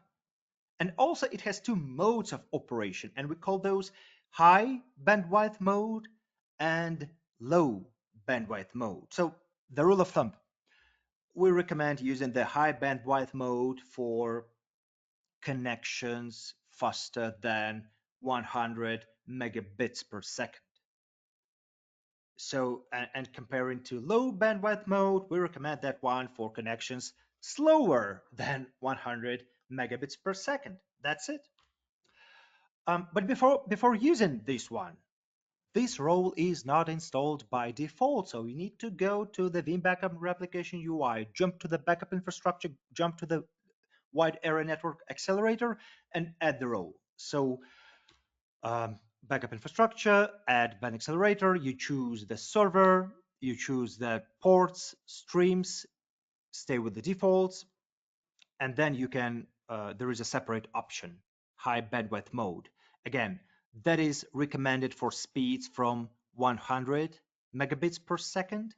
And also it has two modes of operation, and we call those high bandwidth mode and low bandwidth mode. So the rule of thumb, we recommend using the high bandwidth mode for connections faster than 100 megabits per second. So, and comparing to low bandwidth mode, we recommend that one for connections slower than 100 megabits per second. That's it. But before using this one, this role is not installed by default. So you need to go to the Veeam Backup Replication UI, jump to the backup infrastructure, jump to the wide area network accelerator, and add the role. So backup infrastructure, add WAN Accelerator, you choose the server, you choose the ports, streams, stay with the defaults, and then you can, there is a separate option, high bandwidth mode. Again, that is recommended for speeds from 100 megabits per second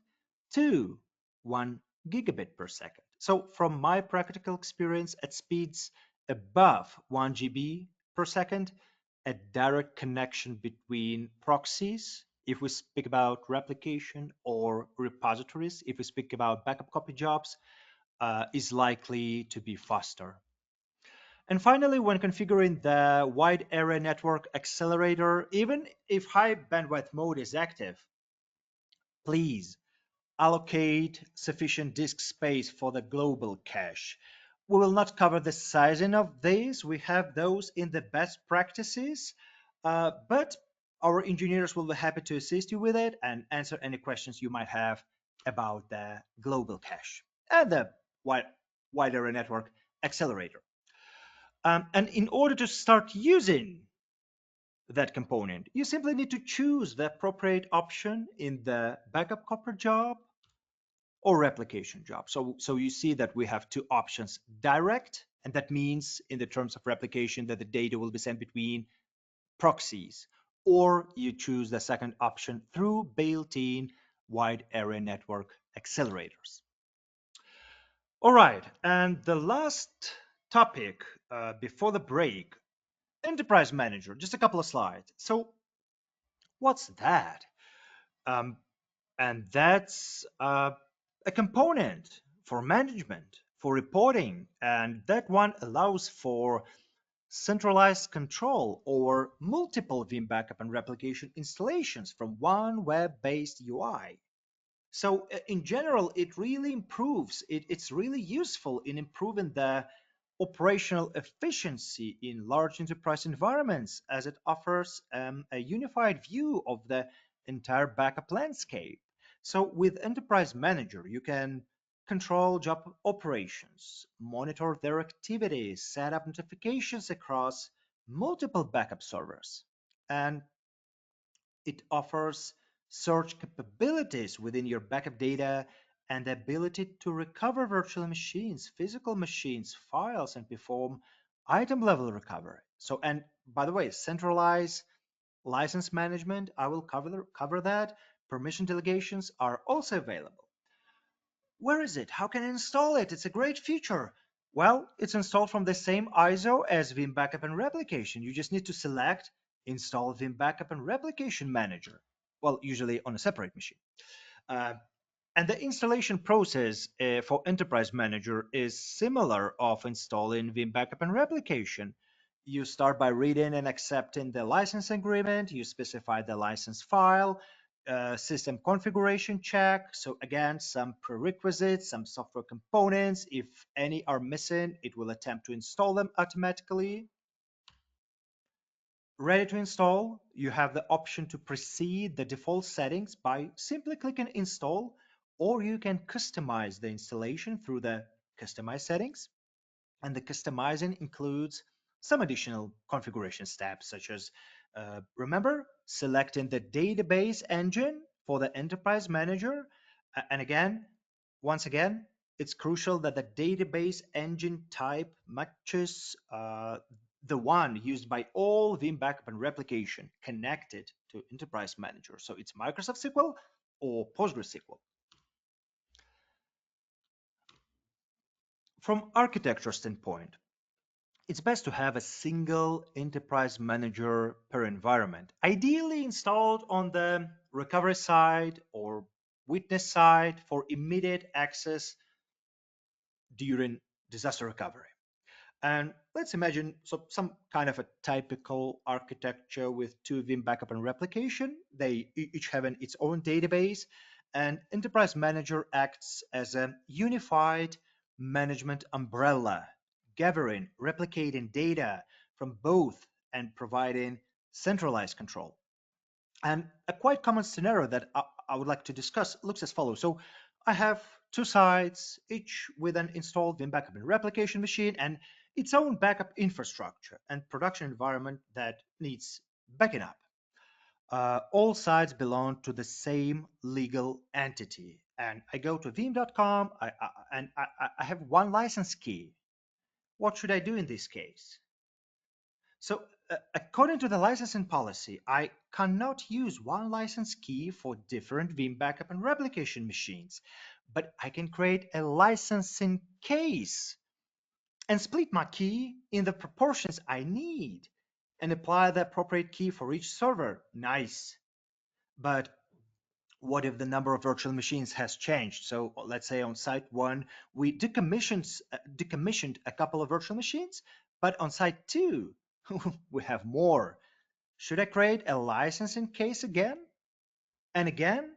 to 1 gigabit per second. So from my practical experience at speeds above 1 GB per second, a direct connection between proxies, if we speak about replication, or repositories, if we speak about backup copy jobs, is likely to be faster. And finally, when configuring the wide area network accelerator, even if high bandwidth mode is active, please allocate sufficient disk space for the global cache. We will not cover the sizing of these. We have those in the best practices, but our engineers will be happy to assist you with it and answer any questions you might have about the global cache and the wide, wide area network accelerator. And in order to start using that component, you simply need to choose the appropriate option in the backup copper job or replication job. So you see that we have two options: direct, and that means in the terms of replication that the data will be sent between proxies, or you choose the second option through built-in wide area network accelerators. All right, and the last topic before the break, enterprise manager, just a couple of slides. So what's that? Um, and that's a component for management, for reporting, and that one allows for centralized control over multiple Veeam backup and replication installations from one web-based UI. So in general, it really improves, it's really useful in improving the operational efficiency in large enterprise environments, as it offers a unified view of the entire backup landscape. So with Enterprise Manager, you can control job operations, monitor their activities, set up notifications across multiple backup servers, and it offers search capabilities within your backup data and the ability to recover virtual machines, physical machines, files, and perform item level recovery. So, and by the way, centralized license management, I will cover that. Permission delegations are also available. Where is it? How can I install it? It's a great feature. Well, it's installed from the same ISO as Veeam Backup and Replication. You just need to select Install Veeam Backup and Replication Manager. Well, usually on a separate machine. Uh, and the installation process for Enterprise Manager is similar of installing Veeam Backup and Replication. You start by reading and accepting the license agreement. You specify the license file, system configuration check. So again, some prerequisites, some software components. If any are missing, it will attempt to install them automatically. Ready to install, you have the option to proceed the default settings by simply clicking install, or you can customize the installation through the customize settings. And the customizing includes some additional configuration steps, such as remember selecting the database engine for the enterprise manager. And again, once again, it's crucial that the database engine type matches the one used by all Veeam backup and replication connected to enterprise manager. So it's Microsoft SQL or PostgreSQL. From architecture standpoint, it's best to have a single enterprise manager per environment, ideally installed on the recovery side or witness side for immediate access during disaster recovery. And let's imagine some kind of a typical architecture with two Veeam backup and replication. They each have its own database, and Enterprise Manager acts as a unified management umbrella, gathering, replicating data from both and providing centralized control. And a quite common scenario that I would like to discuss looks as follows. So I have two sites, each with an installed Vim backup and replication machine and its own backup infrastructure and production environment that needs backing up. All sites belong to the same legal entity. And I go to veeam.com and I have one license key. What should I do in this case? So, according to the licensing policy, I cannot use one license key for different Veeam backup and replication machines, but I can create a licensing case and split my key in the proportions I need and apply the appropriate key for each server. Nice. But what if the number of virtual machines has changed? So let's say on site one, we decommissioned a couple of virtual machines, But on side 2, we have more. Should I create a licensing case again and again?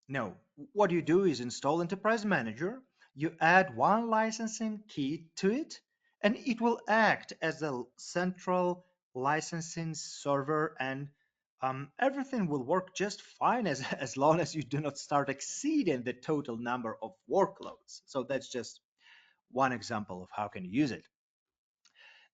No. What you do is install Enterprise Manager, you add one licensing key to it, and it will act as a central licensing server, and everything will work just fine as long as you do not start exceeding the total number of workloads. So that's just one example of how can you use it.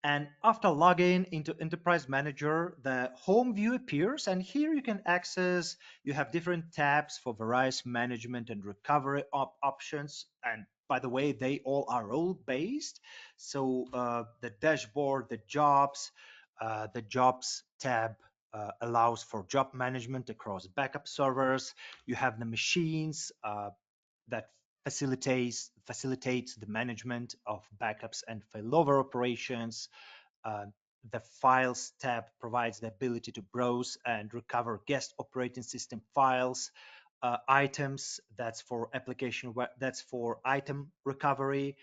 And after logging into Enterprise Manager, the home view appears, and here you can access, you have different tabs for various management and recovery options. And by the way, they all are role-based. So the dashboard, the jobs tab allows for job management across backup servers. You have the machines that facilitates the management of backups and failover operations. Uh, the Files tab provides the ability to browse and recover guest operating system files. Items, that's for that's for item recovery.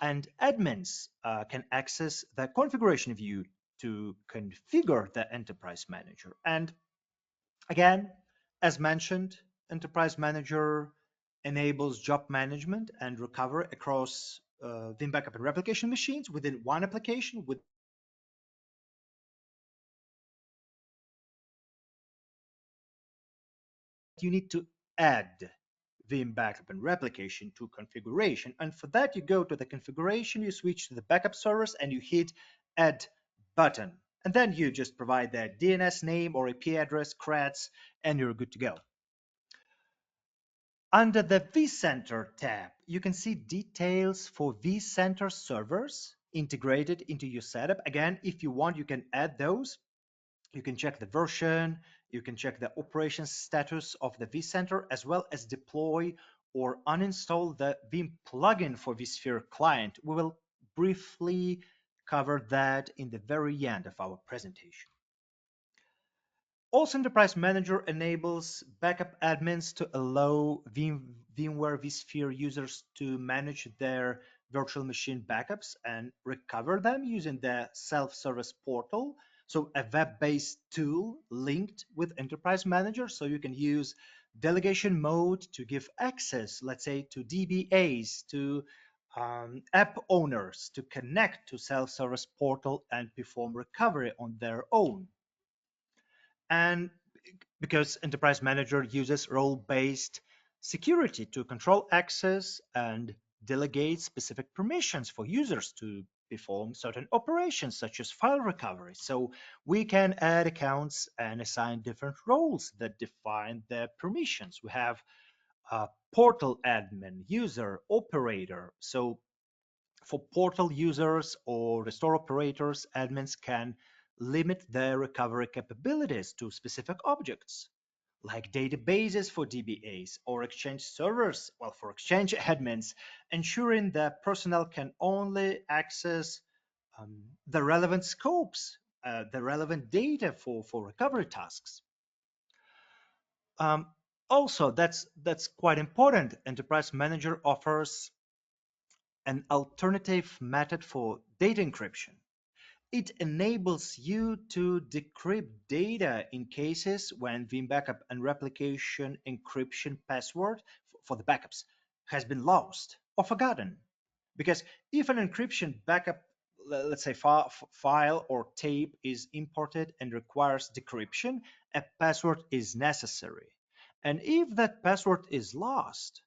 And admins can access the configuration view to configure the Enterprise Manager. And again, as mentioned, Enterprise Manager enables job management and recovery across Veeam Backup and Replication machines within one application. With you need to add Veeam Backup and Replication to configuration, and for that you go to the configuration, you switch to the backup servers, and you hit Add button, and then you just provide that DNS name or IP address, creds, and you're good to go. Under the vCenter tab, you can see details for vCenter servers integrated into your setup. Again, if you want, you can add those. You can check the version, you can check the operation status of the vCenter, as well as deploy or uninstall the Veeam plugin for vSphere client. We will briefly cover that in the very end of our presentation. Also, Enterprise Manager enables backup admins to allow VMware vSphere users to manage their virtual machine backups and recover them using the self-service portal. So a web-based tool linked with Enterprise Manager, so you can use delegation mode to give access, let's say, to DBAs, to app owners to connect to self-service portal and perform recovery on their own. And because Enterprise Manager uses role-based security to control access and delegate specific permissions for users to perform certain operations such as file recovery. So we can add accounts and assign different roles that define the permissions. We have a portal admin, user, operator. So for portal users or restore operators, admins can limit their recovery capabilities to specific objects, like databases for DBAs or Exchange servers, well, for Exchange admins, ensuring that personnel can only access the relevant scopes, the relevant data for recovery tasks. Um, Also, that's quite important. Enterprise Manager offers an alternative method for data encryption. It enables you to decrypt data in cases when Veeam Backup and Replication encryption password for the backups has been lost or forgotten. Because if an encryption backup, let's say file or tape is imported and requires decryption, a password is necessary. And if that password is lost,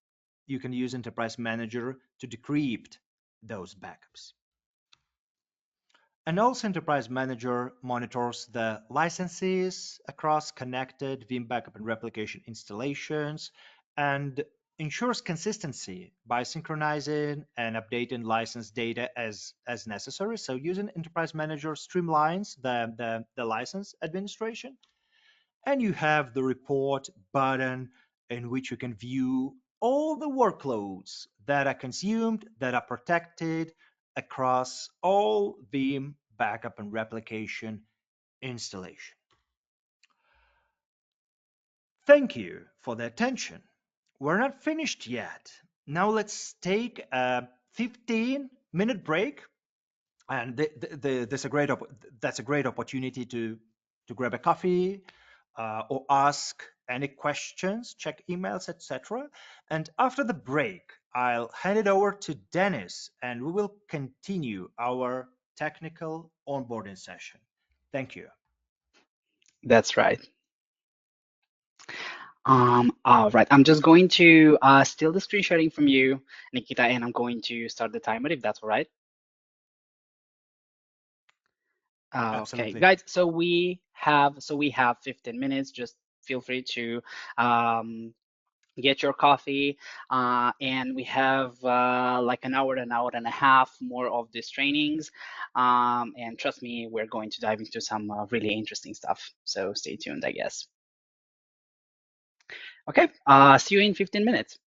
you can use Enterprise Manager to decrypt those backups. And also Enterprise Manager monitors the licenses across connected Veeam Backup and Replication installations and ensures consistency by synchronizing and updating license data as necessary. So using Enterprise Manager streamlines the license administration. And you have the report button in which you can view all the workloads that are consumed, that are protected across all Veeam backup and replication installation. Thank you for the attention. We're not finished yet. Now let's take a 15-minute break And that's a great opportunity to grab a coffee or ask any questions, check emails, etc. And after the break, I'll hand it over to Dennis, and we will continue our technical onboarding session. Thank you. That's right. All right. I'm just going to steal the screen sharing from you, Nikita, and I'm going to start the timer if that's all right. Okay, Absolutely. guys. So we have 15 minutes. Just feel free to um, get your coffee, and we have like an hour and a half more of these trainings. And trust me, we're going to dive into some really interesting stuff. So stay tuned, I guess. Okay. See you in 15 minutes.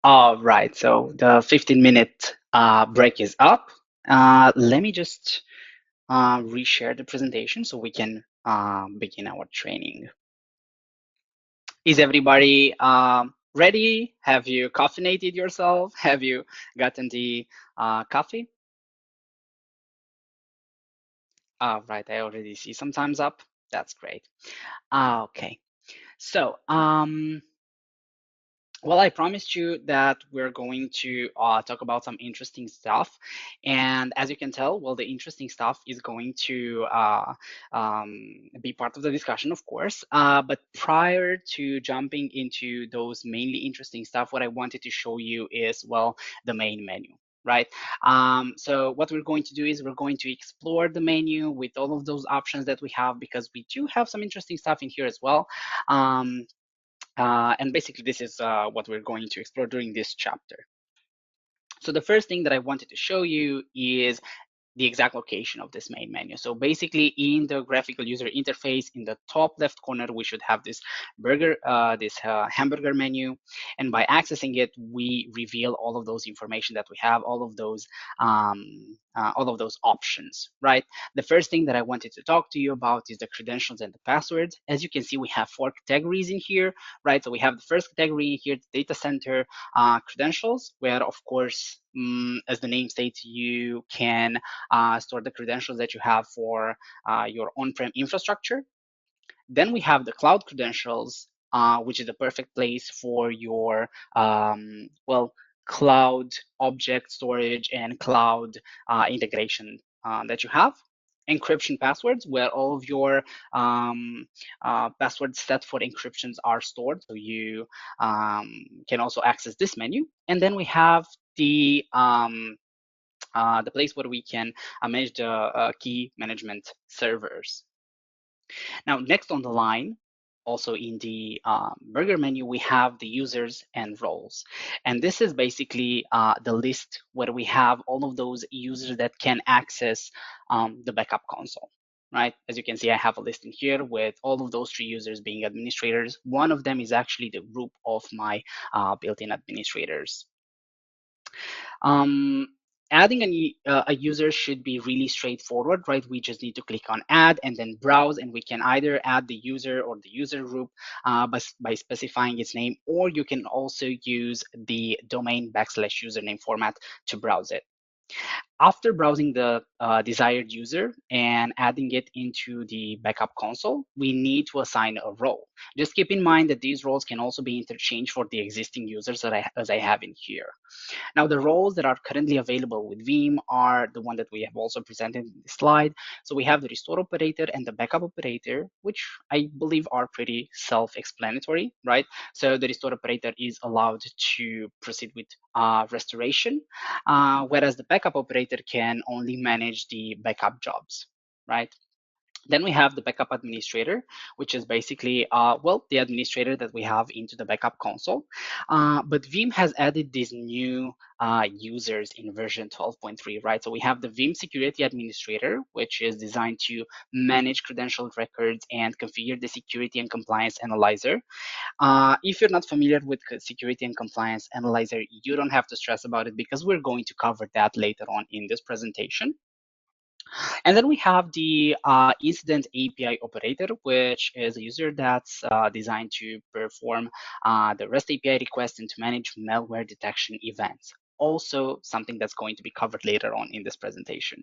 All right, so the 15-minute break is up. Let me just reshare the presentation so we can begin our training. Is everybody ready? Have you caffeinated yourself? Have you gotten the coffee? All right, I already see some thumbs up. That's great. Okay, so well, I promised you that we're going to talk about some interesting stuff. And as you can tell, well, the interesting stuff is going to be part of the discussion, of course. But prior to jumping into those mainly interesting stuff, what I wanted to show you is, well, the main menu. Right. So what we're going to do is we're going to explore the menu with all of those options that we have, because we do have some interesting stuff in here as well. And basically, this is what we're going to explore during this chapter. So the first thing that I wanted to show you is the exact location of this main menu. So basically, in the graphical user interface, in the top left corner, we should have this hamburger menu, and by accessing it, we reveal all of those information that we have, all of those options, right? The first thing that I wanted to talk to you about is the credentials and the passwords. As you can see, we have 4 categories in here, right? So we have the first category in here, the data center credentials, where of course, as the name states, you can store the credentials that you have for your on-prem infrastructure. Then we have the cloud credentials, which is the perfect place for your, well, cloud object storage and cloud integration that you have. Encryption passwords, where all of your passwords set for encryptions are stored, so you can also access this menu. And then we have the place where we can manage the key management servers. Now, next on the line, also in the burger menu, we have the users and roles. And this is basically the list where we have all of those users that can access the backup console. Right, as you can see, I have a list in here with all of those 3 users being administrators. One of them is actually the group of my built-in administrators. Um, Adding a user should be really straightforward, right? We just need to click on add and then browse, and we can either add the user or the user group by specifying its name, or you can also use the domain \username format to browse it. After browsing the desired user and adding it into the backup console, we need to assign a role. Just keep in mind that these roles can also be interchanged for the existing users as I have in here. Now, the roles that are currently available with Veeam are the one that we have also presented in the slide. So we have the restore operator and the backup operator, which I believe are pretty self-explanatory, right? So the restore operator is allowed to proceed with restoration, whereas the backup operator can only manage the backup jobs, right? Then we have the backup administrator, which is basically, well, the administrator that we have into the backup console. But Veeam has added these new users in version 12.3, right? So we have the Veeam security administrator, which is designed to manage credential records and configure the security and compliance analyzer. If you're not familiar with security and compliance analyzer, you don't have to stress about it, because we're going to cover that later on in this presentation. And then we have the incident API operator, which is a user that's designed to perform the REST API request and to manage malware detection events. Also, something that's going to be covered later on in this presentation.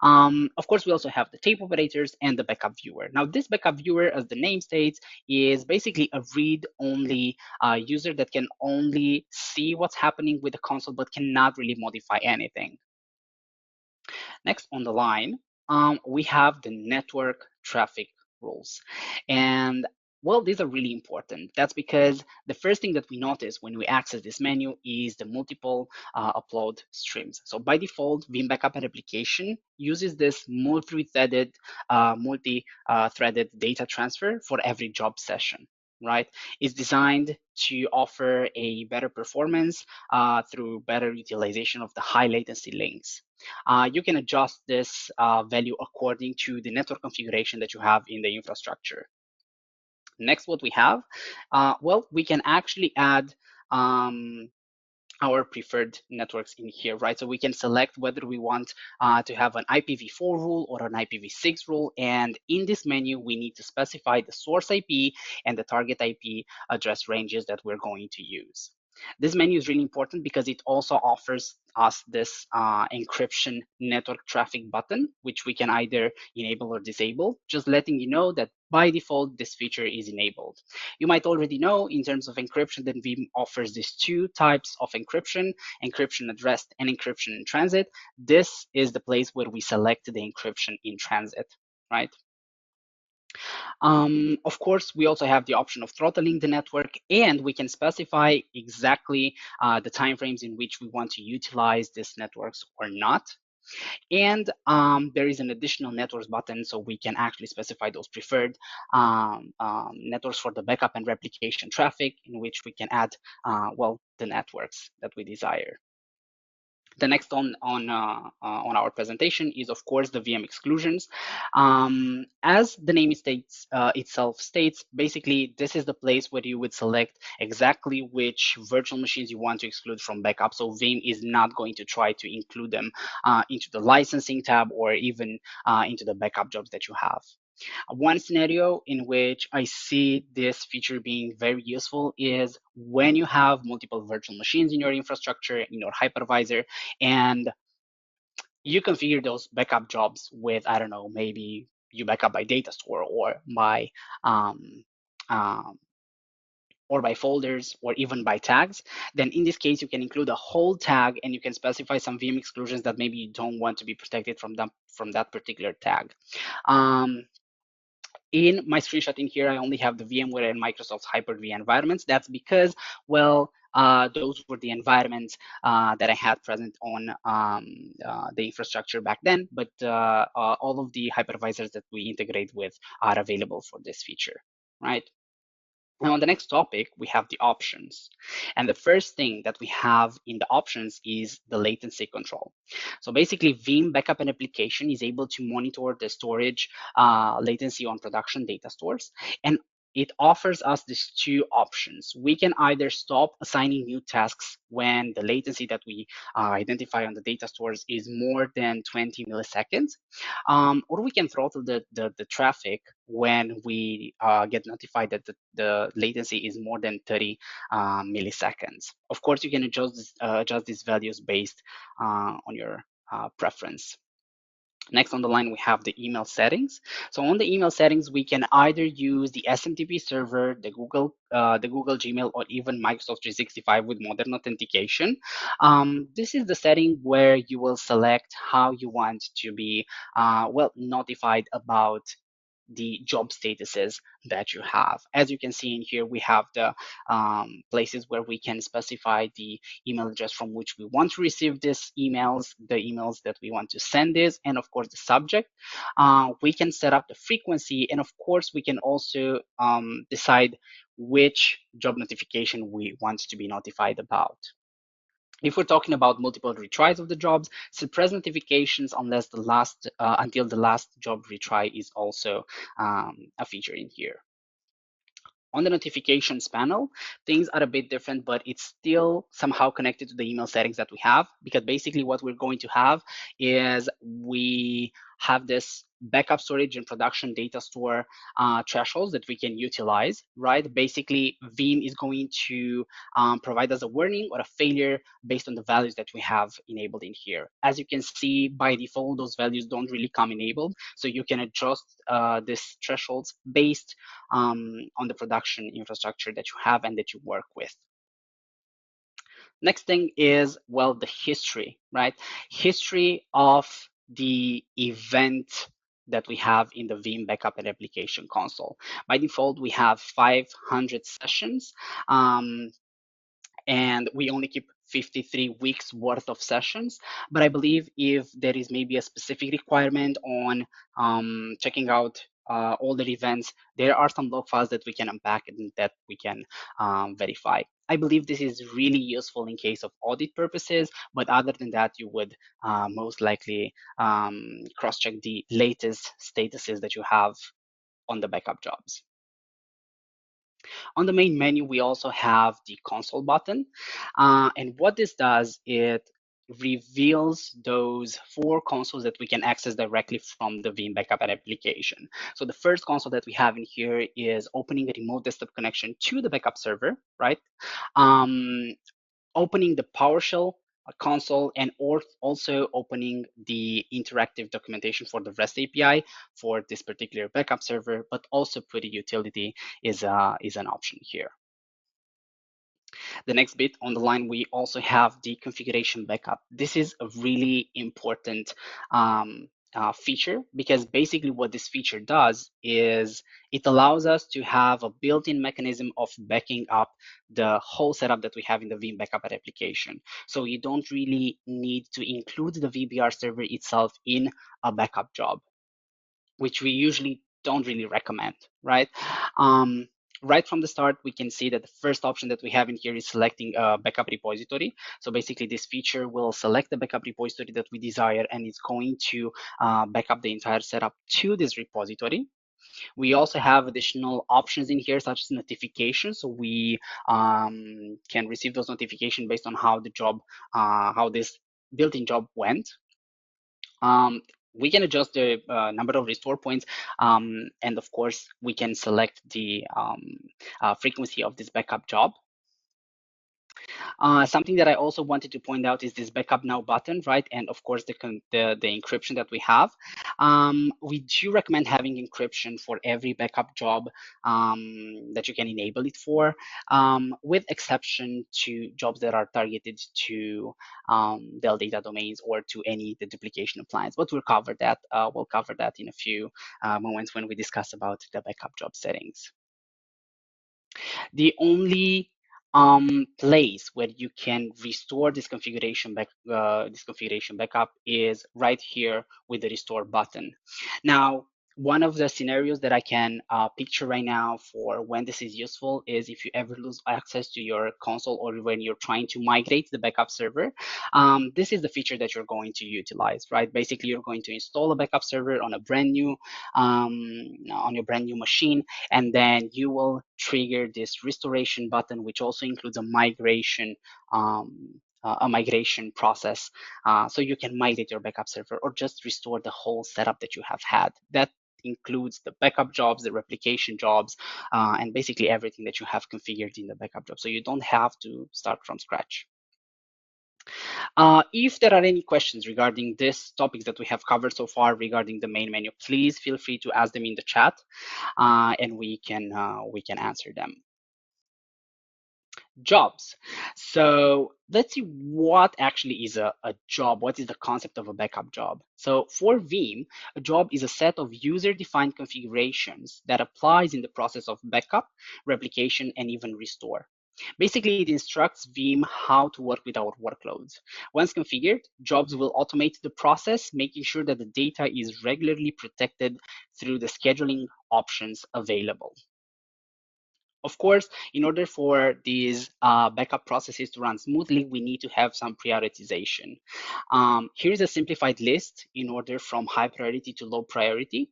Of course, we also have the tape operators and the backup viewer. Now, this backup viewer, as the name states, is basically a read-only user that can only see what's happening with the console, but cannot really modify anything. Next on the line, we have the network traffic rules. And well, these are really important. That's because the first thing that we notice when we access this menu is the multiple upload streams. So by default, Veeam Backup Replication uses this multi-threaded data transfer for every job session, right? It's designed to offer a better performance through better utilization of the high latency links. You can adjust this value according to the network configuration that you have in the infrastructure. Next, what we have, well, we can actually add our preferred networks in here, right? So we can select whether we want to have an IPv4 rule or an IPv6 rule. And in this menu, we need to specify the source IP and the target IP address ranges that we're going to use. This menu is really important because it also offers us this encryption network traffic button, which we can either enable or disable, just letting you know that by default, this feature is enabled. You might already know in terms of encryption that Veeam offers these two types of encryption, encryption at rest and encryption in transit. This is the place where we select the encryption in transit, right? Of course, we also have the option of throttling the network, and we can specify exactly the timeframes in which we want to utilize these networks or not. And there is an additional networks button, so we can actually specify those preferred networks for the backup and replication traffic, in which we can add, well, the networks that we desire. The next on our presentation is, of course, the VM exclusions. As the name itself states, basically, this is the place where you would select exactly which virtual machines you want to exclude from backup. So Veeam is not going to try to include them into the licensing tab or even into the backup jobs that you have. One scenario in which I see this feature being very useful is when you have multiple virtual machines in your infrastructure, in your hypervisor, and you configure those backup jobs with, I don't know, maybe you backup by data store um, um, or by folders or even by tags, then in this case, you can include a whole tag and you can specify some VM exclusions that maybe you don't want to be protected from that particular tag. In my screenshot in here, I only have the VMware and Microsoft Hyper-V environments. That's because, well, those were the environments that I had present on the infrastructure back then, but all of the hypervisors that we integrate with are available for this feature, right? Now, on the next topic, we have the options. And the first thing that we have in the options is the latency control. So basically, Veeam Backup and Application is able to monitor the storage latency on production data stores. And it offers us these two options. We can either stop assigning new tasks when the latency that we identify on the data stores is more than 20 milliseconds, or we can throttle the traffic when we get notified that the latency is more than 30 milliseconds. Of course, you can adjust these values based on your preference. Next on the line, we have the email settings. So on the email settings, we can either use the SMTP server, the Google Gmail, or even Microsoft 365 with modern authentication. This is the setting where you will select how you want to be, well, notified about the job statuses that you have. As you can see in here, we have the places where we can specify the email address from which we want to receive these emails, the emails that we want to send this, and of course the subject. We can set up the frequency, and of course we can also decide which job notification we want to be notified about. If we're talking about multiple retries of the jobs, suppress notifications until the last job retry is also a feature in here. On the notifications panel, things are a bit different, but it's still somehow connected to the email settings that we have, because basically what we're going to have is we have this backup storage and production data store thresholds that we can utilize, right? Basically, Veeam is going to provide us a warning or a failure based on the values that we have enabled in here. As you can see, by default, those values don't really come enabled. So you can adjust these thresholds based on the production infrastructure that you have and that you work with. Next thing is, well, the history, right? History of the event that we have in the Veeam Backup and Application console. By default, we have 500 sessions. And we only keep 53 weeks worth of sessions. But I believe if there is maybe a specific requirement on checking out older events, there are some log files that we can unpack and that we can verify. I believe this is really useful in case of audit purposes, but other than that, you would most likely cross-check the latest statuses that you have on the backup jobs. On the main menu, we also have the console button. And what this does, it reveals those 4 consoles that we can access directly from the Veeam Backup application. So the first console that we have in here is opening a remote desktop connection to the backup server, right? Um, Opening the PowerShell console, and or also opening the interactive documentation for the REST API for this particular backup server, but also put a utility is an option here. The next bit on the line, we also have the configuration backup. This is a really important feature, because basically what this feature does is it allows us to have a built-in mechanism of backing up the whole setup that we have in the Veeam Backup application. So you don't really need to include the VBR server itself in a backup job, which we usually don't really recommend, right? Right from the start, we can see that the first option that we have in here is selecting a backup repository. So basically, this feature will select the backup repository that we desire, and it's going to back up the entire setup to this repository. We also have additional options in here, such as notifications. So we can receive those notifications based on how the job, how this built-in job went. We can adjust the number of restore points, and of course, we can select the frequency of this backup job. Something that I also wanted to point out is this backup now button, right? And of course, the encryption that we have. We do recommend having encryption for every backup job that you can enable it for, with exception to jobs that are targeted to Dell data domains or to any the duplication appliance. But we'll cover that. We'll cover that in a few moments when we discuss about the backup job settings. The only place where you can restore this configuration backup is right here with the restore button. Now, one of the scenarios that I can picture right now for when this is useful is if you ever lose access to your console, or when you're trying to migrate the backup server. This is the feature that you're going to utilize, right? Basically, you're going to install a backup server on a brand new on your brand new machine, and then you will trigger this restoration button, which also includes a migration process, so you can migrate your backup server or just restore the whole setup that you have had. That includes the backup jobs, the replication jobs, and basically everything that you have configured in the backup job. So you don't have to start from scratch. If there are any questions regarding these topics that we have covered so far regarding the main menu, please feel free to ask them in the chat, and we can answer them. Jobs. So let's see what actually is a job. What is the concept of a backup job? So for Veeam, a job is a set of user-defined configurations that applies in the process of backup, replication, and even restore. Basically, it instructs Veeam how to work with our workloads. Once configured, jobs will automate the process, making sure that the data is regularly protected through the scheduling options available. Of course, in order for these backup processes to run smoothly, we need to have some prioritization. Here is a simplified list in order from high priority to low priority.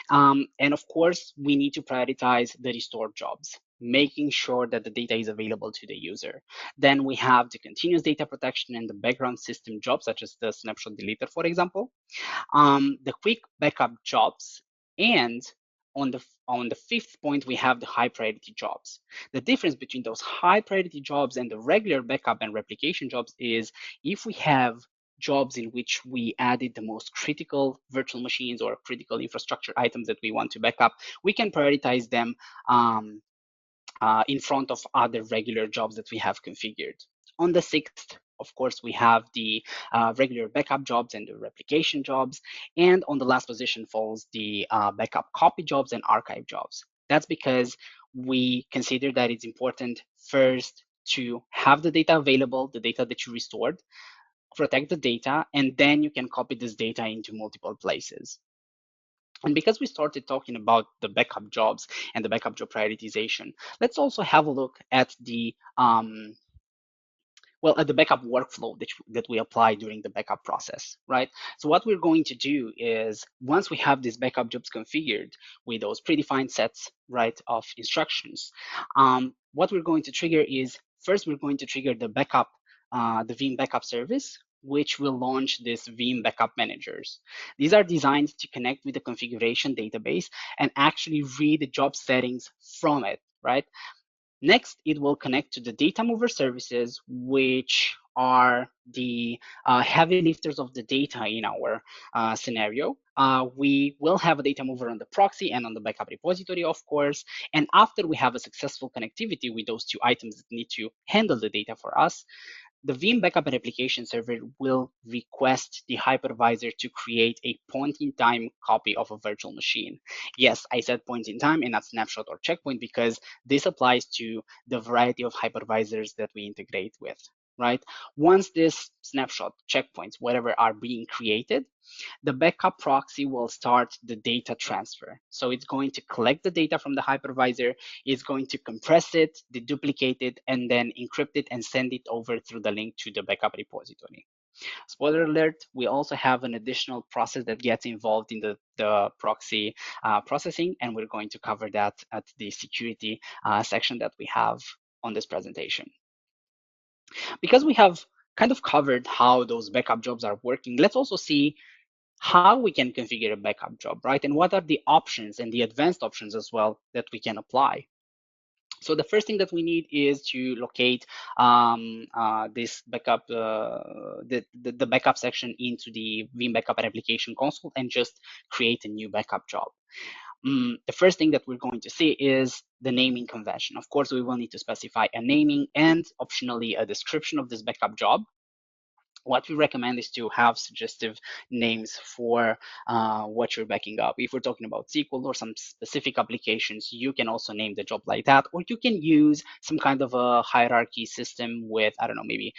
And of course, we need to prioritize the restored jobs, making sure that the data is available to the user. Then we have the continuous data protection and the background system jobs, such as the snapshot deleter, for example. The quick backup jobs, and on the fifth point, we have the high priority jobs. The difference between those high priority jobs and the regular backup and replication jobs is if we have jobs in which we added the most critical virtual machines or critical infrastructure items that we want to back up, we can prioritize them in front of other regular jobs that we have configured. On the sixth, of course, we have the regular backup jobs and the replication jobs. And on the last position falls the backup copy jobs and archive jobs. That's because we consider that it's important first to have the data available, the data that you restored, protect the data, and then you can copy this data into multiple places. And because we started talking about the backup jobs and the backup job prioritization, let's also have a look at the well, the backup workflow that we apply during the backup process, right? So what we're going to do is once we have these backup jobs configured with those predefined sets, right, of instructions, what we're going to trigger is first we're going to trigger the backup, the Veeam Backup service, which will launch this Veeam Backup managers. These are designed to connect with the configuration database and actually read the job settings from it, right? Next, it will connect to the data mover services, which are the heavy lifters of the data in our scenario. We will have a data mover on the proxy and on the backup repository, of course. And after we have a successful connectivity with those two items that need to handle the data for us, the Veeam Backup Replication server will request the hypervisor to create a point-in-time copy of a virtual machine. Yes, I said point in time and not snapshot or checkpoint because this applies to the variety of hypervisors that we integrate with, right? Once this snapshot, checkpoints, whatever are being created, the backup proxy will start the data transfer. So it's going to collect the data from the hypervisor, it's going to compress it, deduplicate it, and then encrypt it and send it over through the link to the backup repository. Spoiler alert, we also have an additional process that gets involved in the proxy processing, and we're going to cover that at the security section that we have on this presentation. Because we have kind of covered how those backup jobs are working, let's also see how we can configure a backup job, right? And what are the options and the advanced options as well that we can apply. So the first thing that we need is to locate this backup, the backup section into the Veeam Backup Replication console and just create a new backup job. The first thing that we're going to see is the naming convention. Of course, we will need to specify a naming and optionally a description of this backup job. What we recommend is to have suggestive names for what you're backing up. If we're talking about SQL or some specific applications, you can also name the job like that, or you can use some kind of a hierarchy system with, I don't know, maybe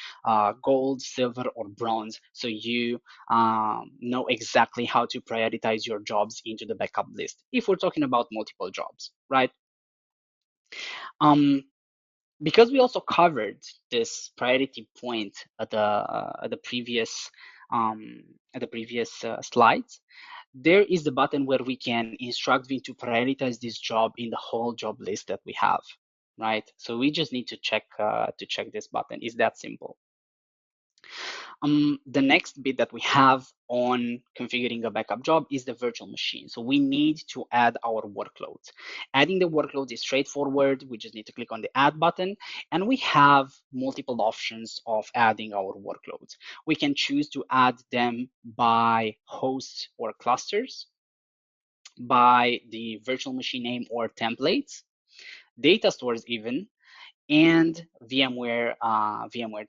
gold, silver, or bronze, so you know exactly how to prioritize your jobs into the backup list if we're talking about multiple jobs, right? Because we also covered this priority point at the previous slides, there is the button where we can instruct Veeam to prioritize this job in the whole job list that we have, right? So we just need to check this button. It's that simple. The next bit that we have on configuring a backup job is the virtual machine. So we need to add our workloads. Adding the workloads is straightforward. We just need to click on the add button, and we have multiple options of adding our workloads. We can choose to add them by hosts or clusters, by the virtual machine name or templates, data stores even, and VMware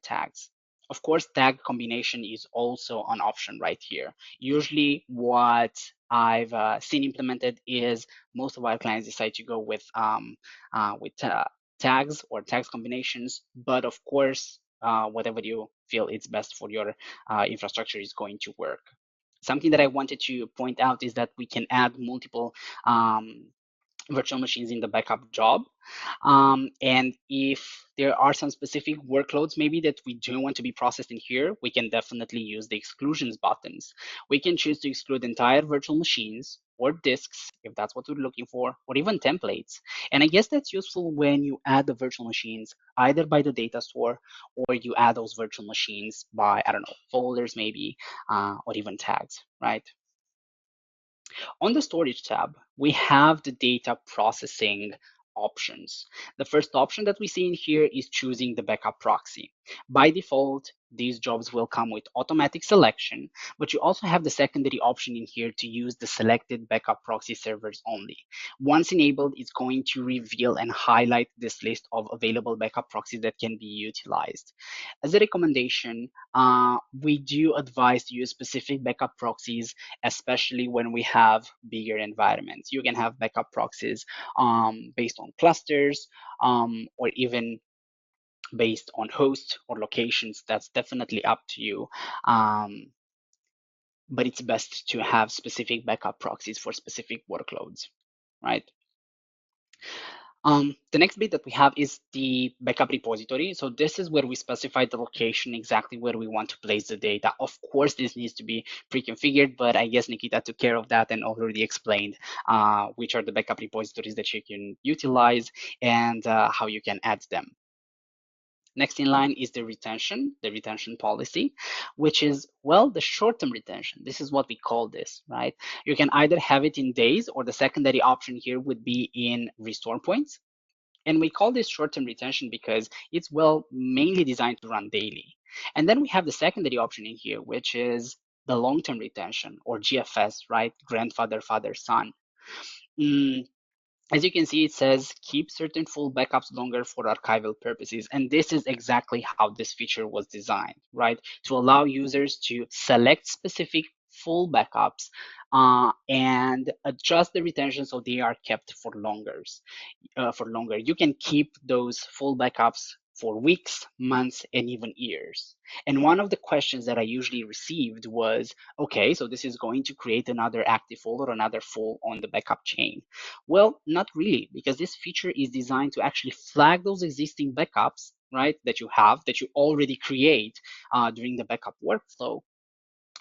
tags. Of course, tag combination is also an option right here. Usually what I've seen implemented is most of our clients decide to go with tags or tags combinations, but of course, whatever you feel is best for your infrastructure is going to work. Something that I wanted to point out is that we can add multiple virtual machines in the backup job. And if there are some specific workloads maybe that we don't want to be processed in here, we can definitely use the exclusions buttons. We can choose to exclude entire virtual machines or disks, if that's what we're looking for, or even templates. And I guess that's useful when you add the virtual machines either by the data store or you add those virtual machines by, I don't know, folders maybe, or even tags, right? On the storage tab, we have the data processing options. The first option that we see in here is choosing the backup proxy. By default, these jobs will come with automatic selection, but you also have the secondary option in here to use the selected backup proxy servers only. Once enabled, it's going to reveal and highlight this list of available backup proxies that can be utilized. As a recommendation, we do advise to use specific backup proxies, especially when we have bigger environments. You can have backup proxies based on clusters or even based on hosts or locations. That's definitely up to you. But it's best to have specific backup proxies for specific workloads, right? The next bit that we have is the backup repository. So this is where we specify the location, exactly where we want to place the data. Of course, this needs to be pre-configured, but I guess Nikita took care of that and already explained which are the backup repositories that you can utilize and how you can add them. Next in line is the retention policy, which is, well, the short-term retention. This is what we call this, right? You can either have it in days, or the secondary option here would be in restore points. And we call this short-term retention because it's, well, mainly designed to run daily. And then we have the secondary option in here, which is the long-term retention, or GFS, right? Grandfather, father, son. Mm, as you can see, it says keep certain full backups longer for archival purposes. And this is exactly how this feature was designed, right? To allow users to select specific full backups and adjust the retention so they are kept for longer. You can keep those full backups for weeks, months, and even years. And one of the questions that I usually received was, okay, so this is going to create another active full or another full on the backup chain. Well, not really, because this feature is designed to actually flag those existing backups, right, that you have, that you already create during the backup workflow,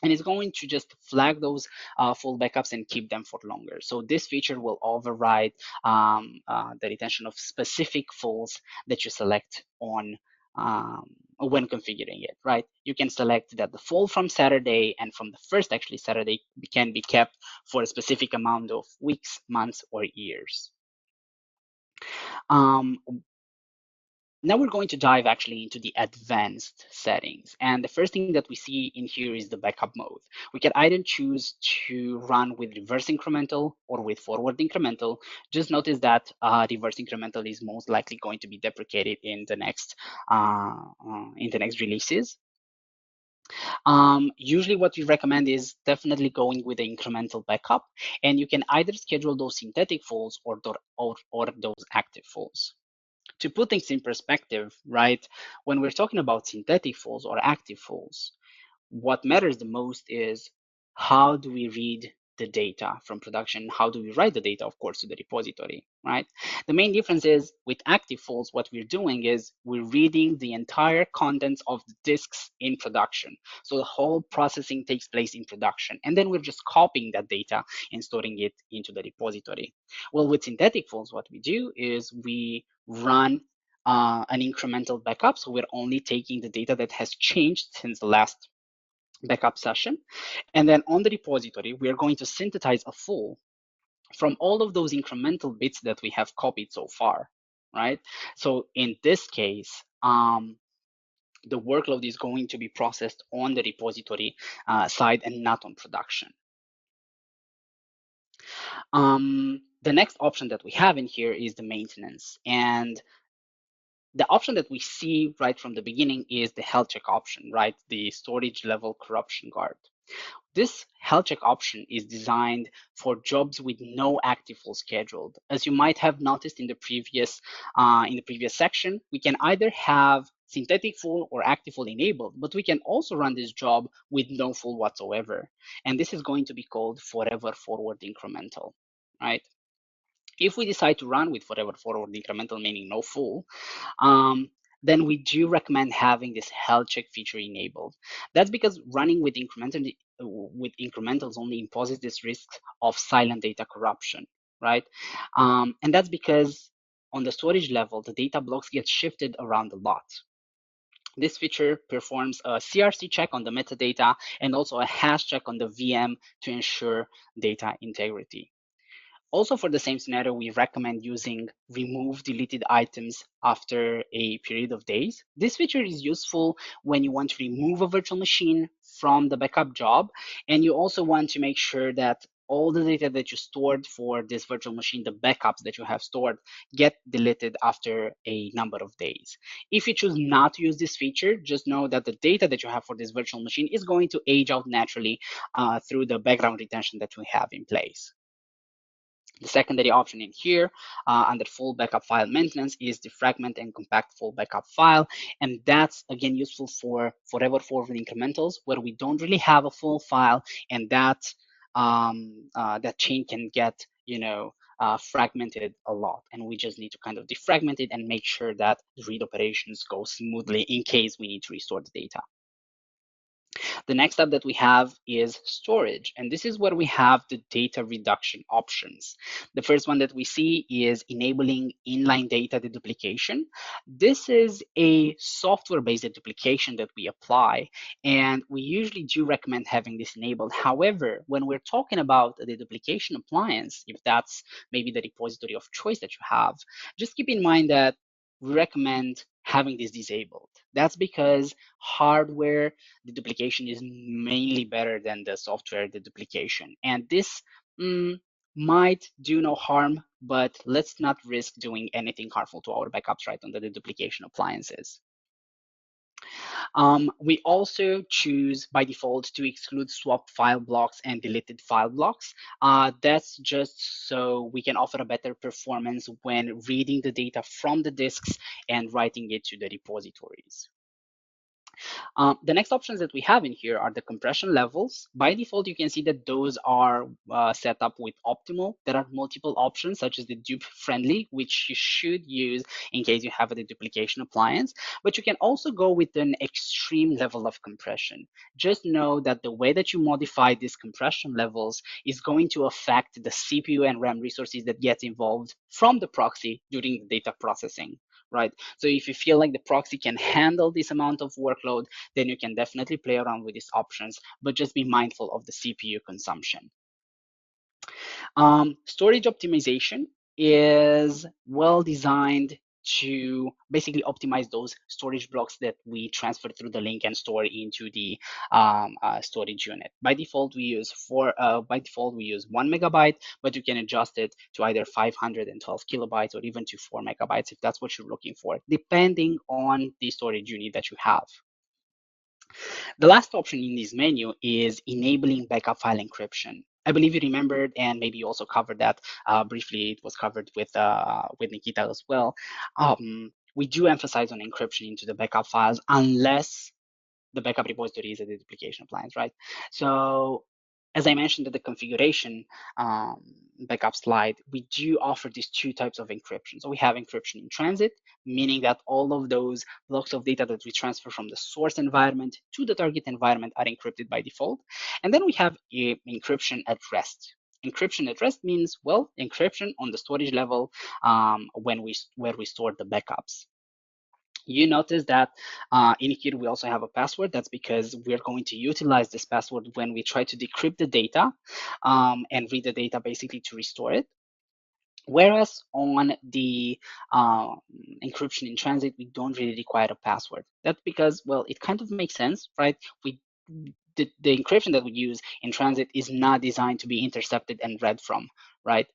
and it's going to just flag those full backups and keep them for longer. So this feature will override the retention of specific fulls that you select on when configuring it, right? You can select that the full from Saturday and from the first actually Saturday can be kept for a specific amount of weeks, months, or years. Um, Now we're going to dive actually into the advanced settings. And the first thing that we see in here is the backup mode. We can either choose to run with reverse incremental or with forward incremental. Just notice that reverse incremental is most likely going to be deprecated in the next releases. Usually what we recommend is definitely going with the incremental backup, and you can either schedule those synthetic fulls or those active fulls. To put things in perspective, right, when we're talking about synthetic fulls or active fulls, what matters the most is how do we read the data from production? How do we write the data, of course, to the repository, right? The main difference is with active fulls, what we're doing is we're reading the entire contents of the disks in production. So the whole processing takes place in production. And then we're just copying that data and storing it into the repository. Well, with synthetic fulls, what we do is we run an incremental backup. So we're only taking the data that has changed since the last backup session. And then on the repository, we are going to synthesize a full from all of those incremental bits that we have copied so far, right? So in this case, the workload is going to be processed on the repository side and not on production. The next option that we have in here is the maintenance. And the option that we see right from the beginning is the health check option, right? The storage level corruption guard. This health check option is designed for jobs with no active full scheduled. As you might have noticed in the previous section, we can either have synthetic full or active full enabled, but we can also run this job with no full whatsoever. And this is going to be called forever forward incremental, right? If we decide to run with forever forward incremental, meaning no full, then we do recommend having this health check feature enabled. That's because running with incrementals only imposes this risk of silent data corruption, right? And that's because on the storage level, the data blocks get shifted around a lot. This feature performs a CRC check on the metadata and also a hash check on the VM to ensure data integrity. Also, for the same scenario, we recommend using remove deleted items after a period of days. This feature is useful when you want to remove a virtual machine from the backup job, and you also want to make sure that all the data that you stored for this virtual machine, the backups that you have stored, get deleted after a number of days. If you choose not to use this feature, just know that the data that you have for this virtual machine is going to age out naturally through the background retention that we have in place. The secondary option in here under full backup file maintenance is the fragment and compact full backup file. And that's again useful for forever forward incrementals where we don't really have a full file, and that chain can get fragmented a lot, and we just need to kind of defragment it and make sure that the read operations go smoothly in case we need to restore the data. The next step that we have is storage, and this is where we have the data reduction options. The first one that we see is enabling inline data deduplication. This is a software-based deduplication that we apply, and we usually do recommend having this enabled. However, when we're talking about the deduplication appliance, if that's maybe the repository of choice that you have, just keep in mind that we recommend having this disabled. That's because hardware deduplication is mainly better than the software deduplication. And this might do no harm, but let's not risk doing anything harmful to our backups right on the deduplication appliances. We also choose by default to exclude swapped file blocks and deleted file blocks. That's just so we can offer a better performance when reading the data from the disks and writing it to the repositories. The next options that we have in here are the compression levels. By default, you can see that those are set up with optimal. There are multiple options, such as the dupe friendly, which you should use in case you have a deduplication appliance. But you can also go with an extreme level of compression. Just know that the way that you modify these compression levels is going to affect the CPU and RAM resources that get involved from the proxy during the data processing, right? So if you feel like the proxy can handle this amount of workload, then you can definitely play around with these options, but just be mindful of the CPU consumption. Storage optimization is well designed to basically optimize those storage blocks that we transfer through the link and store into the storage unit. By default, we use 1 megabyte, but you can adjust it to either 512 kilobytes or even to 4 megabytes if that's what you're looking for, depending on the storage unit that you have. The last option in this menu is enabling backup file encryption. I believe you remembered, and maybe you also covered that briefly. It was covered with Nikita as well. We do emphasize on encryption into the backup files unless the backup repository is a deduplication appliance, right? So as I mentioned at the configuration backup slide, we do offer these two types of encryption. So we have encryption in transit, meaning that all of those blocks of data that we transfer from the source environment to the target environment are encrypted by default. And then we have encryption at rest. Encryption at rest means, well, encryption on the storage level where we store the backups. You notice that in here we also have a password. That's because we're going to utilize this password when we try to decrypt the data and read the data basically to restore it. Whereas on the encryption in transit, we don't really require a password. That's because, well, it kind of makes sense, right? The encryption that we use in transit is not designed to be intercepted and read from, right?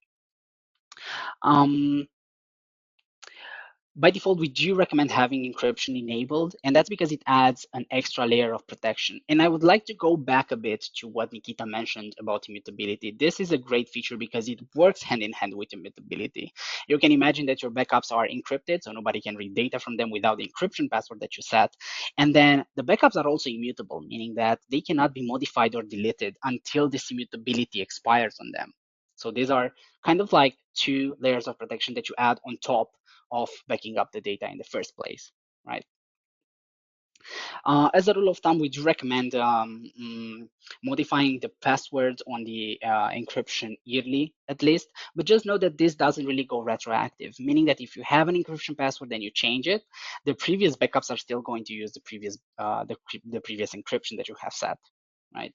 By default, we do recommend having encryption enabled, and that's because it adds an extra layer of protection. And I would like to go back a bit to what Nikita mentioned about immutability. This is a great feature because it works hand in hand with immutability. You can imagine that your backups are encrypted, so nobody can read data from them without the encryption password that you set. And then the backups are also immutable, meaning that they cannot be modified or deleted until this immutability expires on them. So these are kind of like two layers of protection that you add on top of backing up the data in the first place, right? As a rule of thumb, we do recommend modifying the passwords on the encryption yearly at least, but just know that this doesn't really go retroactive, meaning that if you have an encryption password and you change it, the previous backups are still going to use the previous encryption that you have set, right?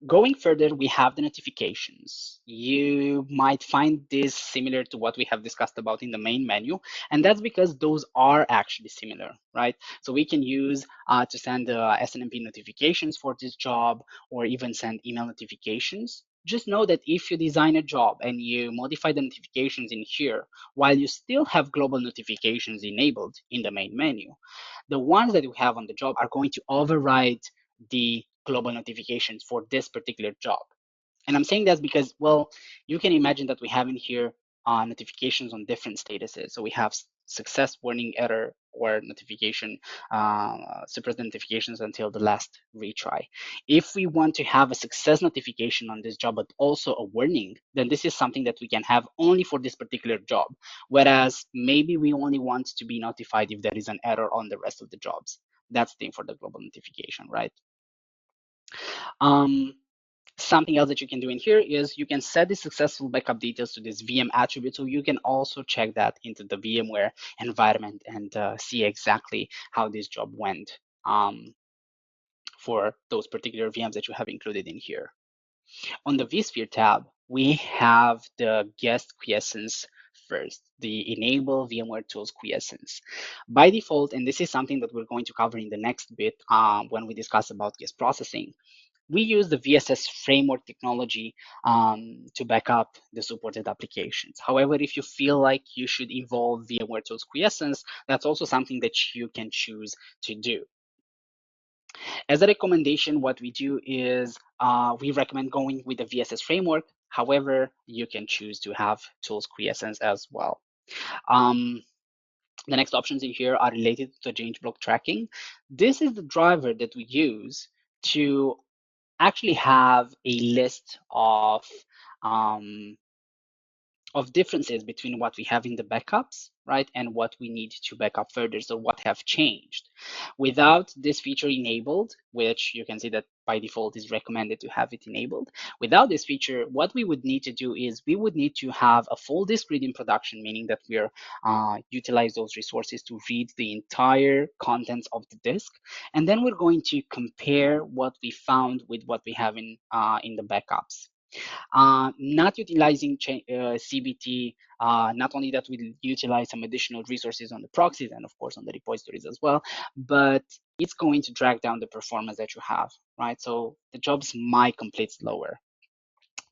Going further, we have the notifications. You might find this similar to what we have discussed about in the main menu, and that's because those are actually similar, right? So we can use to send SNMP notifications for this job, or even send email notifications. Just know that if you design a job and you modify the notifications in here, while you still have global notifications enabled in the main menu, the ones that you have on the job are going to override the global notifications for this particular job. And I'm saying that because, well, you can imagine that we have in here notifications on different statuses. So we have success, warning, error, or notification, suppress the notifications until the last retry. If we want to have a success notification on this job, but also a warning, then this is something that we can have only for this particular job. Whereas maybe we only want to be notified if there is an error on the rest of the jobs. That's the thing for the global notification, right? Something else that you can do in here is you can set the successful backup details to this VM attribute. So you can also check that into the VMware environment and see exactly how this job went for those particular VMs that you have included in here. On the vSphere tab, we have the guest quiescence first, the enable VMware tools quiescence. By default, and this is something that we're going to cover in the next bit when we discuss about guest processing, we use the VSS framework technology to back up the supported applications. However, if you feel like you should involve VMware tools quiescence, that's also something that you can choose to do. As a recommendation, what we do is we recommend going with the VSS framework. However, you can choose to have tools quiescence as well. The next options in here are related to change block tracking. This is the driver that we use to actually have a list of differences between what we have in the backups, right, and what we need to back up further, so what have changed. Without this feature enabled, which you can see that by default is recommended to have it enabled, without this feature, what we would need to do is we would need to have a full disk read in production, meaning that we're utilize those resources to read the entire contents of the disk, and then we're going to compare what we found with what we have in the backups. Not utilizing CBT, not only that we utilize some additional resources on the proxies and of course on the repositories as well, but it's going to drag down the performance that you have, right? So the jobs might complete slower.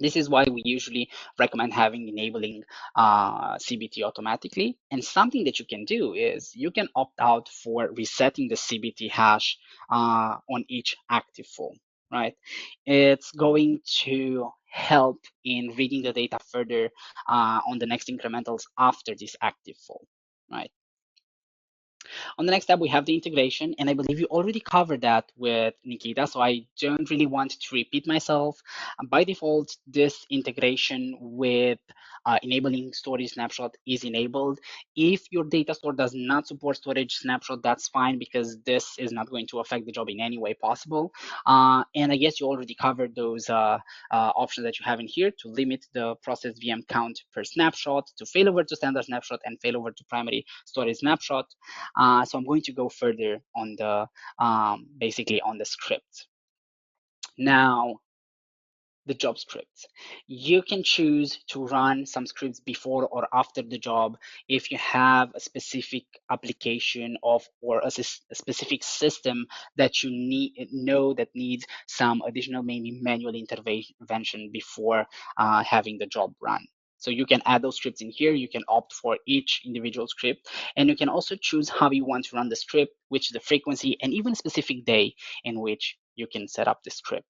This is why we usually recommend having enabling CBT automatically. And something that you can do is you can opt out for resetting the CBT hash on each active full, right? It's going to help in reading the data further on the next incrementals after this active full, right? On the next tab, we have the integration, and I believe you already covered that with Nikita, so I don't really want to repeat myself. By default, this integration with enabling storage snapshot is enabled. If your data store does not support storage snapshot, that's fine because this is not going to affect the job in any way possible. And I guess you already covered those options that you have in here to limit the process VM count per snapshot, to failover to standard snapshot, and failover to primary storage snapshot. So I'm going to go further on the basically on the script. Now, the job scripts. You can choose to run some scripts before or after the job if you have a specific application of or a specific system that you know that needs some additional maybe manual intervention before having the job run. So you can add those scripts in here. You can opt for each individual script, and you can also choose how you want to run the script, which is the frequency, and even a specific day in which you can set up the script.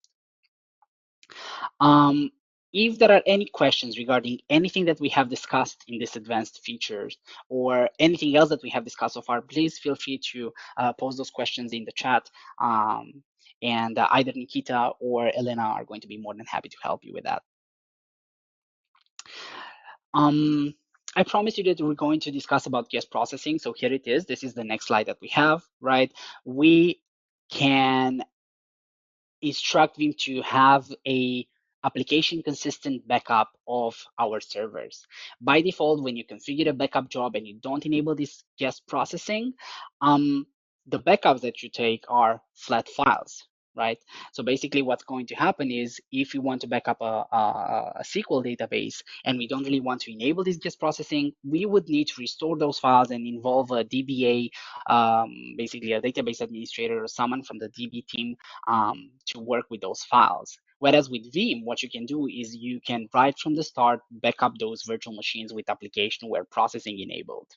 Um, if there are any questions regarding anything that we have discussed in this advanced features or anything else that we have discussed so far, please feel free to post those questions in the chat. And either Nikita or Elena are going to be more than happy to help you with that. I promised you that we're going to discuss about guest processing. So here it is. This is the next slide that we have, right? We can instruct Veeam to have a application consistent backup of our servers. By default, when you configure a backup job and you don't enable this guest processing, the backups that you take are flat files, right? So basically what's going to happen is if you want to back up a SQL database and we don't really want to enable this guest processing, we would need to restore those files and involve a DBA, basically a database administrator or someone from the DB team to work with those files. Whereas with Veeam, what you can do is you can right from the start back up those virtual machines with application where processing enabled.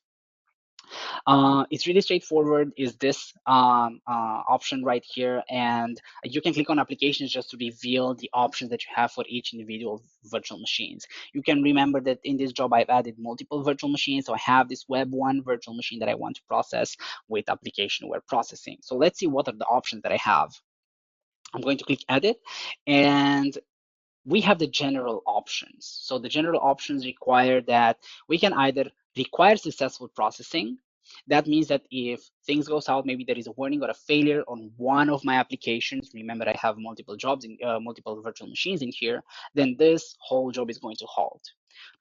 It's really straightforward. Is this option right here, and you can click on applications just to reveal the options that you have for each individual virtual machines. You can remember that in this job I've added multiple virtual machines, so I have this web1 virtual machine that I want to process with application aware processing. So let's see what are the options that I have. I'm going to click edit, and we have the general options. So the general options require that we can either require successful processing. That means that if things goes out, maybe there is a warning or a failure on one of my applications. Remember, I have multiple jobs in multiple virtual machines in here. Then this whole job is going to halt.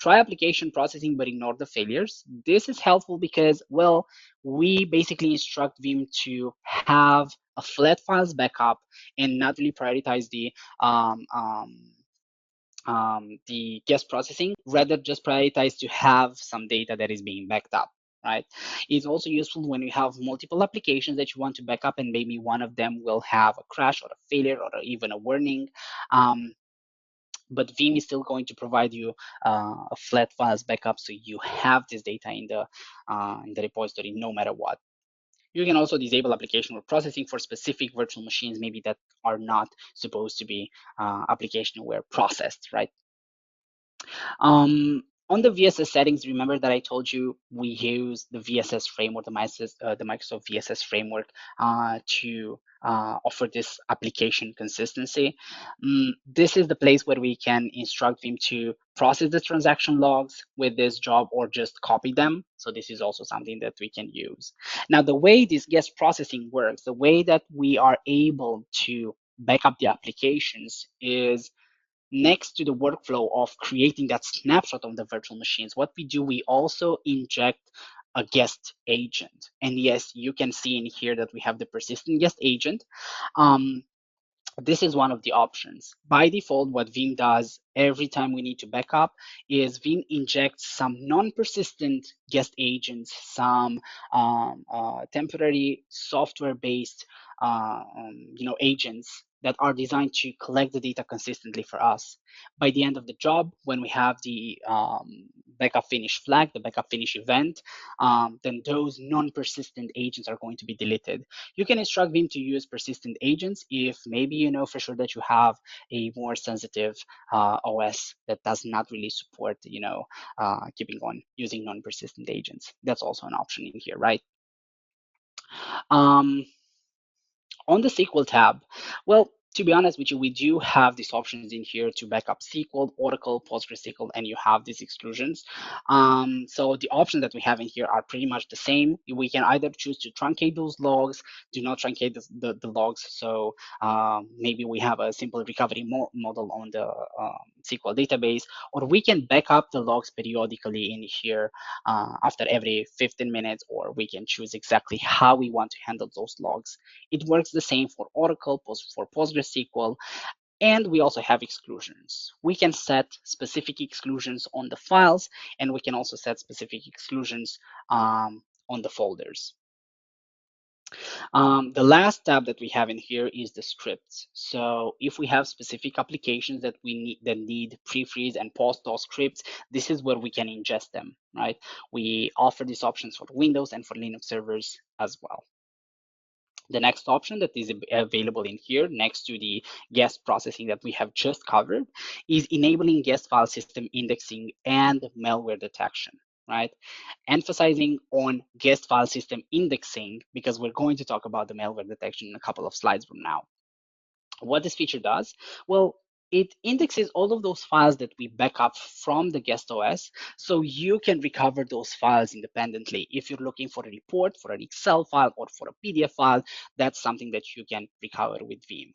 Try application processing, but ignore the failures. This is helpful because, well, we basically instruct Veeam to have a flat files backup and not really prioritize um, um, the guest processing, rather just prioritize to have some data that is being backed up, right? It's also useful when you have multiple applications that you want to back up and maybe one of them will have a crash or a failure or even a warning. But Veeam is still going to provide you a flat files backup, so you have this data in the repository no matter what. You can also disable application or processing for specific virtual machines, maybe that are not supposed to be application aware processed, right? On the VSS settings, remember that I told you we use the VSS framework, the Microsoft VSS framework, to offer this application consistency. This is the place where we can instruct Veeam to process the transaction logs with this job or just copy them. So this is also something that we can use. Now, the way this guest processing works, the way that we are able to back up the applications is next to the workflow of creating that snapshot of the virtual machines. What we do, we also inject a guest agent. And yes, you can see in here that we have the persistent guest agent. Um, this is one of the options. By default, what Veeam does every time we need to backup is Veeam injects some non-persistent guest agents, some temporary software-based agents that are designed to collect the data consistently for us. By the end of the job, when we have the backup finish flag, the backup finish event, then those non-persistent agents are going to be deleted. You can instruct Veeam to use persistent agents if maybe you know for sure that you have a more sensitive OS that does not really support, keeping on using non-persistent agents. That's also an option in here, right? Um, on the SQL tab, well, to be honest with you, we do have these options in here to backup SQL, Oracle, PostgreSQL, and you have these exclusions. So the options that we have in here are pretty much the same. We can either choose to truncate those logs, do not truncate the logs. So maybe we have a simple recovery model on the SQL database, or we can back up the logs periodically in here after every 15 minutes, or we can choose exactly how we want to handle those logs. It works the same for Oracle, for PostgreSQL, and we also have exclusions. We can set specific exclusions on the files, and we can also set specific exclusions on the folders. The last tab that we have in here is the scripts. So if we have specific applications that need pre-freeze and post-thaw scripts, this is where we can ingest them, right? We offer these options for Windows and for Linux servers as well. The next option that is available in here, next to the guest processing that we have just covered, is enabling guest file system indexing and malware detection, right? Emphasizing on guest file system indexing because we're going to talk about the malware detection in a couple of slides from now. What this feature does, well, it indexes all of those files that we back up from the guest OS, so you can recover those files independently. If you're looking for a report, for an Excel file, or for a PDF file, that's something that you can recover with Veeam.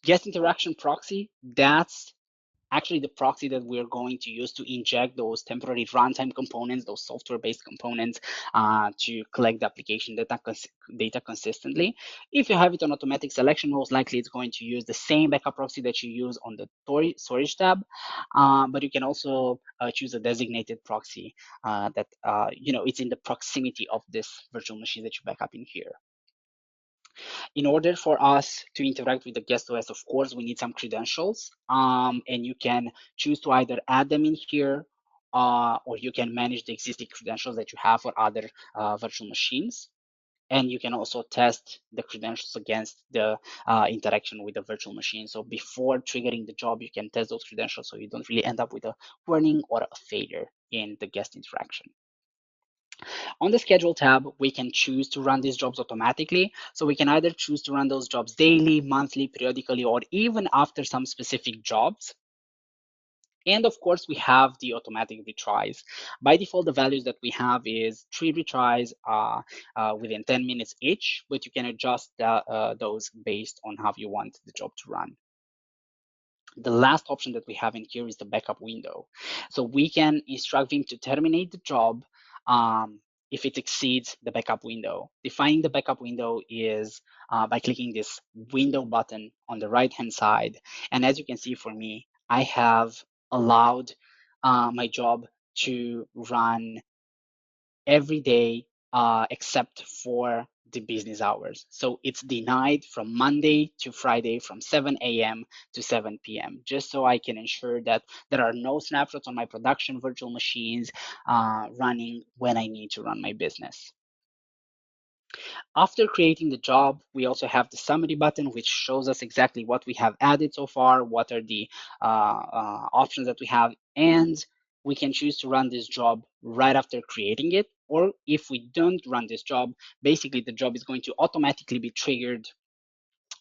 Guest interaction proxy, that's actually the proxy that we're going to use to inject those temporary runtime components, those software-based components to collect the application data consistently. If you have it on automatic selection, most likely it's going to use the same backup proxy that you use on the storage tab, but you can also choose a designated proxy that it's in the proximity of this virtual machine that you back up in here. In order for us to interact with the guest OS, of course, we need some credentials, and you can choose to either add them in here or you can manage the existing credentials that you have for other virtual machines. And you can also test the credentials against the interaction with the virtual machine. So before triggering the job, you can test those credentials so you don't really end up with a warning or a failure in the guest interaction. On the schedule tab, we can choose to run these jobs automatically. So we can either choose to run those jobs daily, monthly, periodically, or even after some specific jobs. And of course, we have the automatic retries. By default, the values that we have is 3 retries within 10 minutes each, but you can adjust those based on how you want the job to run. The last option that we have in here is the backup window. So we can instruct Veeam to terminate the job if it exceeds the backup window. Defining the backup window is by clicking this window button on the right-hand side. And as you can see for me, I have allowed my job to run every day except for the business hours. So it's denied from Monday to Friday from 7 a.m. to 7 p.m. just so I can ensure that there are no snapshots on my production virtual machines running when I need to run my business. After creating the job, we also have the summary button, which shows us exactly what we have added so far, what are the options that we have, and we can choose to run this job right after creating it. Or if we don't run this job, basically the job is going to automatically be triggered.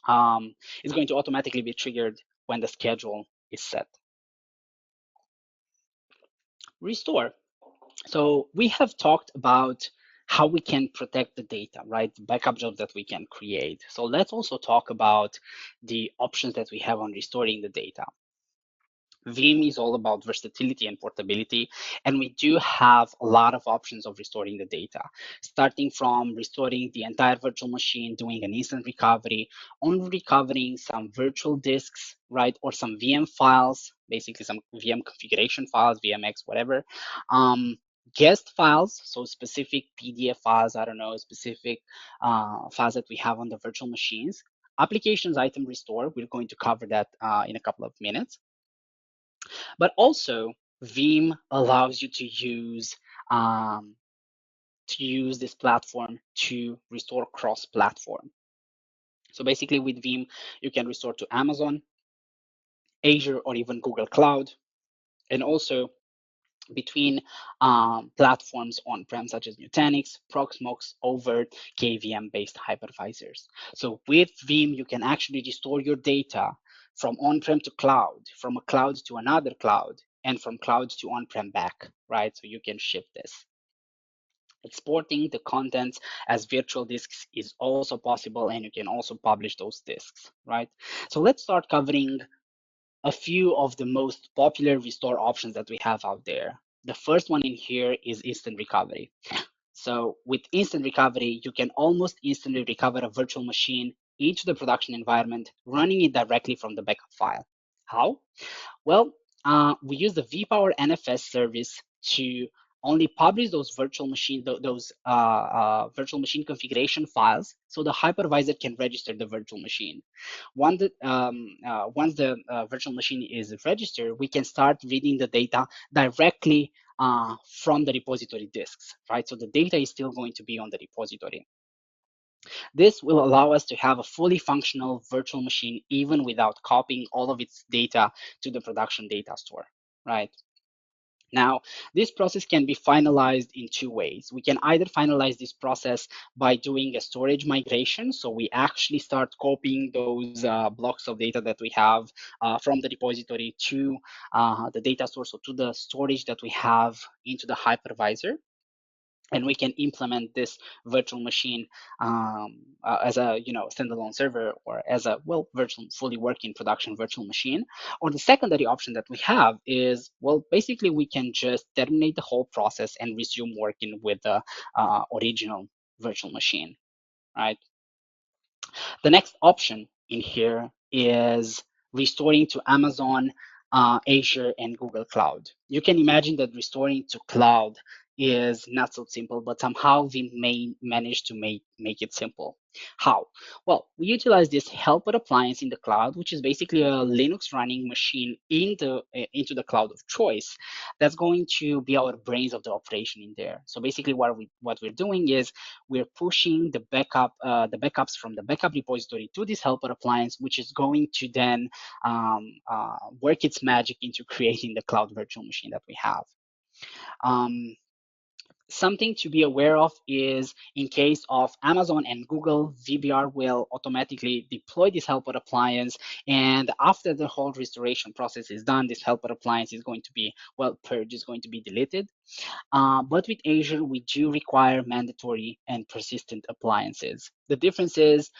It's going to automatically be triggered when the schedule is set. Restore. So we have talked about how we can protect the data, right? The backup jobs that we can create. So let's also talk about the options that we have on restoring the data. Veeam is all about versatility and portability, and we do have a lot of options of restoring the data, starting from restoring the entire virtual machine, doing an instant recovery, on recovering some virtual disks, right, or some VM files, basically some VM configuration files, VMX, whatever. Guest files, so specific PDF files, I don't know, specific files that we have on the virtual machines. Applications item restore, we're going to cover that in a couple of minutes. But also, Veeam allows you to use this platform to restore cross-platform. So basically, with Veeam, you can restore to Amazon, Azure, or even Google Cloud, and also between platforms on-prem such as Nutanix, Proxmax, Overt, KVM-based hypervisors. So with Veeam, you can actually restore your data from on-prem to cloud, from a cloud to another cloud, and from cloud to on-prem back, right? So you can shift this. Exporting the contents as virtual disks is also possible, and you can also publish those disks, right? So let's start covering a few of the most popular restore options that we have out there. The first one in here is instant recovery. So with instant recovery, you can almost instantly recover a virtual machine into the production environment, running it directly from the backup file. How? Well, we use the vPower NFS service to only publish those virtual machine, those virtual machine configuration files, so the hypervisor can register the virtual machine. Once the virtual machine is registered, we can start reading the data directly from the repository disks, right? So the data is still going to be on the repository. This will allow us to have a fully functional virtual machine even without copying all of its data to the production data store, right? Now, this process can be finalized in two ways. We can either finalize this process by doing a storage migration. So we actually start copying those blocks of data that we have from the repository to the data source, or to the storage that we have into the hypervisor. And we can implement this virtual machine as a standalone server, or as a virtual fully working production virtual machine. Or the secondary option that we have is, well, basically we can just terminate the whole process and resume working with the original virtual machine, right? The next option in here is restoring to Amazon, Azure, and Google Cloud. You can imagine that restoring to cloud is not so simple, but somehow we may manage to make it simple. How? Well, we utilize this helper appliance in the cloud, which is basically a Linux running machine into the cloud of choice. That's going to be our brains of the operation in there. So basically, what we're doing is we're pushing the backups from the backup repository to this helper appliance, which is going to then work its magic into creating the cloud virtual machine that we have. Something to be aware of is in case of Amazon and Google, VBR will automatically deploy this helper appliance. And after the whole restoration process is done, this helper appliance is going to be, well, purged, is going to be deleted. But with Azure, we do require mandatory and persistent appliances. The difference is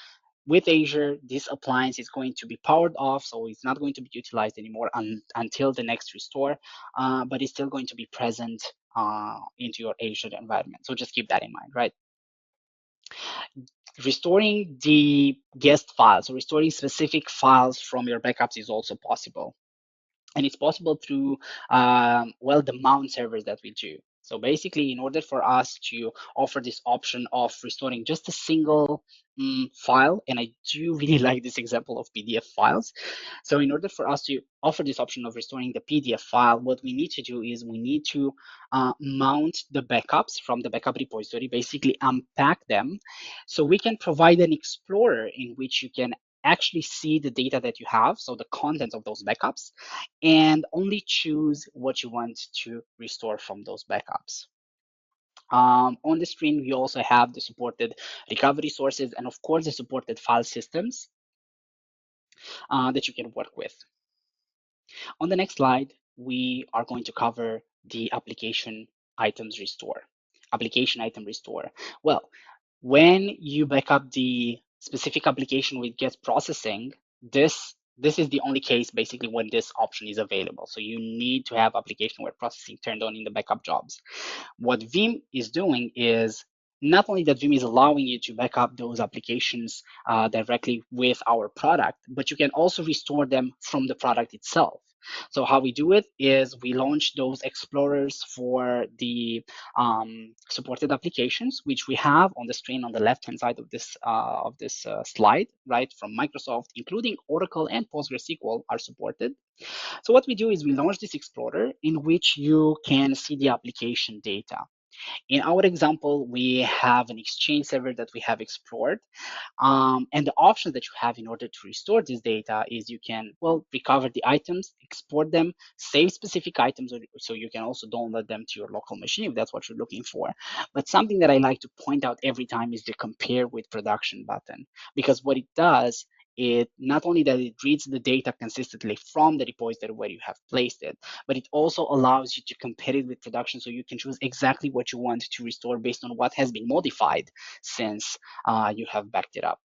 with Azure, this appliance is going to be powered off, so it's not going to be utilized anymore until the next restore, but it's still going to be present into your Azure environment. So just keep that in mind, right? Restoring the guest files, or restoring specific files from your backups is also possible. And it's possible through, well, the mount servers that we do. So basically, in order for us to offer this option of restoring just a single file, and I do really like this example of PDF files. So in order for us to offer this option of restoring the PDF file, what we need to do is we need to mount the backups from the backup repository, basically unpack them. So we can provide an explorer in which you can actually see the data that you have, so the contents of those backups, and only choose what you want to restore from those backups. On the screen, we also have the supported recovery sources and, of course, the supported file systems that you can work with. On the next slide, we are going to cover the application items restore. Application item restore. Well, when you back up the specific application with guest processing, this is the only case basically when this option is available. So you need to have application where processing turned on in the backup jobs. What Veeam is doing is not only that Veeam is allowing you to back up those applications directly with our product, but you can also restore them from the product itself. So how we do it is we launch those explorers for the supported applications, which we have on the screen on the left-hand side of this slide, right? From Microsoft, including Oracle and PostgreSQL are supported. So what we do is we launch this explorer in which you can see the application data. In our example, we have an Exchange server that we have explored. And the options that you have in order to restore this data is you can, well, recover the items, export them, save specific items, so you can also download them to your local machine if that's what you're looking for. But something that I like to point out every time is the compare with production button, because what it does, it not only that it reads the data consistently from the repository where you have placed it, but it also allows you to compare it with production, so you can choose exactly what you want to restore based on what has been modified since you have backed it up.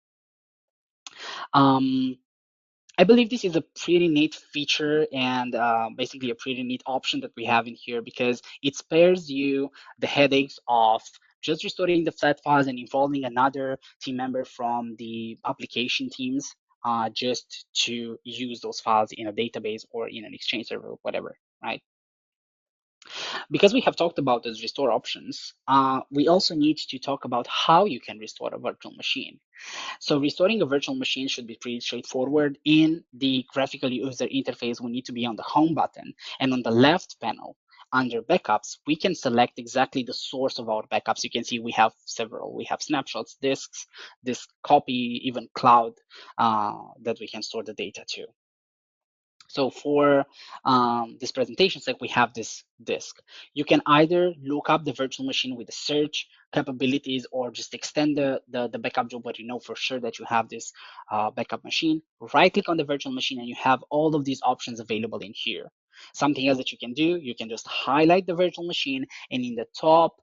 I believe this is a pretty neat feature and basically a pretty neat option that we have in here, because it spares you the headaches of just restoring the flat files and involving another team member from the application teams just to use those files in a database or in an Exchange server or whatever, right? Because we have talked about those restore options, we also need to talk about how you can restore a virtual machine. So restoring a virtual machine should be pretty straightforward. In the graphical user interface, we need to be on the home button, and on the left panel, under backups, we can select exactly the source of our backups. You can see we have several. We have snapshots, disks, disk copy, even cloud that we can store the data to. So for this presentation sake, we have this disk. You can either look up the virtual machine with the search capabilities or just extend the backup job, but you know for sure that you have this backup machine. Right click on the virtual machine and you have all of these options available in here. Something else that you can do, you can just highlight the virtual machine, and in the top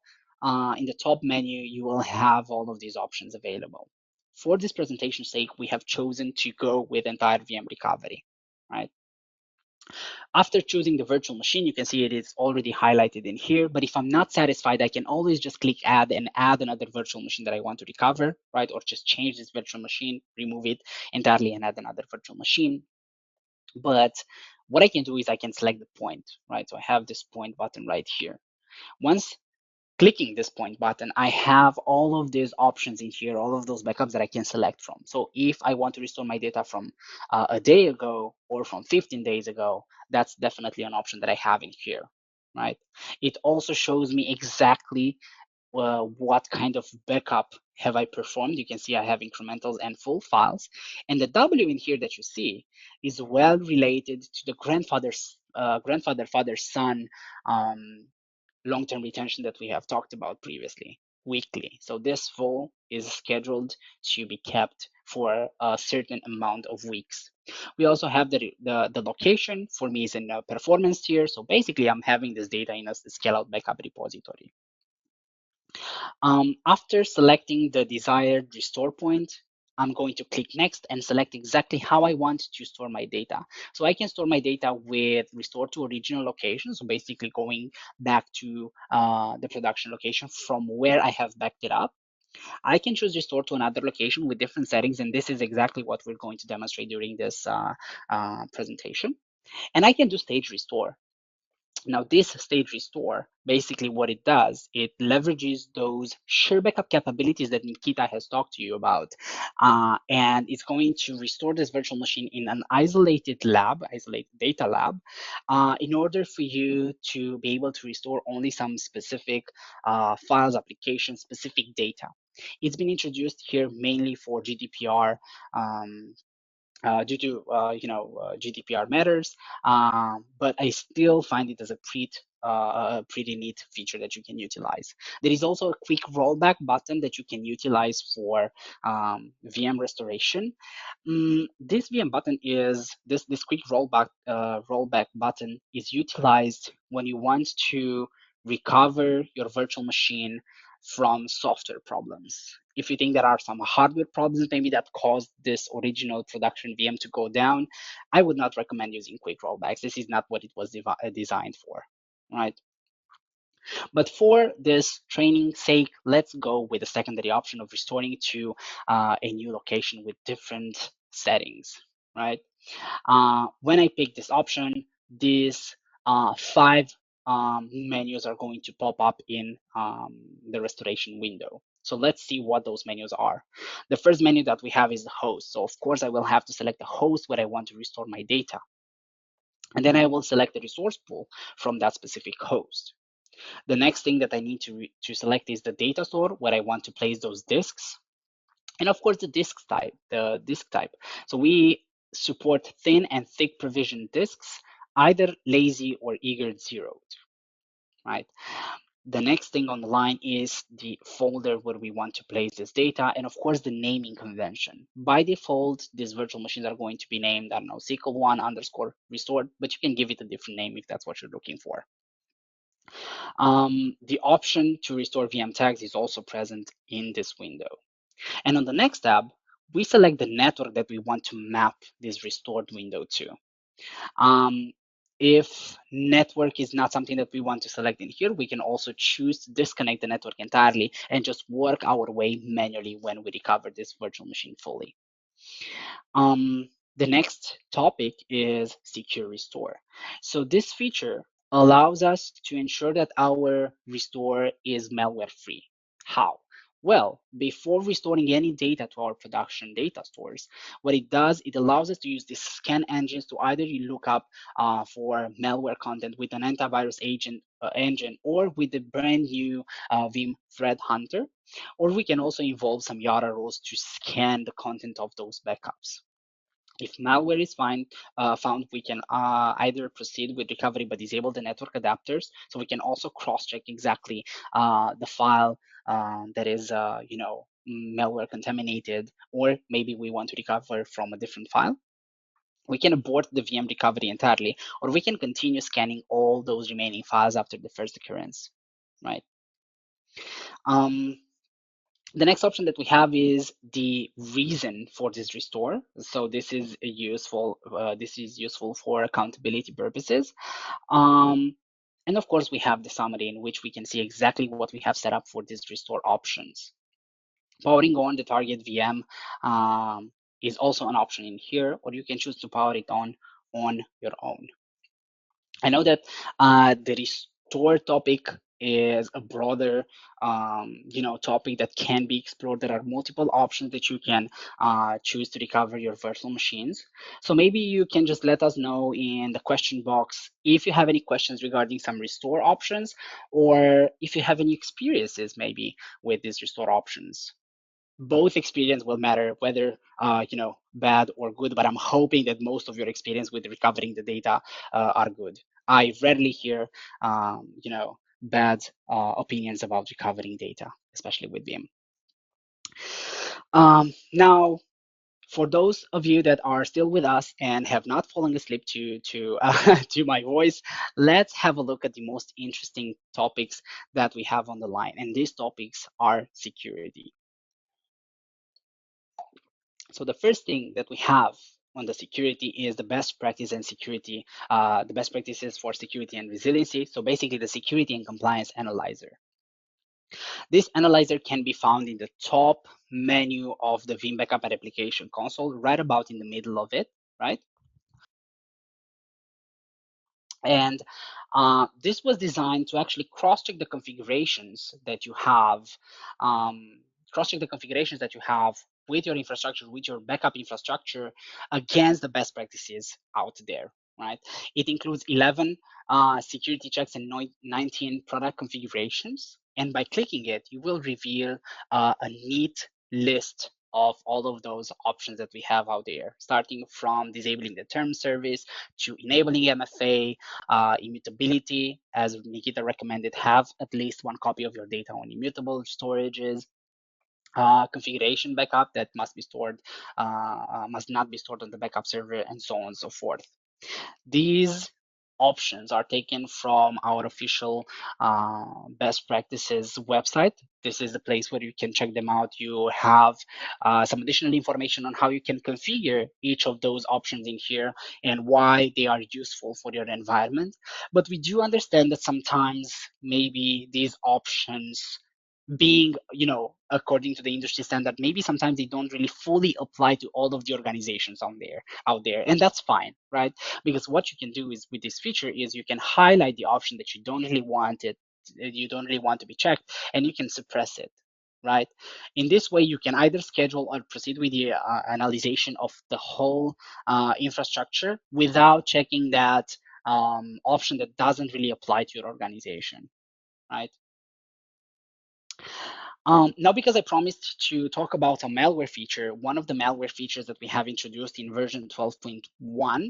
menu, you will have all of these options available. For this presentation sake, we have chosen to go with entire VM recovery, right? After choosing the virtual machine, you can see it is already highlighted in here. But if I'm not satisfied, I can always just click add and add another virtual machine that I want to recover, right? Or just change this virtual machine, remove it entirely and add another virtual machine. But what I can do is I can select the point, right? So I have this point button right here. Once clicking this point button, I have all of these options in here, all of those backups that I can select from. So if I want to restore my data from a day ago or from 15 days ago, that's definitely an option that I have in here, right? It also shows me exactly what kind of backup have I performed. You can see I have incrementals and full files. And the W in here that you see is well related to the grandfather, father, son long-term retention that we have talked about previously, weekly. So this full is scheduled to be kept for a certain amount of weeks. We also have the location. For me is in a performance tier. So basically I'm having this data in a scale-out backup repository. After selecting the desired restore point, I'm going to click next and select exactly how I want to store my data. So I can store my data with restore to original location. So basically going back to the production location from where I have backed it up. I can choose restore to another location with different settings. And this is exactly what we're going to demonstrate during this presentation. And I can do stage restore. Now, this stage restore, basically what it does, it leverages those SureBackup capabilities that Nikita has talked to you about. And it's going to restore this virtual machine in an isolated lab, isolated data lab, in order for you to be able to restore only some specific files, applications, specific data. It's been introduced here mainly for GDPR due to GDPR matters, but I still find it as a pretty neat feature that you can utilize. There is also a quick rollback button that you can utilize for VM restoration. This VM button is this quick rollback button is utilized when you want to recover your virtual machine from software problems. If you think there are some hardware problems maybe that caused this original production VM to go down, I would not recommend using quick rollbacks. This is not what it was designed for, right? But for this training sake, let's go with the secondary option of restoring to a new location with different settings, right? When I pick this option, these five menus are going to pop up in the restoration window. So let's see what those menus are. The first menu that we have is the host. So of course I will have to select the host where I want to restore my data. And then I will select the resource pool from that specific host. The next thing that I need to select is the data store where I want to place those disks. And of course, the disk type. So we support thin and thick provision disks, either lazy or eager zeroed, right? The next thing on the line is the folder where we want to place this data, and of course the naming convention. By default, these virtual machines are going to be named, I don't know, SQL1 underscore restored, but you can give it a different name if that's what you're looking for. The option to restore VM tags is also present in this window. And on the next tab, we select the network that we want to map this restored window to. If network is not something that we want to select in here, we can also choose to disconnect the network entirely and just work our way manually when we recover this virtual machine fully. The next topic is secure restore. So this feature allows us to ensure that our restore is malware free. How? Well, before restoring any data to our production data stores, what it does, it allows us to use these scan engines to either look up for malware content with an antivirus engine or with the brand new Veeam Threat Hunter, or we can also involve some YARA rules to scan the content of those backups. If malware is found, we can either proceed with recovery but disable the network adapters. So we can also cross-check exactly the file that is, malware contaminated, or maybe we want to recover from a different file. We can abort the VM recovery entirely, or we can continue scanning all those remaining files after the first occurrence, right? The next option that we have is the reason for this restore. So this is useful. This is useful for accountability purposes. And of course, we have the summary in which we can see exactly what we have set up for these restore options. Powering on the target VM is also an option in here, or you can choose to power it on your own. I know that the restore topic is a broader, topic that can be explored. There are multiple options that you can choose to recover your virtual machines. So maybe you can just let us know in the question box if you have any questions regarding some restore options, or if you have any experiences maybe with these restore options. Both experience will matter, whether bad or good, but I'm hoping that most of your experience with recovering the data are good. I rarely hear bad opinions about recovering data, especially with Veeam. Now, for those of you that are still with us and have not fallen asleep to my voice, let's have a look at the most interesting topics that we have on the line. And these topics are security. So the first thing that we have on the security is the best practice and security, the best practices for security and resiliency. So basically the security and compliance analyzer. This analyzer can be found in the top menu of the Veeam Backup and Replication console, right about in the middle of it, right? And this was designed to actually cross-check the configurations that you have, cross-check the configurations that you have with your infrastructure, with your backup infrastructure, against the best practices out there, right? It includes 11 security checks and 19 product configurations. And by clicking it, you will reveal a neat list of all of those options that we have out there, starting from disabling the term service to enabling MFA, immutability, as Nikita recommended, have at least one copy of your data on immutable storages, configuration backup that must be stored, must not be stored on the backup server, and so on and so forth. These options are taken from our official best practices website. This is the place where you can check them out. You have some additional information on how you can configure each of those options in here and why they are useful for your environment. But we do understand that sometimes maybe these options, being according to the industry standard, maybe sometimes they don't really fully apply to all of the organizations out there, and that's fine, right? Because what you can do is with this feature is you can highlight the option that you don't really want to be checked, and you can suppress it, right? In this way, you can either schedule or proceed with the analyzation of the whole infrastructure without checking that option that doesn't really apply to your organization, right? Now, because I promised to talk about a malware feature, one of the malware features that we have introduced in version 12.1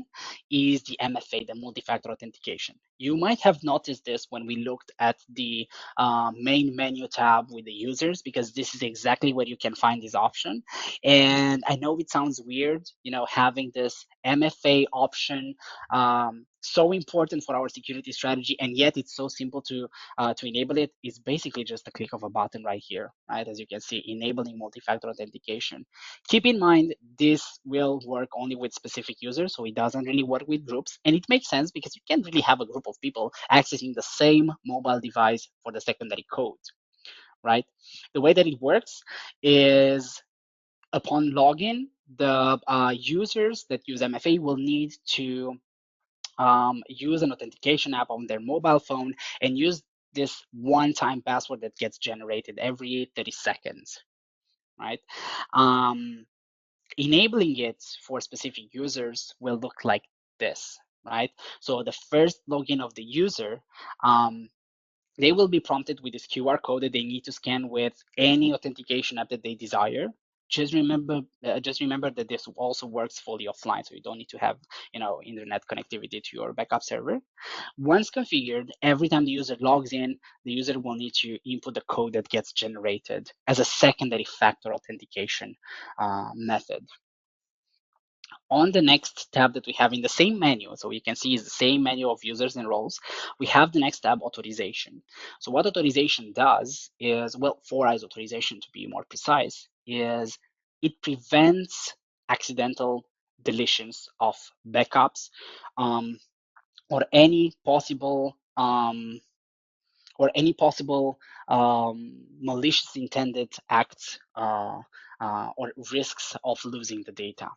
is the MFA, the multi-factor authentication. You might have noticed this when we looked at the main menu tab with the users, because this is exactly where you can find this option. And I know it sounds weird, having this MFA option, so important for our security strategy, and yet it's so simple to enable it. Is basically just a click of a button right here, right? As you can see, enabling multi-factor authentication. Keep in mind, this will work only with specific users, so it doesn't really work with groups. And it makes sense because you can't really have a group of people accessing the same mobile device for the secondary code, right? The way that it works is upon login, the users that use MFA will need to use an authentication app on their mobile phone and use this one-time password that gets generated every 30 seconds, right? Um, Enabling it for specific users will look like this, right? So the first login of the user, they will be prompted with this QR code that they need to scan with any authentication app that they desire. Just remember that this also works fully offline, so you don't need to have internet connectivity to your backup server. Once configured, every time the user logs in, the user will need to input the code that gets generated as a secondary factor authentication method. On the next tab that we have in the same menu, so you can see it's the same menu of users and roles, we have the next tab, authorization. So what authorization does is, well, 4-eyes authorization to be more precise, is it prevents accidental deletions of backups, or any possible malicious intended acts, or risks of losing the data.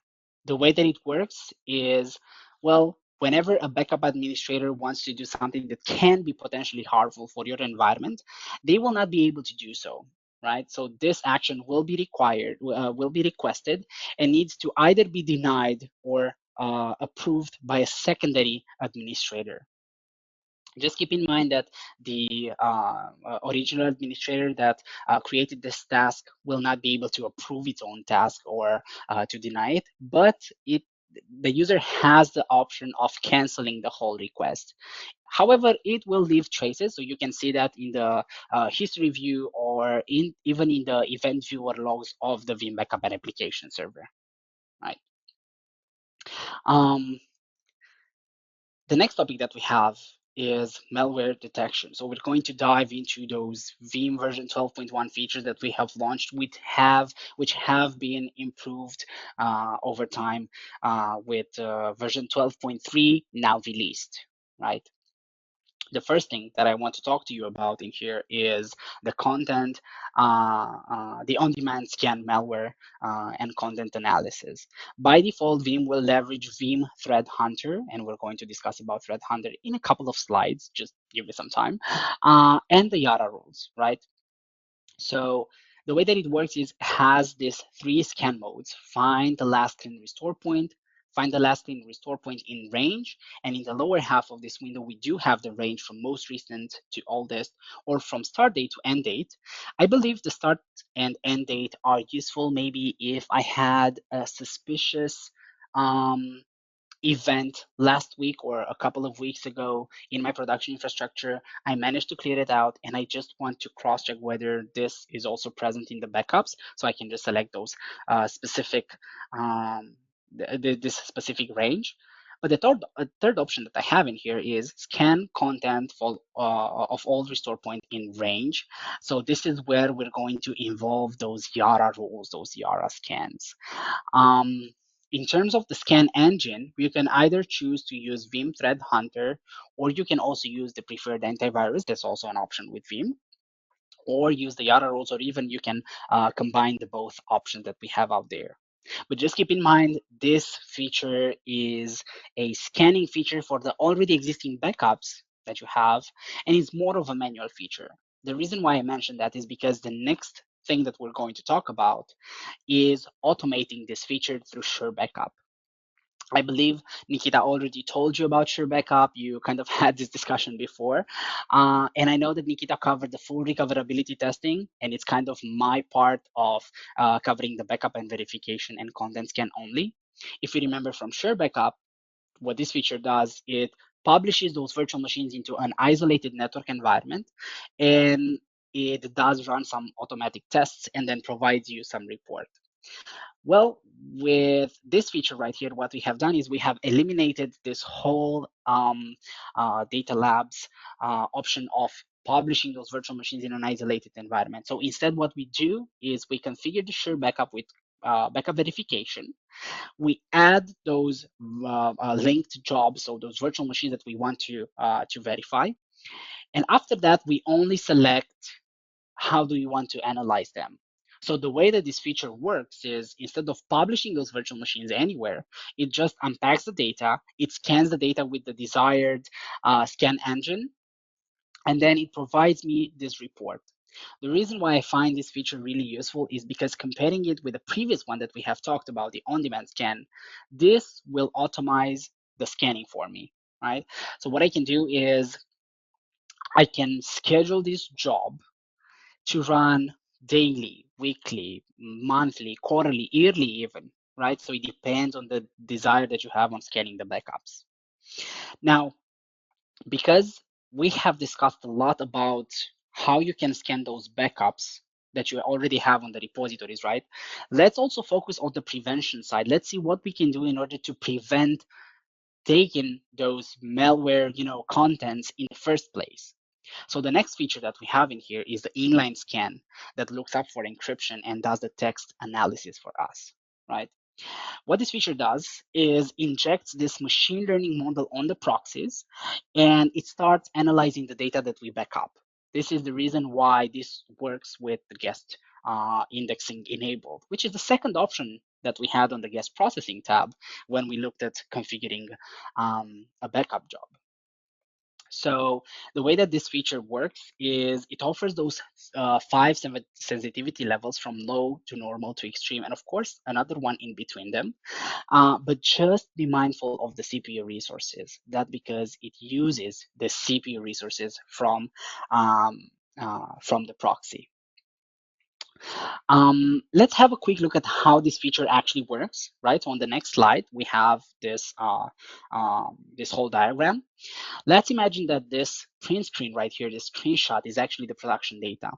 The way that it works is, well, whenever a backup administrator wants to do something that can be potentially harmful for your environment, they will not be able to do so, right? So this action will be will be requested, and needs to either be denied or approved by a secondary administrator. Just keep in mind that the original administrator that created this task will not be able to approve its own task or to deny it, but the user has the option of canceling the whole request. However, it will leave traces, so you can see that in the history view or even in the event viewer logs of the Veeam Backup and Application server, right? Um, The next topic that we have is malware detection. So we're going to dive into those Veeam version 12.1 features that we have launched, which have been improved over time with version 12.3 now released, right? The first thing that I want to talk to you about in here is the content, the on-demand scan malware and content analysis. By default, Veeam will leverage Veeam Threat Hunter, and we're going to discuss about Threat Hunter in a couple of slides, just give me some time, and the Yara rules, right? So the way that it works is has these three scan modes: find the last clean restore point, find the last clean restore point in range, and in the lower half of this window, we do have the range from most recent to oldest, or from start date to end date. I believe the start and end date are useful maybe if I had a suspicious um, event last week or a couple of weeks ago in my production infrastructure. I managed to clear it out, and I just want to cross check whether this is also present in the backups. So I can just select those specific, this specific range. But the third option that I have in here is scan content of all restore point in range. So this is where we're going to involve those Yara rules, those Yara scans. Um, in terms of the scan engine, you can either choose to use Veeam Threat Hunter, or you can also use the preferred antivirus. That's also an option with Veeam, or use the Yara rules, or even you can combine the both options that we have out there. But just keep in mind, this feature is a scanning feature for the already existing backups that you have, and it's more of a manual feature. The reason why I mentioned that is because the next thing that we're going to talk about is automating this feature through SureBackup. I believe Nikita already told you about SureBackup. You kind of had this discussion before. And I know that Nikita covered the full recoverability testing, and it's kind of my part of covering the backup and verification and content scan only. If you remember from SureBackup, what this feature does, it publishes those virtual machines into an isolated network environment, and it does run some automatic tests and then provides you some report. Well, with this feature right here, what we have done is we have eliminated this whole data labs option of publishing those virtual machines in an isolated environment. So instead, what we do is we configure the SureBackup with backup verification. We add those linked jobs, so those virtual machines that we want to verify. And after that, we only select how do you want to analyze them. So the way that this feature works is instead of publishing those virtual machines anywhere, it just unpacks the data, it scans the data with the desired scan engine, and then it provides me this report. The reason why I find this feature really useful is because comparing it with the previous one that we have talked about, the on-demand scan, this will automate the scanning for me, right? So what I can do is I can schedule this job to run daily, weekly, monthly, quarterly, yearly, even, right? So it depends on the desire that you have on scanning the backups. Now, because we have discussed a lot about how you can scan those backups that you already have on the repositories, right? Let's also focus on the prevention side. Let's see what we can do in order to prevent taking those malware, contents in the first place. So the next feature that we have in here is the inline scan that looks up for encryption and does the text analysis for us, right? What this feature does is injects this machine learning model on the proxies, and it starts analyzing the data that we back up. This is the reason why this works with the guest indexing enabled, which is the second option that we had on the guest processing tab when we looked at configuring a backup job. So the way that this feature works is it offers those five sensitivity levels from low to normal to extreme, and of course, another one in between them. But just be mindful of the CPU resources. That because it uses the CPU resources from the proxy. Let's have a quick look at how this feature actually works, right? So on the next slide, we have this whole diagram. Let's imagine that this print screen right here, this screenshot, is actually the production data.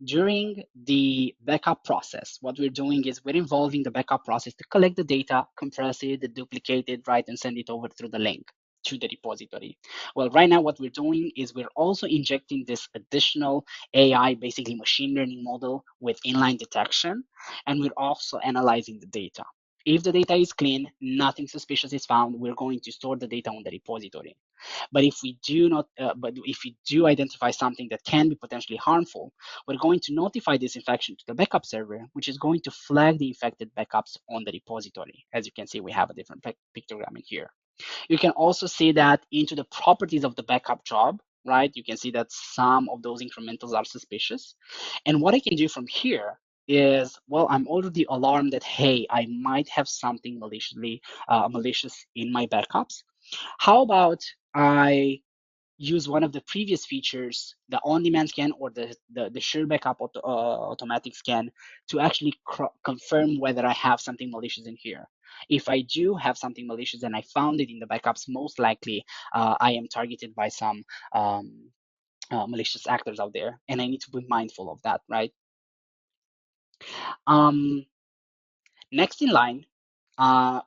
During the backup process, what we're doing is we're involving the backup process to collect the data, compress it, duplicate it, right, and send it over through the link to the repository. Well, right now what we're doing is we're also injecting this additional AI, basically machine learning model with inline detection, and we're also analyzing the data. If the data is clean, nothing suspicious is found, we're going to store the data on the repository. But if we do not, but if we do identify something that can be potentially harmful, we're going to notify this infection to the backup server, which is going to flag the infected backups on the repository. As you can see, we have a different pictogram in here. You can also see that into the properties of the backup job, right? You can see that some of those incrementals are suspicious. And what I can do from here is, well, I'm already alarmed that, hey, I might have something malicious in my backups. How about I use one of the previous features, the on-demand scan or the SureBackup automatic scan, to actually confirm whether I have something malicious in here. If I do have something malicious and I found it in the backups, most likely I am targeted by some malicious actors out there, and I need to be mindful of that, right? Um, Next in line,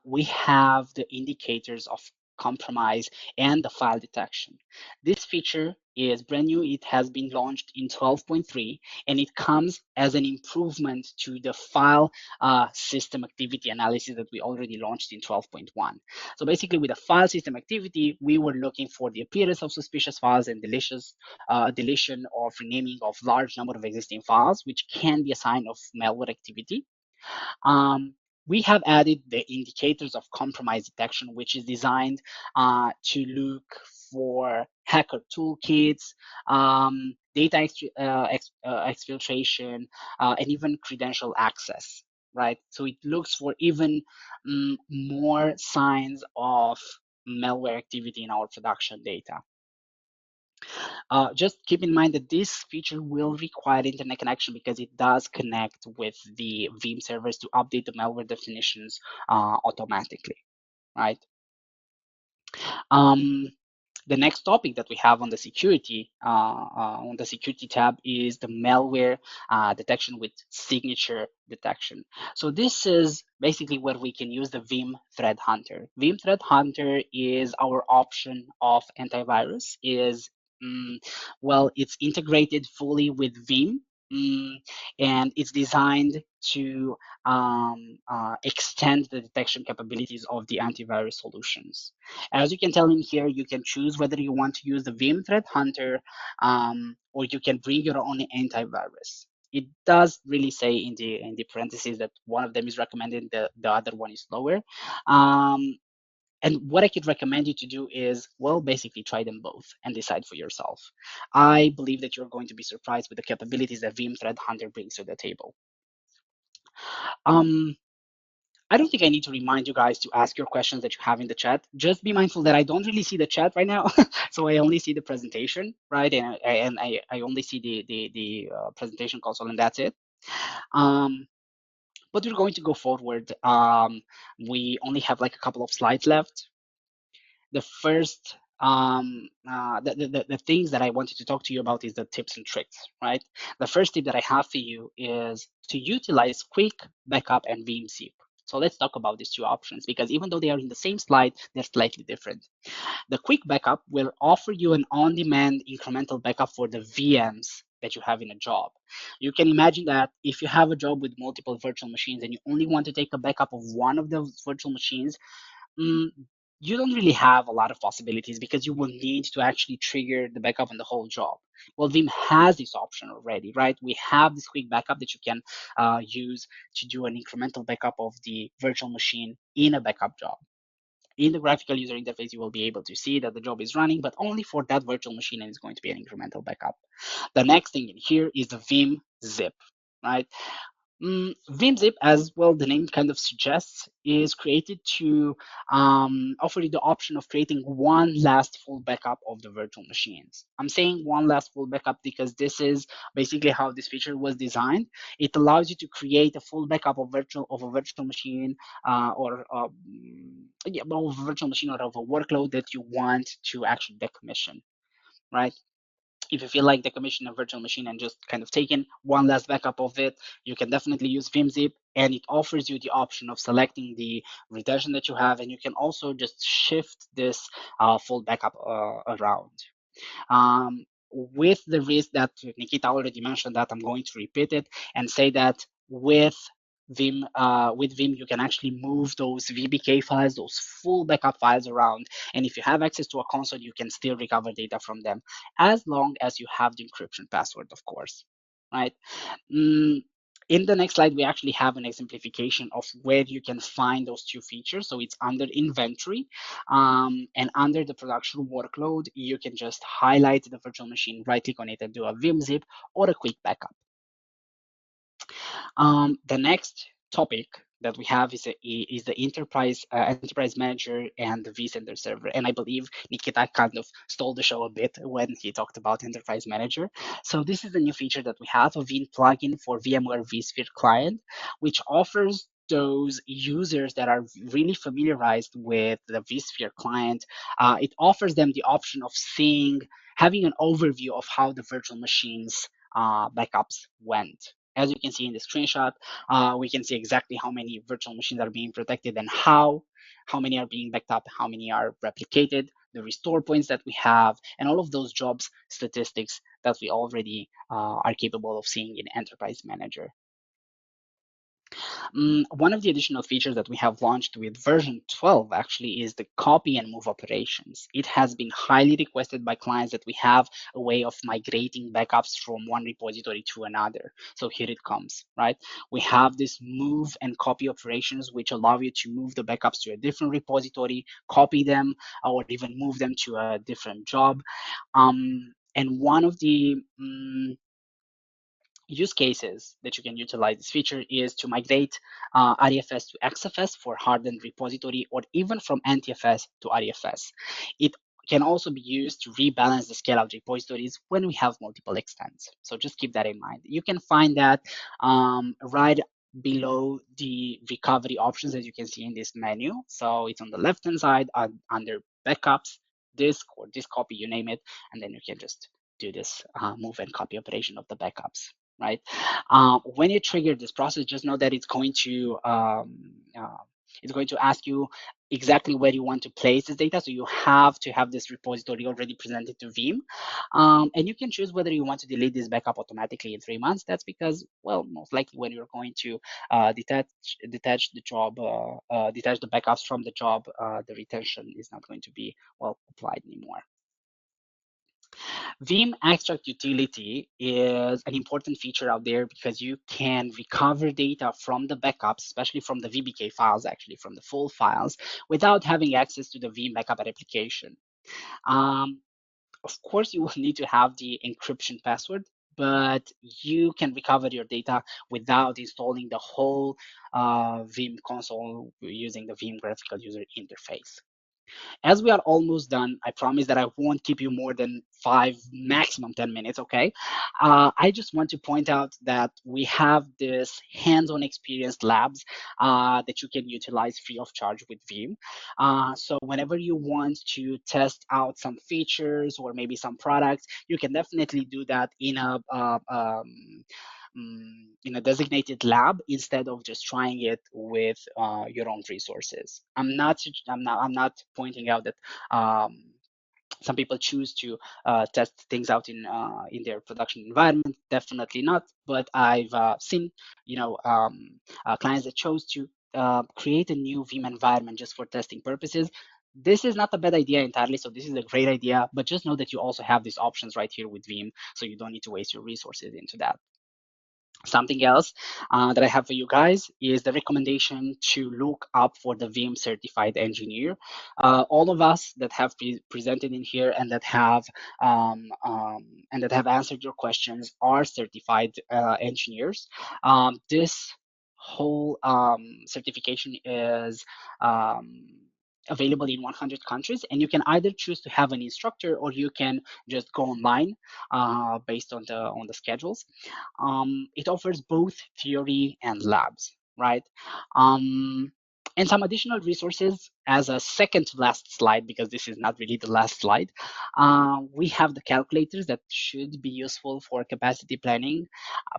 we have the indicators of compromise and the file detection. This feature is brand new. It has been launched in 12.3, and it comes as an improvement to the file system activity analysis that we already launched in 12.1. So basically, with the file system activity, we were looking for the appearance of suspicious files and deletion or renaming of large number of existing files, which can be a sign of malware activity. We have added the indicators of compromise detection, which is designed to look for hacker toolkits, data exfiltration, and even credential access, right? So it looks for even more signs of malware activity in our production data. Just keep in mind that this feature will require internet connection because it does connect with the Veeam servers to update the malware definitions automatically, right? Um, the next topic that we have on the security tab is the malware detection with signature detection. So this is basically where we can use the Veeam Threat Hunter. Veeam Threat Hunter is our option of antivirus. Well, it's integrated fully with Veeam. And it's designed to extend the detection capabilities of the antivirus solutions. As you can tell in here, you can choose whether you want to use the Veeam Threat Hunter or you can bring your own antivirus. It does really say in the parentheses that one of them is recommended, the other one is lower. And what I could recommend you to do is, well, basically try them both and decide for yourself. I believe that you're going to be surprised with the capabilities that Veeam Threat Hunter brings to the table. I don't think I need to remind you guys to ask your questions that you have in the chat. Just be mindful that I don't really see the chat right now, so I only see the presentation, right? And I only see the presentation console, and that's it. But we're going to go forward. We only have like a couple of slides left. The first the things that I wanted to talk to you about is the tips and tricks, right? The first tip that I have for you is to utilize Quick Backup and Veeam Zip. So let's talk about these two options because even though they are in the same slide, they're slightly different. The Quick Backup will offer you an on-demand incremental backup for the VMs that you have in a job. You can imagine that if you have a job with multiple virtual machines and you only want to take a backup of one of those virtual machines, you don't really have a lot of possibilities because you will need to actually trigger the backup on the whole job. Well, Veeam has this option already, right? We have this quick backup that you can use to do an incremental backup of the virtual machine in a backup job. In the graphical user interface, you will be able to see that the job is running, but only for that virtual machine, and it's going to be an incremental backup. The next thing in here is the Veeam zip, right? VMzip, as well the name kind of suggests, is created to offer you the option of creating one last full backup of the virtual machines. I'm saying one last full backup because this is basically how this feature was designed. It allows you to create a full backup of a virtual machine or yeah, of a virtual machine or of a workload that you want to actually decommission, right? If you feel like decommissioning a virtual machine and just kind of taking one last backup of it, you can definitely use VimZip, and it offers you the option of selecting the retention that you have, and you can also just shift this full backup around. With the risk that Nikita already mentioned that, I'm going to repeat it and say that with Vim, you can actually move those VBK files, those full backup files around. And if you have access to a console, you can still recover data from them as long as you have the encryption password, of course, right? Mm, in the next slide, we actually have an exemplification of where you can find those two features. So it's under inventory, and under the production workload, you can just highlight the virtual machine, right click on it and do a Vim zip or a quick backup. The next topic that we have is the enterprise manager and the vCenter server. And I believe Nikita kind of stole the show a bit when he talked about enterprise manager. So this is the new feature that we have, a Veeam plugin for VMware vSphere client, which offers those users that are really familiarized with the vSphere client. It offers them the option of having an overview of how the virtual machines backups went. As you can see in the screenshot, we can see exactly how many virtual machines are being protected and how many are being backed up, how many are replicated, the restore points that we have, and all of those jobs statistics that we already are capable of seeing in Enterprise Manager. One of the additional features that we have launched with version 12 actually is the copy and move operations. It has been highly requested by clients that we have a way of migrating backups from one repository to another. So here it comes, right? We have this move and copy operations, which allow you to move the backups to a different repository, copy them, or even move them to a different job. And one of the use cases that you can utilize this feature is to migrate REFS to XFS for hardened repository, or even from NTFS to REFS. It can also be used to rebalance the scale out repositories when we have multiple extents. So just keep that in mind. You can find that right below the recovery options, as you can see in this menu. So it's on the left-hand side under backups, disk or disk copy, you name it, and then you can just do this move and copy operation of the backups, right? When you trigger this process, just know that it's going to ask you exactly where you want to place this data. So you have to have this repository already presented to Veeam. And you can choose whether you want to delete this backup automatically in 3 months. That's because, well, most likely when you're going to detach the job, detach the backups from the job, the retention is not going to be, well, applied anymore. Veeam Extract Utility is an important feature out there because you can recover data from the backups, especially from the VBK files, actually from the full files, without having access to the Veeam Backup Replication. Of course, you will need to have the encryption password, but you can recover your data without installing the whole Veeam console using the Veeam graphical user interface. As we are almost done, I promise that I won't keep you more than 5, maximum 10 minutes, okay? I just want to point out that we have this hands-on experience labs that you can utilize free of charge with Veeam. So whenever you want to test out some features or maybe some products, you can definitely do that in a designated lab instead of just trying it with your own resources. I'm not pointing out that some people choose to test things out in their production environment. Definitely not. But I've seen, clients that chose to create a new Veeam environment just for testing purposes. This is not a bad idea entirely, so this is a great idea, but just know that you also have these options right here with Veeam, so you don't need to waste your resources into that. Something else that I have for you guys is the recommendation to look up for the Veeam certified engineer. All of us that have presented in here um, um, and that have answered your questions are certified engineers. This whole certification is um, available in 100 countries, and you can either choose to have an instructor or you can just go online based on the schedules. It offers both theory and labs, right? Um, and some additional resources as a second to last slide, because this is not really the last slide. We have the calculators that should be useful for capacity planning,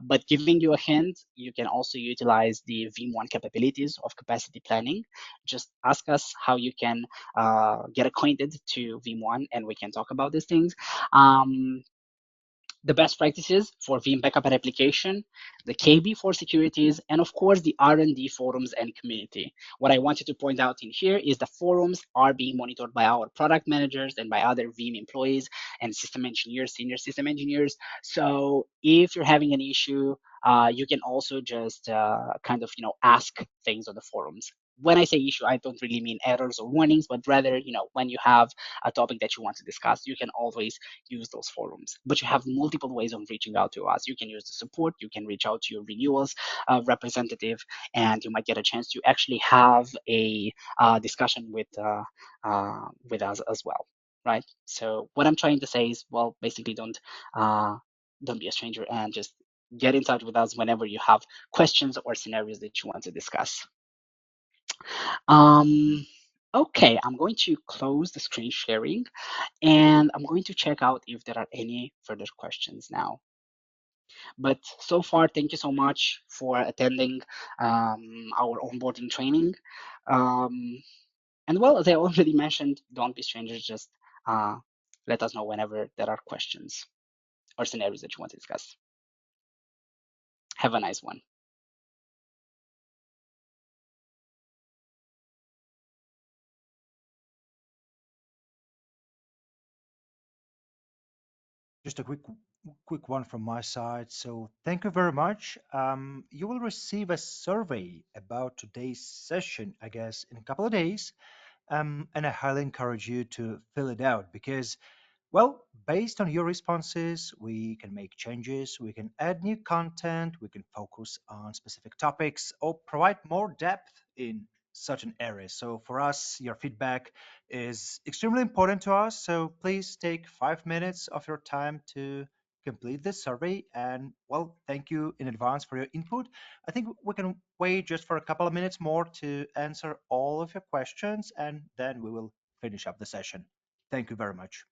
but giving you a hint, you can also utilize the Veeam capabilities of capacity planning. Just ask us how you can get acquainted to Veeam, and we can talk about these things. The best practices for Veeam Backup and Replication, the KB for securities, and of course the R&D forums and community. What I wanted to point out in here is the forums are being monitored by our product managers and by other Veeam employees and system engineers, senior system engineers. So if you're having an issue, you can also just kind of ask things on the forums. When I say issue, I don't really mean errors or warnings, but rather when you have a topic that you want to discuss, you can always use those forums. But you have multiple ways of reaching out to us. You can use the support, you can reach out to your renewals representative, and you might get a chance to actually have a discussion with us as well, right? So what I'm trying to say is, well, basically don't be a stranger and just get in touch with us whenever you have questions or scenarios that you want to discuss. Um, okay, I'm going to close the screen sharing and I'm going to check out if there are any further questions now. But so far, thank you so much for attending our onboarding training. Um, and well, as I already mentioned, don't be strangers, just uh, let us know whenever there are questions or scenarios that you want to discuss. Have a nice one. Just a quick one from my side. So thank you very much. You will receive a survey about today's session, I guess, in a couple of days. And I highly encourage you to fill it out because, well, based on your responses, we can make changes, we can add new content, we can focus on specific topics, or provide more depth in certain areas. So for us, your feedback is extremely important to us. So please take 5 minutes of your time to complete this survey. And well, thank you in advance for your input. I think we can wait just for a couple of minutes more to answer all of your questions, and then we will finish up the session. Thank you very much.